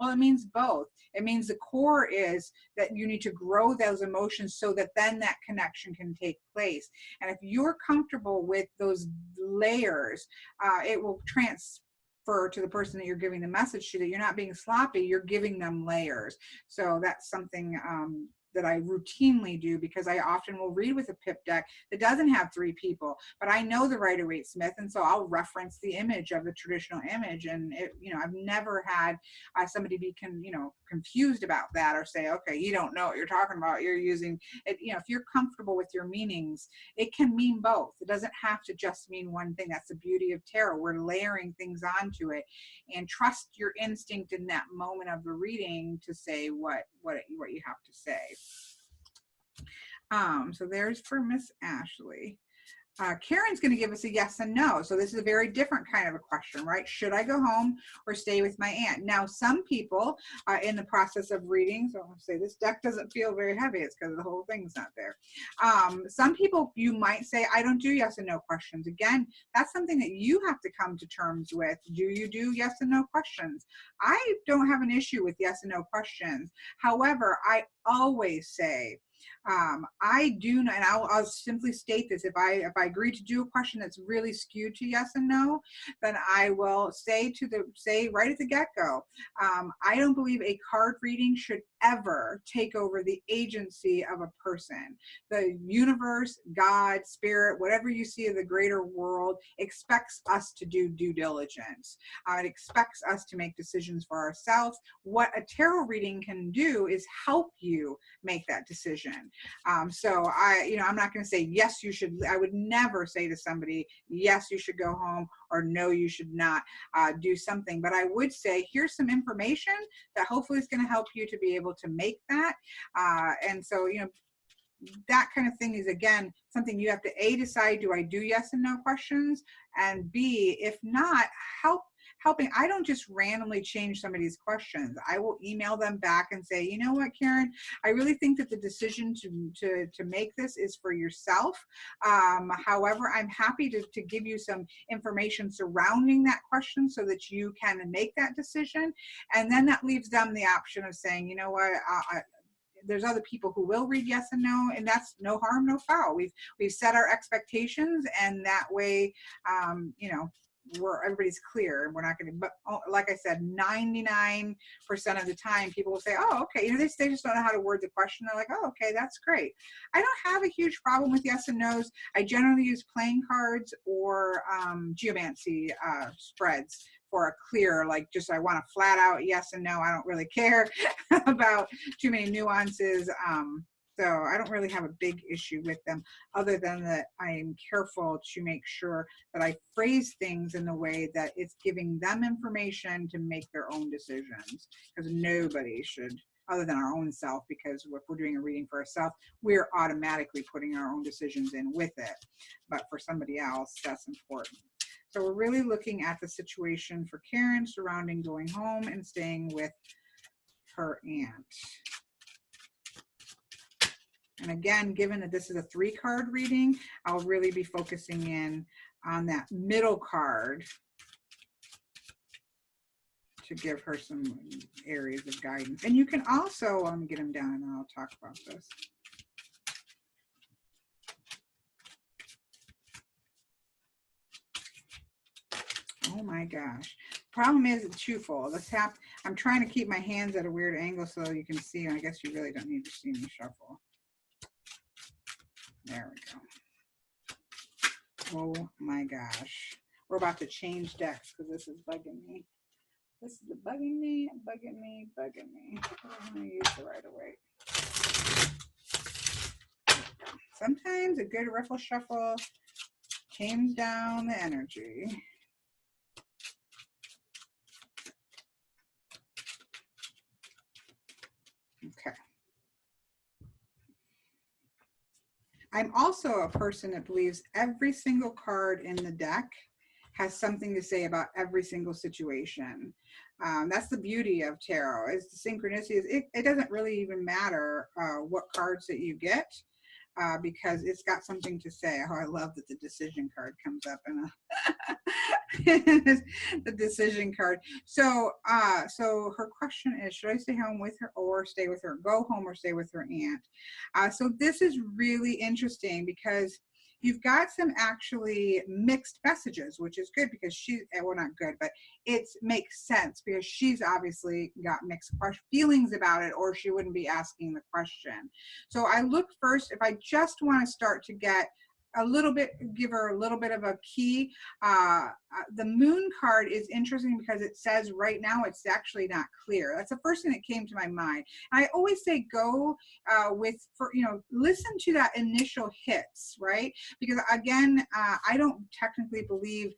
Well, it means both. It means the core is that you need to grow those emotions so that then that connection can take place. And if you're comfortable with those layers, it will transfer to the person that you're giving the message to, that you're not being sloppy, you're giving them layers. So that's something that I routinely do, because I often will read with a pip deck that doesn't have 3 people, but I know the Rider-Waite-Smith, and so I'll reference the image of the traditional image. And it, you know, I've never had somebody be confused about that or say, okay, you don't know what you're talking about, you're using it. You know, if you're comfortable with your meanings, it can mean both. It doesn't have to just mean one thing. That's the beauty of tarot. We're layering things onto it, and trust your instinct in that moment of the reading to say what you have to say. So there's for Miss Ashley. Karen's going to give us a yes and no. So this is a very different kind of a question, right? Should I go home or stay with my aunt? Now, some people in the process of reading, so I'm going to say this deck doesn't feel very heavy. It's because the whole thing's not there. Some people, you might say, I don't do yes and no questions. Again, that's something that you have to come to terms with. Do you do yes and no questions? I don't have an issue with yes and no questions. However, I always say, I do not, and I'll simply state this. If I agree to do a question that's really skewed to yes and no, then I will say right at the get-go, I don't believe a card reading should ever take over the agency of a person. The universe, God, spirit, whatever you see of the greater world expects us to do due diligence. It expects us to make decisions for ourselves. What a tarot reading can do is help you make that decision. So I'm not going to say, yes, you should. I would never say to somebody, yes, you should go home, or no, you should not do something. But I would say, here's some information that hopefully is going to help you to be able to make that. And so, that kind of thing is, again, something you have to A, decide, do I do yes and no questions? And B, if not, helping. I don't just randomly change somebody's questions. I will email them back and say, you know what, Karen, I really think that the decision to make this is for yourself. However, I'm happy to give you some information surrounding that question so that you can make that decision. And then that leaves them the option of saying, you know what, there's other people who will read yes and no, and that's no harm, no foul. We've set our expectations, and that way, everybody's clear, and we're not going to. But like I said, 99% of the time, people will say, "Oh, okay." They just don't know how to word the question. They're like, "Oh, okay, that's great." I don't have a huge problem with yes and nos. I generally use playing cards or geomancy spreads for a clear, like, just I want a flat out yes and no. I don't really care about too many nuances. So I don't really have a big issue with them, other than that I am careful to make sure that I phrase things in the way that it's giving them information to make their own decisions, because nobody should, other than our own self, because if we're doing a reading for ourselves, we're automatically putting our own decisions in with it. But for somebody else, that's important. So we're really looking at the situation for Karen surrounding going home and staying with her aunt. And again, given that this is a 3-card reading, I'll really be focusing in on that middle card to give her some areas of guidance. And you can also, let me get them down and then I'll talk about this. Oh my gosh. Problem is, it's twofold. I'm trying to keep my hands at a weird angle so you can see, and I guess you really don't need to see me shuffle. There we go. Oh my gosh. We're about to change decks because this is bugging me. This is bugging me, bugging me, bugging me. I'm going to use the right away. Sometimes a good riffle shuffle tames down the energy. Okay. I'm also a person that believes every single card in the deck has something to say about every single situation. That's the beauty of tarot, is the synchronicities. It doesn't really even matter what cards that you get, because it's got something to say. Oh, I love that the decision card comes up in the decision card. So her question is, should I stay home with her or stay with her? Go home or stay with her aunt? So this is really interesting because you've got some actually mixed messages, which is good because well, not good, but it makes sense because she's obviously got mixed feelings about it, or she wouldn't be asking the question. So I look first, if I just want to start to get a little bit, give her a little bit of a key. The moon card is interesting because it says right now it's actually not clear. That's the first thing that came to my mind. I always say go listen to that initial hits, right? Because again, I don't technically believe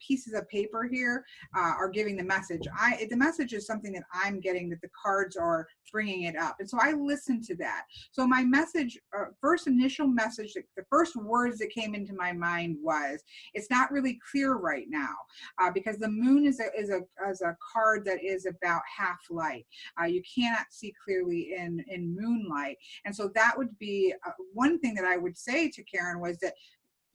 pieces of paper here are giving the message. The message is something that I'm getting, that the cards are bringing it up. And so I listen to that. So my message, first initial message, the first words that came into my mind was, it's not really clear right now because the moon is a card that is about half light. You cannot see clearly in moonlight. And so that would be one thing that I would say to Karen, was that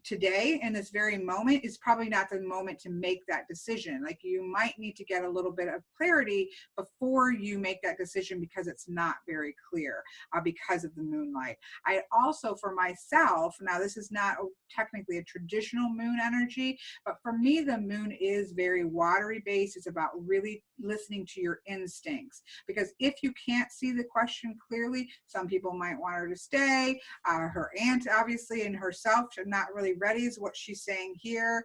today, in this very moment, is probably not the moment to make that decision. Like, you might need to get a little bit of clarity before you make that decision, because it's not very clear because of the moonlight. I also, for myself, now this is not technically a traditional moon energy, but for me, the moon is very watery based. It's about really listening to your instincts, because if you can't see the question clearly, some people might want her to stay. Her aunt, obviously, and herself are not really ready is what she's saying here.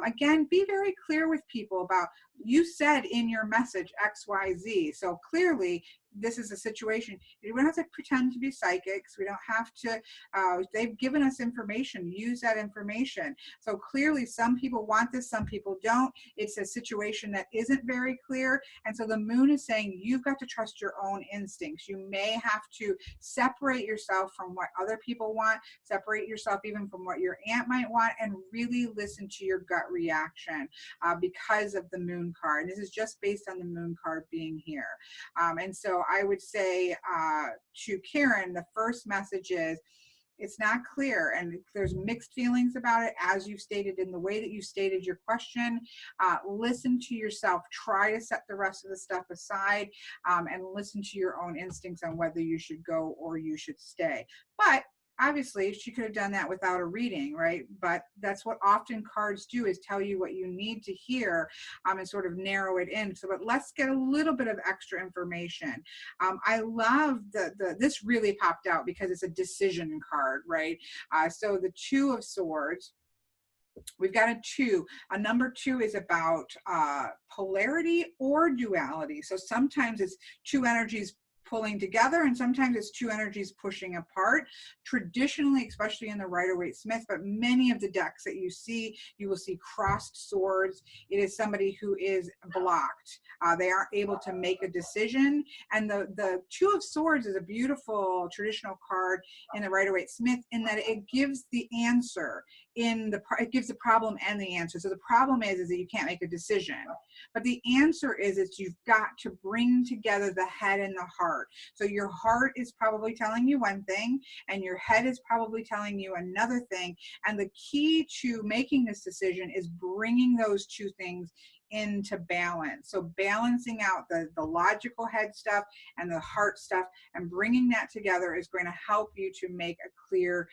Again, be very clear with people about, you said in your message XYZ. So clearly, this is a situation. We don't have to pretend to be psychics. We don't have to, they've given us information, use that information. So clearly some people want this, some people don't. It's a situation that isn't very clear. And so the moon is saying, you've got to trust your own instincts. You may have to separate yourself from what other people want, separate yourself even from what your aunt might want, and really listen to your gut reaction because of the moon card. And this is just based on the moon card being here. And so I would say to Karen, the first message is, it's not clear, and there's mixed feelings about it, as you stated in the way that you stated your question. Listen to yourself. Try to set the rest of the stuff aside and listen to your own instincts on whether you should go or you should stay. But obviously, she could have done that without a reading, right? But that's what often cards do, is tell you what you need to hear and sort of narrow it in. So, but let's get a little bit of extra information. I love this really popped out because it's a decision card, right? So the Two of Swords. We've got a 2. A number 2 is about polarity or duality. So sometimes it's two energies pulling together, and sometimes it's two energies pushing apart. Traditionally, especially in the Rider-Waite-Smith, but many of the decks that you will see crossed swords. It is somebody who is blocked. They aren't able to make a decision. And the Two of Swords is a beautiful traditional card in the Rider-Waite-Smith, in that it gives the answer. It gives the problem and the answer. So the problem is that you can't make a decision. But the answer is you've got to bring together the head and the heart. So your heart is probably telling you one thing, and your head is probably telling you another thing. And the key to making this decision is bringing those two things into balance. So balancing out the logical head stuff and the heart stuff, and bringing that together is going to help you to make a clear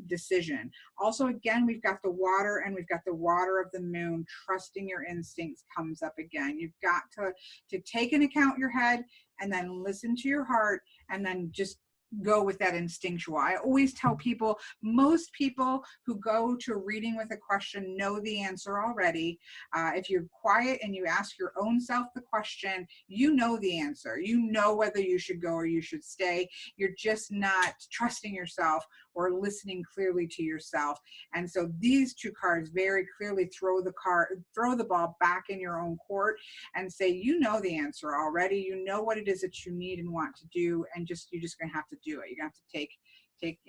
decision. Also, again, we've got the water, and we've got the water of the moon. Trusting your instincts comes up again. You've got to take into account your head, and then listen to your heart, and then just go with that instinctual. I always tell people, most people who go to a reading with a question know the answer already. If you're quiet and you ask your own self the question, you know the answer. You know whether you should go or you should stay. You're just not trusting yourself or listening clearly to yourself. And so these two cards very clearly throw the ball back in your own court and say, you know the answer already. You know what it is that you need and want to do, and you're just going to have to do it. You're going to have to take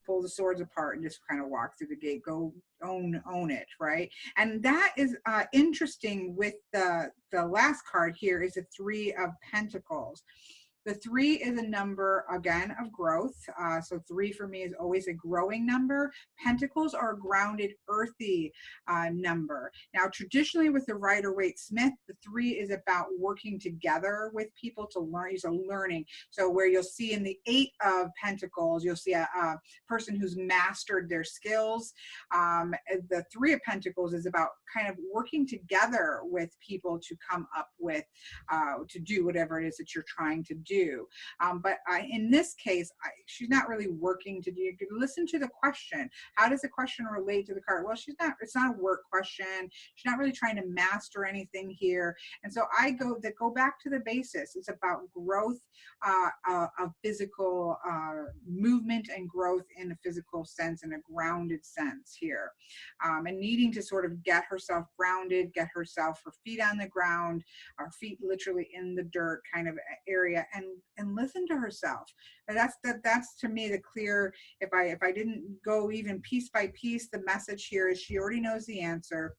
pull the swords apart and just kind of walk through the gate. Go own it, right? And that is interesting. With the last card here is the Three of Pentacles. The 3 is a number, again, of growth. So 3 for me is always a growing number. Pentacles are a grounded, earthy number. Now, traditionally with the Rider-Waite-Smith, the 3 is about working together with people to learn. So learning. So where you'll see in the 8 of Pentacles, you'll see a person who's mastered their skills. The 3 of Pentacles is about kind of working together with people to come up with, to do whatever it is that you're trying to do. But in this case, she's not really working to do. You could listen to the question. How does the question relate to the card? Well, it's not a work question. She's not really trying to master anything here. And so I go back to the basis. It's about growth of physical movement and growth in a physical sense, in a grounded sense here. And needing to sort of get herself grounded, get herself, her feet on the ground, her feet literally in the dirt kind of area, and listen to herself. And that's to me the clear, if I didn't go even piece by piece, the message here is she already knows the answer.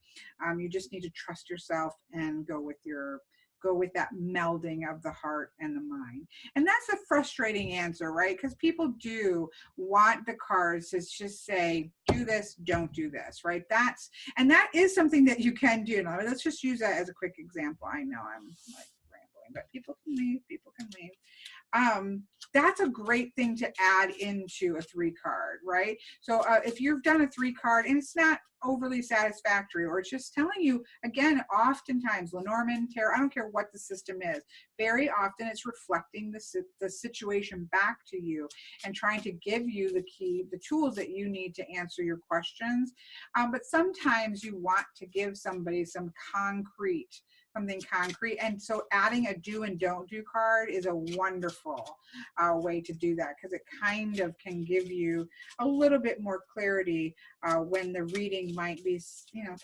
You just need to trust yourself and go with that melding of the heart and the mind. And that's a frustrating answer, right? Because people do want the cards to just say, do this, don't do this, right? That is something that you can do. Now, let's just use that as a quick example. I know I'm like rambling, but people can leave. That's a great thing to add into a 3-card, right? So if you've done a 3-card and it's not overly satisfactory, or it's just telling you, again, oftentimes Lenormand, tarot, I don't care what the system is, very often it's reflecting the situation back to you and trying to give you the tools that you need to answer your questions. But sometimes you want to give somebody something concrete. And so adding a do and don't do card is a wonderful way to do that, because it kind of can give you a little bit more clarity when the reading might be,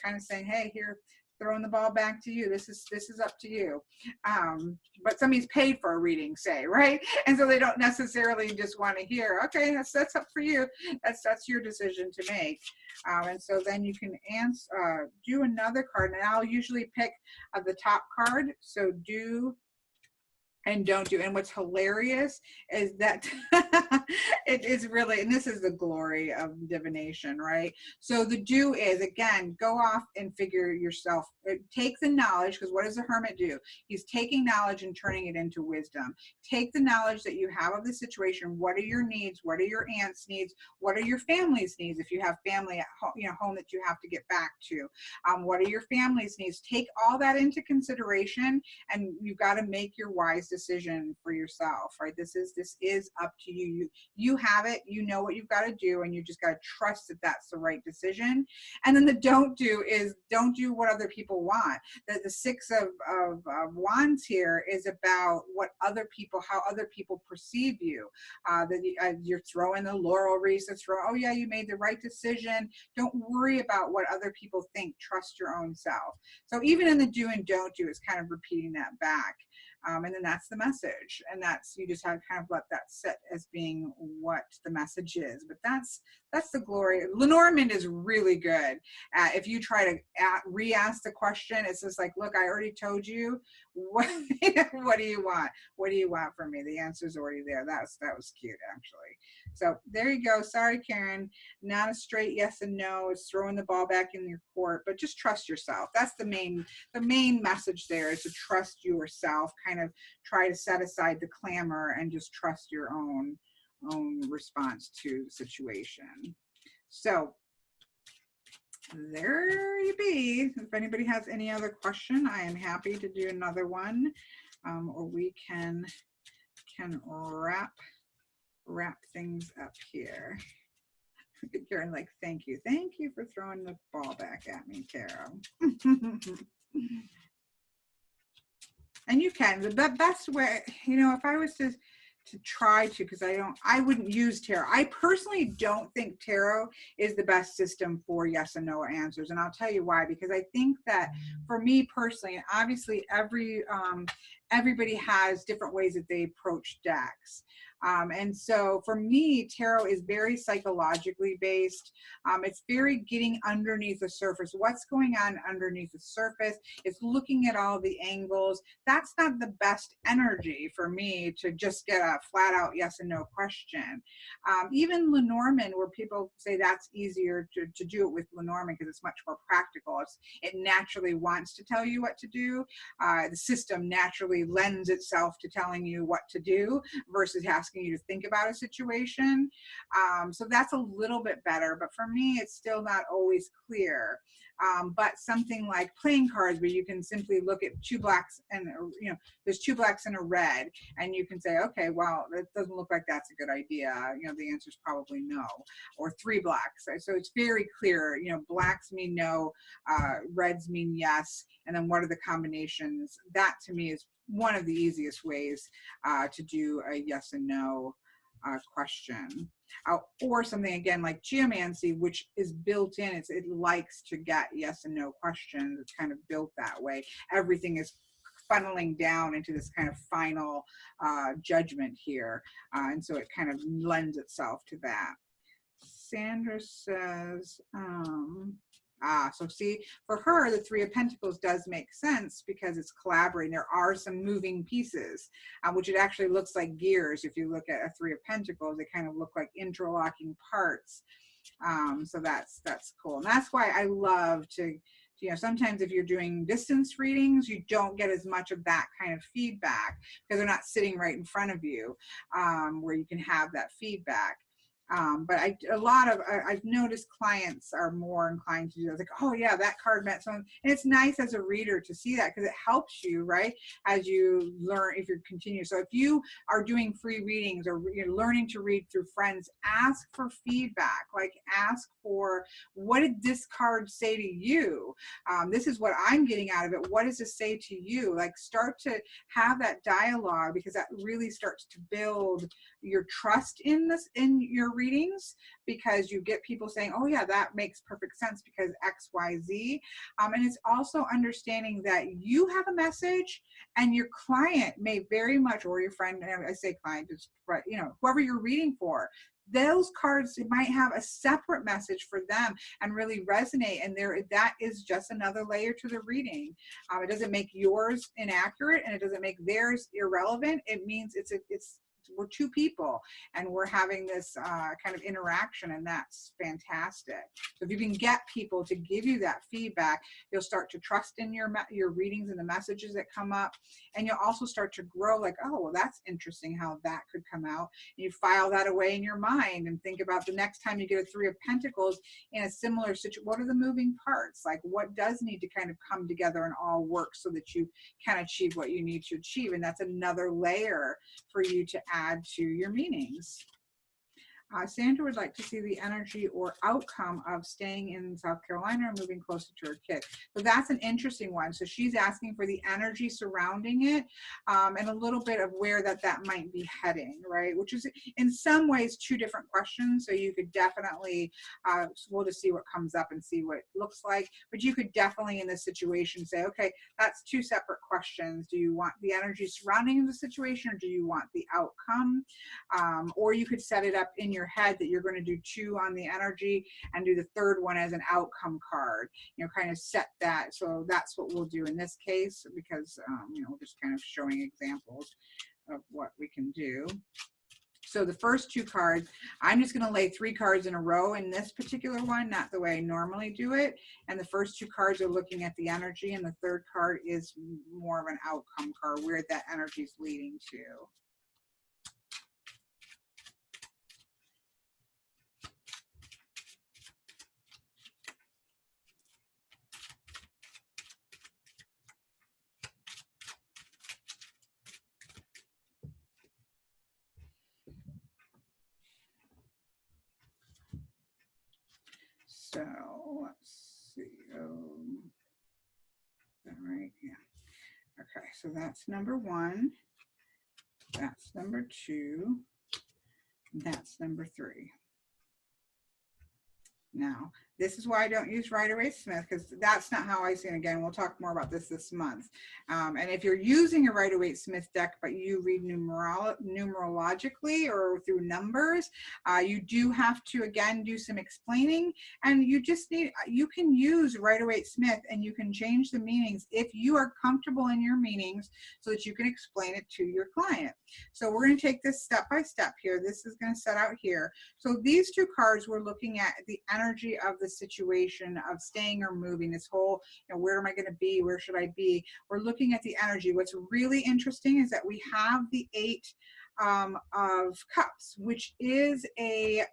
kind of saying, hey, here, throwing the ball back to you. This is up to you. But somebody's paid for a reading, say, right? And so they don't necessarily just want to hear, okay, that's up for you. That's your decision to make. And so then you can do another card. And I'll usually pick the top card. So do and don't do. And what's hilarious is that it is really, and this is the glory of divination, right? So the do is, again, go off and figure yourself, take the knowledge, because what does the hermit do? He's taking knowledge and turning it into wisdom. Take the knowledge that you have of the situation. What are your needs? What are your aunt's needs? What are your family's needs? If you have family at home, home that you have to get back to, what are your family's needs? Take all that into consideration, and you've got to make your wise decision for yourself, right? This is up to you. You have it, you know what you've got to do, and you just got to trust that that's the right decision. And then the don't do is don't do what other people want. The 6 of Wands here is about what how other people perceive you. That you're throwing the laurel wreaths, oh yeah, you made the right decision. Don't worry about what other people think. Trust your own self. So even in the do and don't do, it's kind of repeating that back. And then that's the message, and you just have to kind of let that sit as being what the message is. But that's the glory. Lenormand is really good at, if you try to re-ask the question, it's just like, look, I already told you. What do you want? What do you want from me? The answer's already there. That was cute, actually. So there you go. Sorry, Karen. Not a straight yes and no. It's throwing the ball back in your court, but just trust yourself. That's the main message there, is to trust yourself. Kind of try to set aside the clamor and just trust your own response to the situation. So there you be. If anybody has any other question, I am happy to do another one, or we can wrap things up here. Karen, like, thank you for throwing the ball back at me, Tarot. And you can, the best way, if I was to try to, because I wouldn't use tarot. I personally don't think tarot is the best system for yes and no answers. And I'll tell you why, because I think that for me personally, and obviously everybody has different ways that they approach decks. And so for me, tarot is very psychologically based. It's very getting underneath the surface. What's going on underneath the surface? It's looking at all the angles. That's not the best energy for me to just get a flat out yes and no question. Even Lenormand, where people say that's easier to do it with Lenormand because it's much more practical. It naturally wants to tell you what to do. The system naturally lends itself to telling you what to do versus asking you to think about a situation. So that's a little bit better, but for me, it's still not always clear. but something like playing cards where you can simply look at two blacks and, you know, there's two blacks and a red, and you can say, okay, well, that doesn't look like that's a good idea. You know, the answer is probably no. Or three blacks. So it's very clear, you know, blacks mean no, reds mean yes, and then what are the combinations? That to me is one of the easiest ways to do a yes and no question. Or something again like geomancy, which is built in, it likes to get yes and no questions. It's kind of built that way. Everything is funneling down into this kind of final judgment here. And so it kind of lends itself to that. Sandra says, so see, for her, the Three of Pentacles does make sense because it's collaborating. There are some moving pieces, which it actually looks like gears. If you look at a Three of Pentacles, they kind of look like interlocking parts. So that's cool. And that's why I love to, you know, sometimes if you're doing distance readings, you don't get as much of that kind of feedback because they're not sitting right in front of you, where you can have that feedback. But I've noticed clients are more inclined to do that. Like, oh yeah, that card meant something. And it's nice as a reader to see that because it helps you, right? As you learn, if you continue. So if you are doing free readings or you're learning to read through friends, ask for feedback. Like ask for, what did this card say to you? This is what I'm getting out of it. What does this say to you? Like start to have that dialogue because that really starts to build your trust in this, in your readings, because you get people saying, oh yeah, that makes perfect sense because X, Y, Z. And it's also understanding that you have a message and your client may very much, or your friend, and I say client, just, you know, whoever you're reading for, those cards might have a separate message for them and really resonate. And that is just another layer to the reading. It doesn't make yours inaccurate and it doesn't make theirs irrelevant. It means we're two people and we're having this kind of interaction, and that's fantastic. So if you can get people to give you that feedback, you'll start to trust in your readings and the messages that come up, and you'll also start to grow like, oh, well, that's interesting how that could come out. And you file that away in your mind and think about the next time you get a Three of Pentacles in a similar situation, what are the moving parts? Like what does need to kind of come together and all work so that you can achieve what you need to achieve? And that's another layer for you to add to your meanings. Sandra would like to see the energy or outcome of staying in South Carolina or moving closer to her kid. So that's an interesting one. So she's asking for the energy surrounding it, and a little bit of where that might be heading, right? Which is in some ways two different questions. So you could definitely, we'll just see what comes up and see what it looks like. But you could definitely in this situation say, okay, that's two separate questions. Do you want the energy surrounding the situation or do you want the outcome? Or you could set it up in your head that you're going to do two on the energy and do the third one as an outcome card, you know, kind of set that. So that's what we'll do in this case because, you know, we're just kind of showing examples of what we can do. So the first two cards, I'm just going to lay 3 cards in a row in this particular one, not the way I normally do it. And the first 2 cards are looking at the energy, and the third card is more of an outcome card, where that energy is leading to. So let's see. All right, yeah. Okay, so that's number 1. That's number 2. That's number 3. Now, this is why I don't use Rider-Waite-Smith, because that's not how I see it. Again, we'll talk more about this month. And if you're using a Rider-Waite-Smith deck, but you read numerologically or through numbers, you do have to, again, do some explaining. And you just need, you can use Rider-Waite-Smith and you can change the meanings if you are comfortable in your meanings so that you can explain it to your client. So we're going to take this step by step here. This is going to set out here. So these 2 cards, we're looking at the energy of the situation of staying or moving, this whole, you know, where am I going to be? Where should I be? We're looking at the energy. What's really interesting is that we have the 8 of Cups, which is a,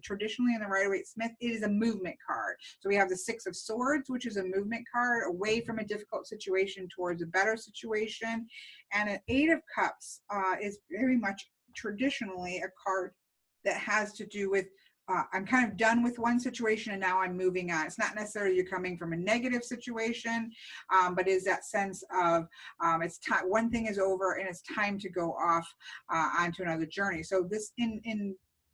traditionally in the Rider-Waite-Smith, it is a movement card. So we have the Six of Swords, which is a movement card, away from a difficult situation towards a better situation. And an Eight of Cups is very much traditionally a card that has to do with I'm kind of done with one situation and now I'm moving on. It's not necessarily you're coming from a negative situation, but is that sense of it's time, one thing is over and it's time to go off onto another journey. So this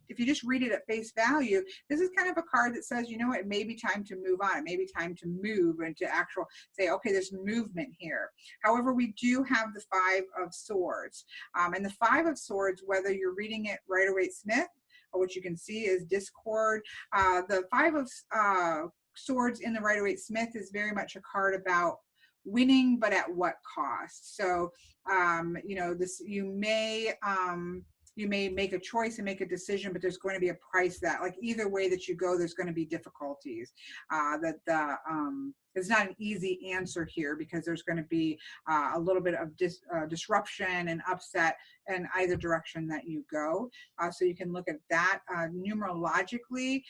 if you just read it at face value, this is kind of a card that says, you know what, it may be time to move on. It may be time to move and to actual say, okay, there's movement here. However, we do have the Five of Swords. And the Five of Swords, whether you're reading it Rider-Waite-Smith, or what you can see is discord. The Five of Swords in the Rider-Waite-Smith is very much a card about winning, but at what cost? So, you know, this you may make a choice and make a decision, but there's going to be a price that, like, either way that you go, there's going to be difficulties. It's not an easy answer here because there's going to be a little bit of disruption and upset in either direction that you go. So you can look at that. Numerologically,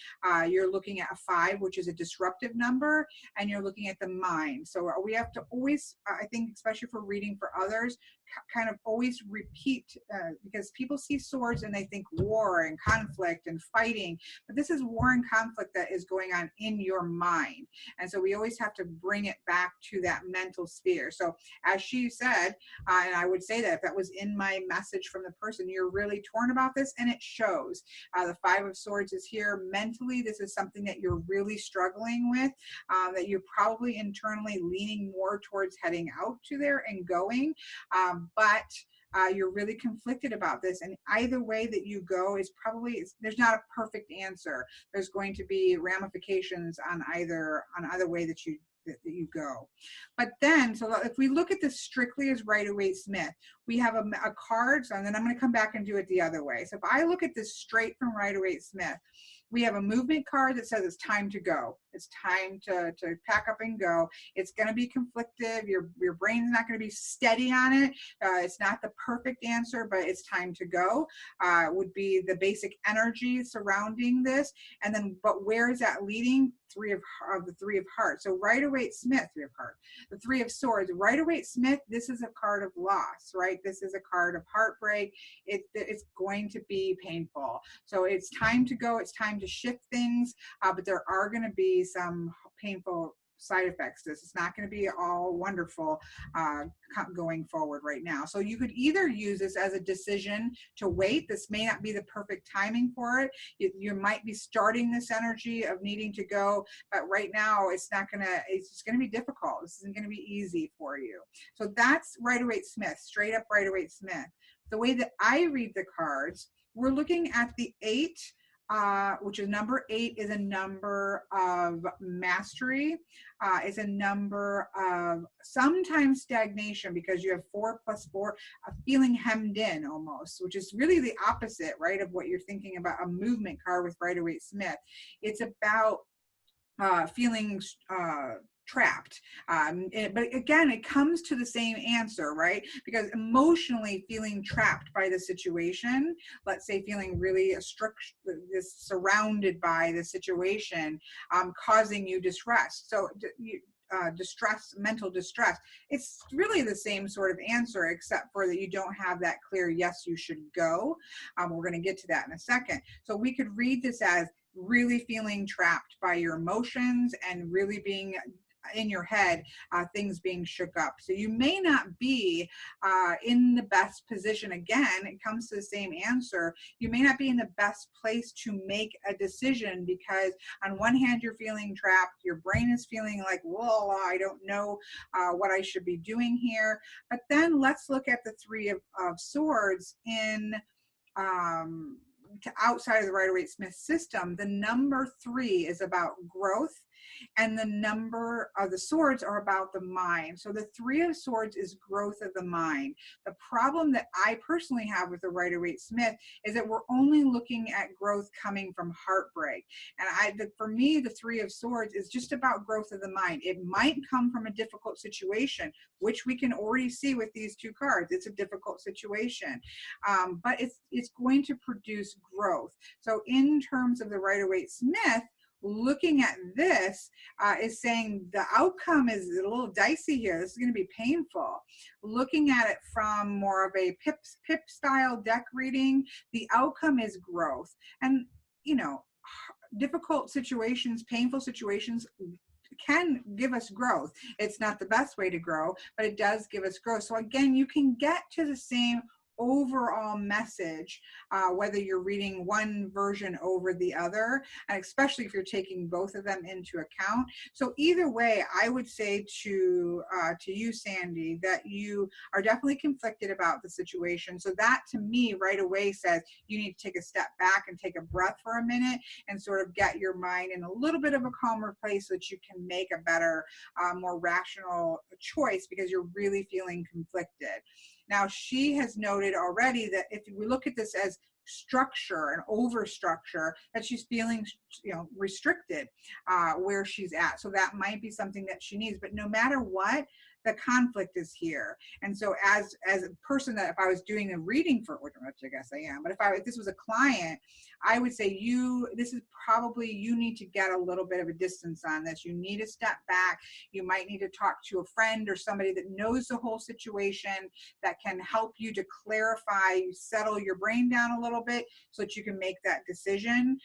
you're looking at a 5, which is a disruptive number, and you're looking at the mind. So we have to always, I think, especially for reading for others, kind of always repeat, because people see swords and they think war and conflict and fighting, but this is war and conflict that is going on in your mind. And so we always have to bring it back to that mental sphere. So as she said, and I would say that if that was in my message from the person, you're really torn about this, and it shows. The Five of Swords is here. Mentally, this is something that you're really struggling with, that you're probably internally leaning more towards heading out to there and going. But you're really conflicted about this, and either way that you go is probably, there's not a perfect answer. There's going to be ramifications on either way that you go. But then, so if we look at this strictly as Rider-Waite-Smith, we have a card, so, and then I'm going to come back and do it the other way. So if I look at this straight from Rider-Waite-Smith, we have a movement card that says it's time to go. It's time to pack up and go. It's going to be conflictive. Your brain's not going to be steady on it. It's not the perfect answer, but it's time to go. Would be the basic energy surrounding this. And then, but where is that leading? The Three of Hearts. So Rider-Waite-Smith, Three of Hearts. The Three of Swords. Rider-Waite-Smith, this is a card of loss, right? This is a card of heartbreak. It's going to be painful. So it's time to go. It's time to shift things, but there are going to be some painful side effects to this. It's not going to be all wonderful going forward right now. So you could either use this as a decision to wait. This may not be the perfect timing for it. You might be starting this energy of needing to go, but right now it's just going to be difficult. This isn't going to be easy for you. So that's Rider-Waite-Smith, straight up Rider-Waite-Smith. The way that I read the cards, we're looking at the 8, which is number 8, is a number of mastery. It's a number of sometimes stagnation, because you have 4 plus 4, feeling hemmed in almost, which is really the opposite, right, of what you're thinking about a movement card with Rider-Waite-Smith. It's about feeling trapped. But again, it comes to the same answer, right? Because emotionally feeling trapped by the situation, let's say feeling really surrounded by the situation, causing you distress. So mental distress. It's really the same sort of answer, except for that you don't have that clear, yes, you should go. We're going to get to that in a second. So we could read this as really feeling trapped by your emotions and really being in your head, things being shook up. So you may not be in the best position. Again, it comes to the same answer. You may not be in the best place to make a decision, because on one hand, you're feeling trapped. Your brain is feeling like, whoa, I don't know what I should be doing here. But then let's look at the Three of Swords in outside of the Rider-Waite-Smith system. The number 3 is about growth. and the number of the swords are about the mind. So the Three of Swords is growth of the mind. The problem that I personally have with the Rider-Waite-Smith is that we're only looking at growth coming from heartbreak. And for me, the Three of Swords is just about growth of the mind. It might come from a difficult situation, which we can already see with these two cards. It's a difficult situation, but it's going to produce growth. So in terms of the Rider-Waite-Smith, looking at this is saying the outcome is a little dicey here. This is going to be painful. Looking at it from more of a pip style deck reading, the outcome is growth. And, you know, difficult situations, painful situations can give us growth. It's not the best way to grow, but it does give us growth. So again, you can get to the same overall message, whether you're reading one version over the other, and especially if you're taking both of them into account. So either way, I would say to you, Sandy, that you are definitely conflicted about the situation. So that to me right away says you need to take a step back and take a breath for a minute and sort of get your mind in a little bit of a calmer place so that you can make a better, more rational choice, because you're really feeling conflicted. Now, she has noted already that if we look at this as structure and overstructure, that she's feeling, you know, restricted where she's at. So that might be something that she needs. But no matter what, the conflict is here. And so as a person that if I was doing a reading for, which I guess I am, but if this was a client, I would say this is probably, you need to get a little bit of a distance on this. You need to step back. You might need to talk to a friend or somebody that knows the whole situation that can help you to clarify, settle your brain down a little bit so that you can make that decision.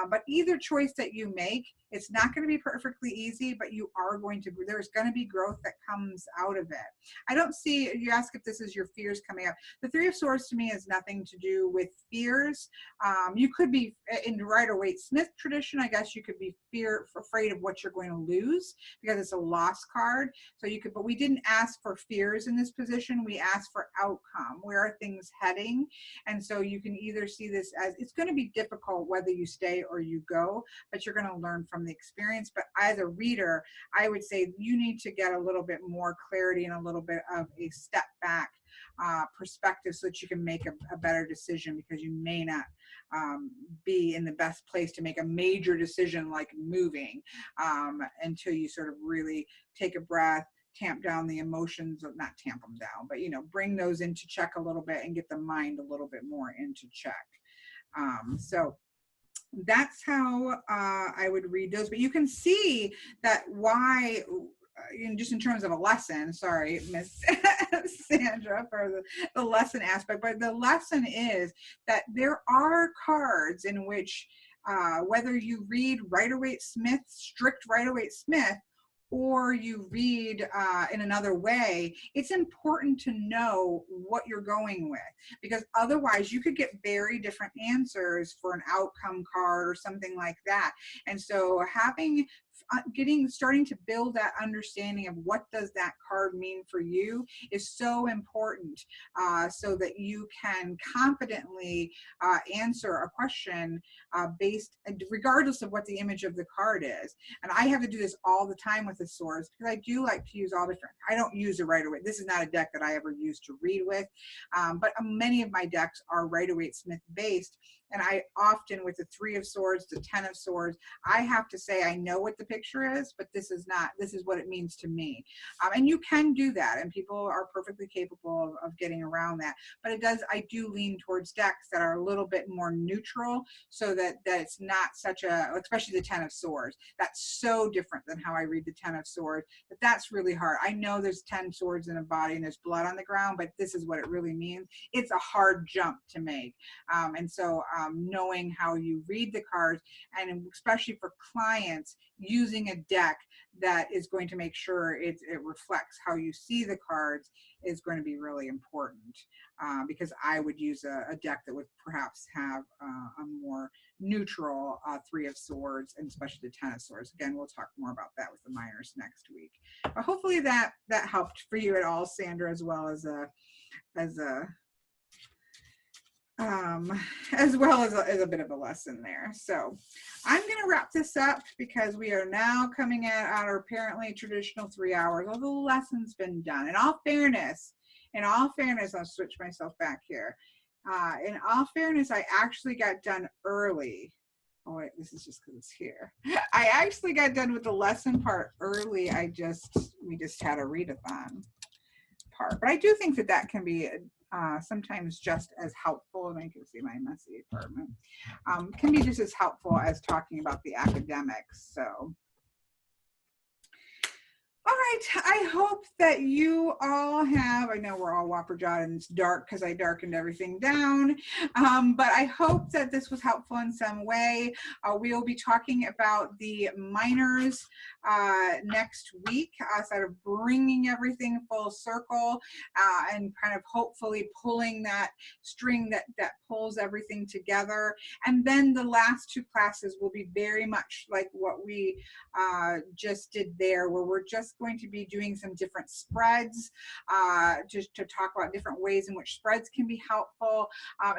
But either choice that you make, it's not going to be perfectly easy, but you are going to, there's going to be growth that comes out of it. I don't see, you ask if this is your fears coming up. The Three of Swords to me has nothing to do with fears. You could be, in the Rider-Waite-Smith tradition, I guess you could be afraid of what you're going to lose because it's a loss card. So you could, but we didn't ask for fears in this position. We asked for outcome. Where are things heading? And so you can either see this as, it's going to be difficult whether you stay or you go, but you're going to learn from the experience. But as a reader, I would say you need to get a little bit more clarity and a little bit of a step back perspective so that you can make a better decision, because you may not be in the best place to make a major decision like moving until you sort of really take a breath, tamp down the emotions, not tamp them down, but, you know, bring those into check a little bit and get the mind a little bit more into check. So that's how I would read those. But you can see that why, just in terms of a lesson, sorry, Miss Sandra, for the lesson aspect, but the lesson is that there are cards in which whether you read Rider-Waite-Smith, strict Rider-Waite-Smith, or you read in another way, it's important to know what you're going with, because otherwise you could get very different answers for an outcome card or something like that. And so starting to build that understanding of what does that card mean for you is so important, so that you can confidently answer a question based, regardless of what the image of the card is. And I have to do this all the time with the swords, because I do like to use all different, I don't use a Rider-Waite. This is not a deck that I ever use to read with, but many of my decks are Rider-Waite-Smith based. And I often, with the Three of Swords, the Ten of Swords, I have to say, I know what the picture is, but this is what it means to me. And you can do that, and people are perfectly capable of getting around that. But I do lean towards decks that are a little bit more neutral, so that it's not such a, especially the Ten of Swords. That's so different than how I read the Ten of Swords, that's really hard. I know there's 10 swords in a body and there's blood on the ground, but this is what it really means. It's a hard jump to make. And so knowing how you read the cards, and especially for clients, using a deck that is going to make sure it reflects how you see the cards is going to be really important, because I would use a deck that would perhaps have a more neutral Three of Swords, and especially the Ten of Swords. Again, we'll talk more about that with the minors next week. But hopefully that helped for you at all, Sandra, as well as a as well as a bit of a lesson there. So I'm going to wrap this up because we are now coming at our apparently traditional 3 hours. All the lesson's been done. In all fairness, I'll switch myself back here. In all fairness, I actually got done early. Oh wait, this is just because it's here. I actually got done with the lesson part early. We just had a readathon part, but I do think that that can be sometimes just as helpful, and I can see my messy apartment, can be just as helpful as talking about the academics. So all right, I hope that you all have, I know we're all whopper-jawed and it's dark because I darkened everything down, but I hope that this was helpful in some way. We will be talking about the minors next week, sort of bringing everything full circle and kind of hopefully pulling that string that pulls everything together. And then the last 2 classes will be very much like what we just did there, where we're just going to be doing some different spreads just to talk about different ways in which spreads can be helpful,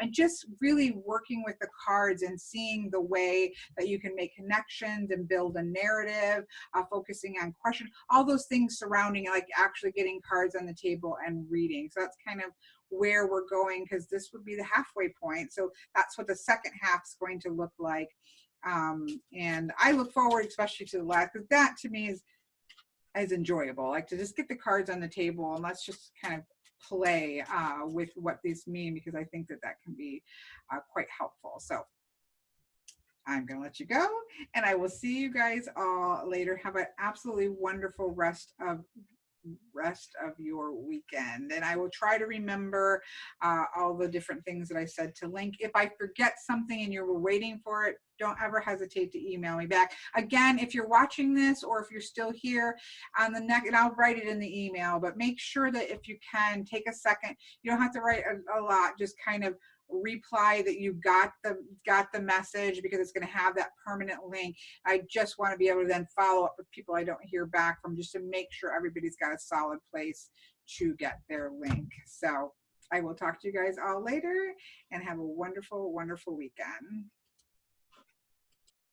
and just really working with the cards and seeing the way that you can make connections and build a narrative, focusing on question, all those things surrounding like actually getting cards on the table and reading. So that's kind of where we're going, because this would be the halfway point. So that's what the second half is going to look like. And I look forward especially to the last, because that to me is enjoyable, like to just get the cards on the table and let's just kind of play with what these mean, because I think that that can be quite helpful. So I'm going to let you go, and I will see you guys all later. Have an absolutely wonderful rest of your weekend, and I will try to remember all the different things that I said to link. If I forget something and you're waiting for it, don't ever hesitate to email me back. Again, if you're watching this or if you're still here on the next, and I'll write it in the email, but make sure that if you can take a second, you don't have to write a lot, just kind of reply that you got the message, because it's going to have that permanent link. I just want to be able to then follow up with people I don't hear back from, just to make sure everybody's got a solid place to get their link. So I will talk to you guys all later, and have a wonderful, wonderful weekend.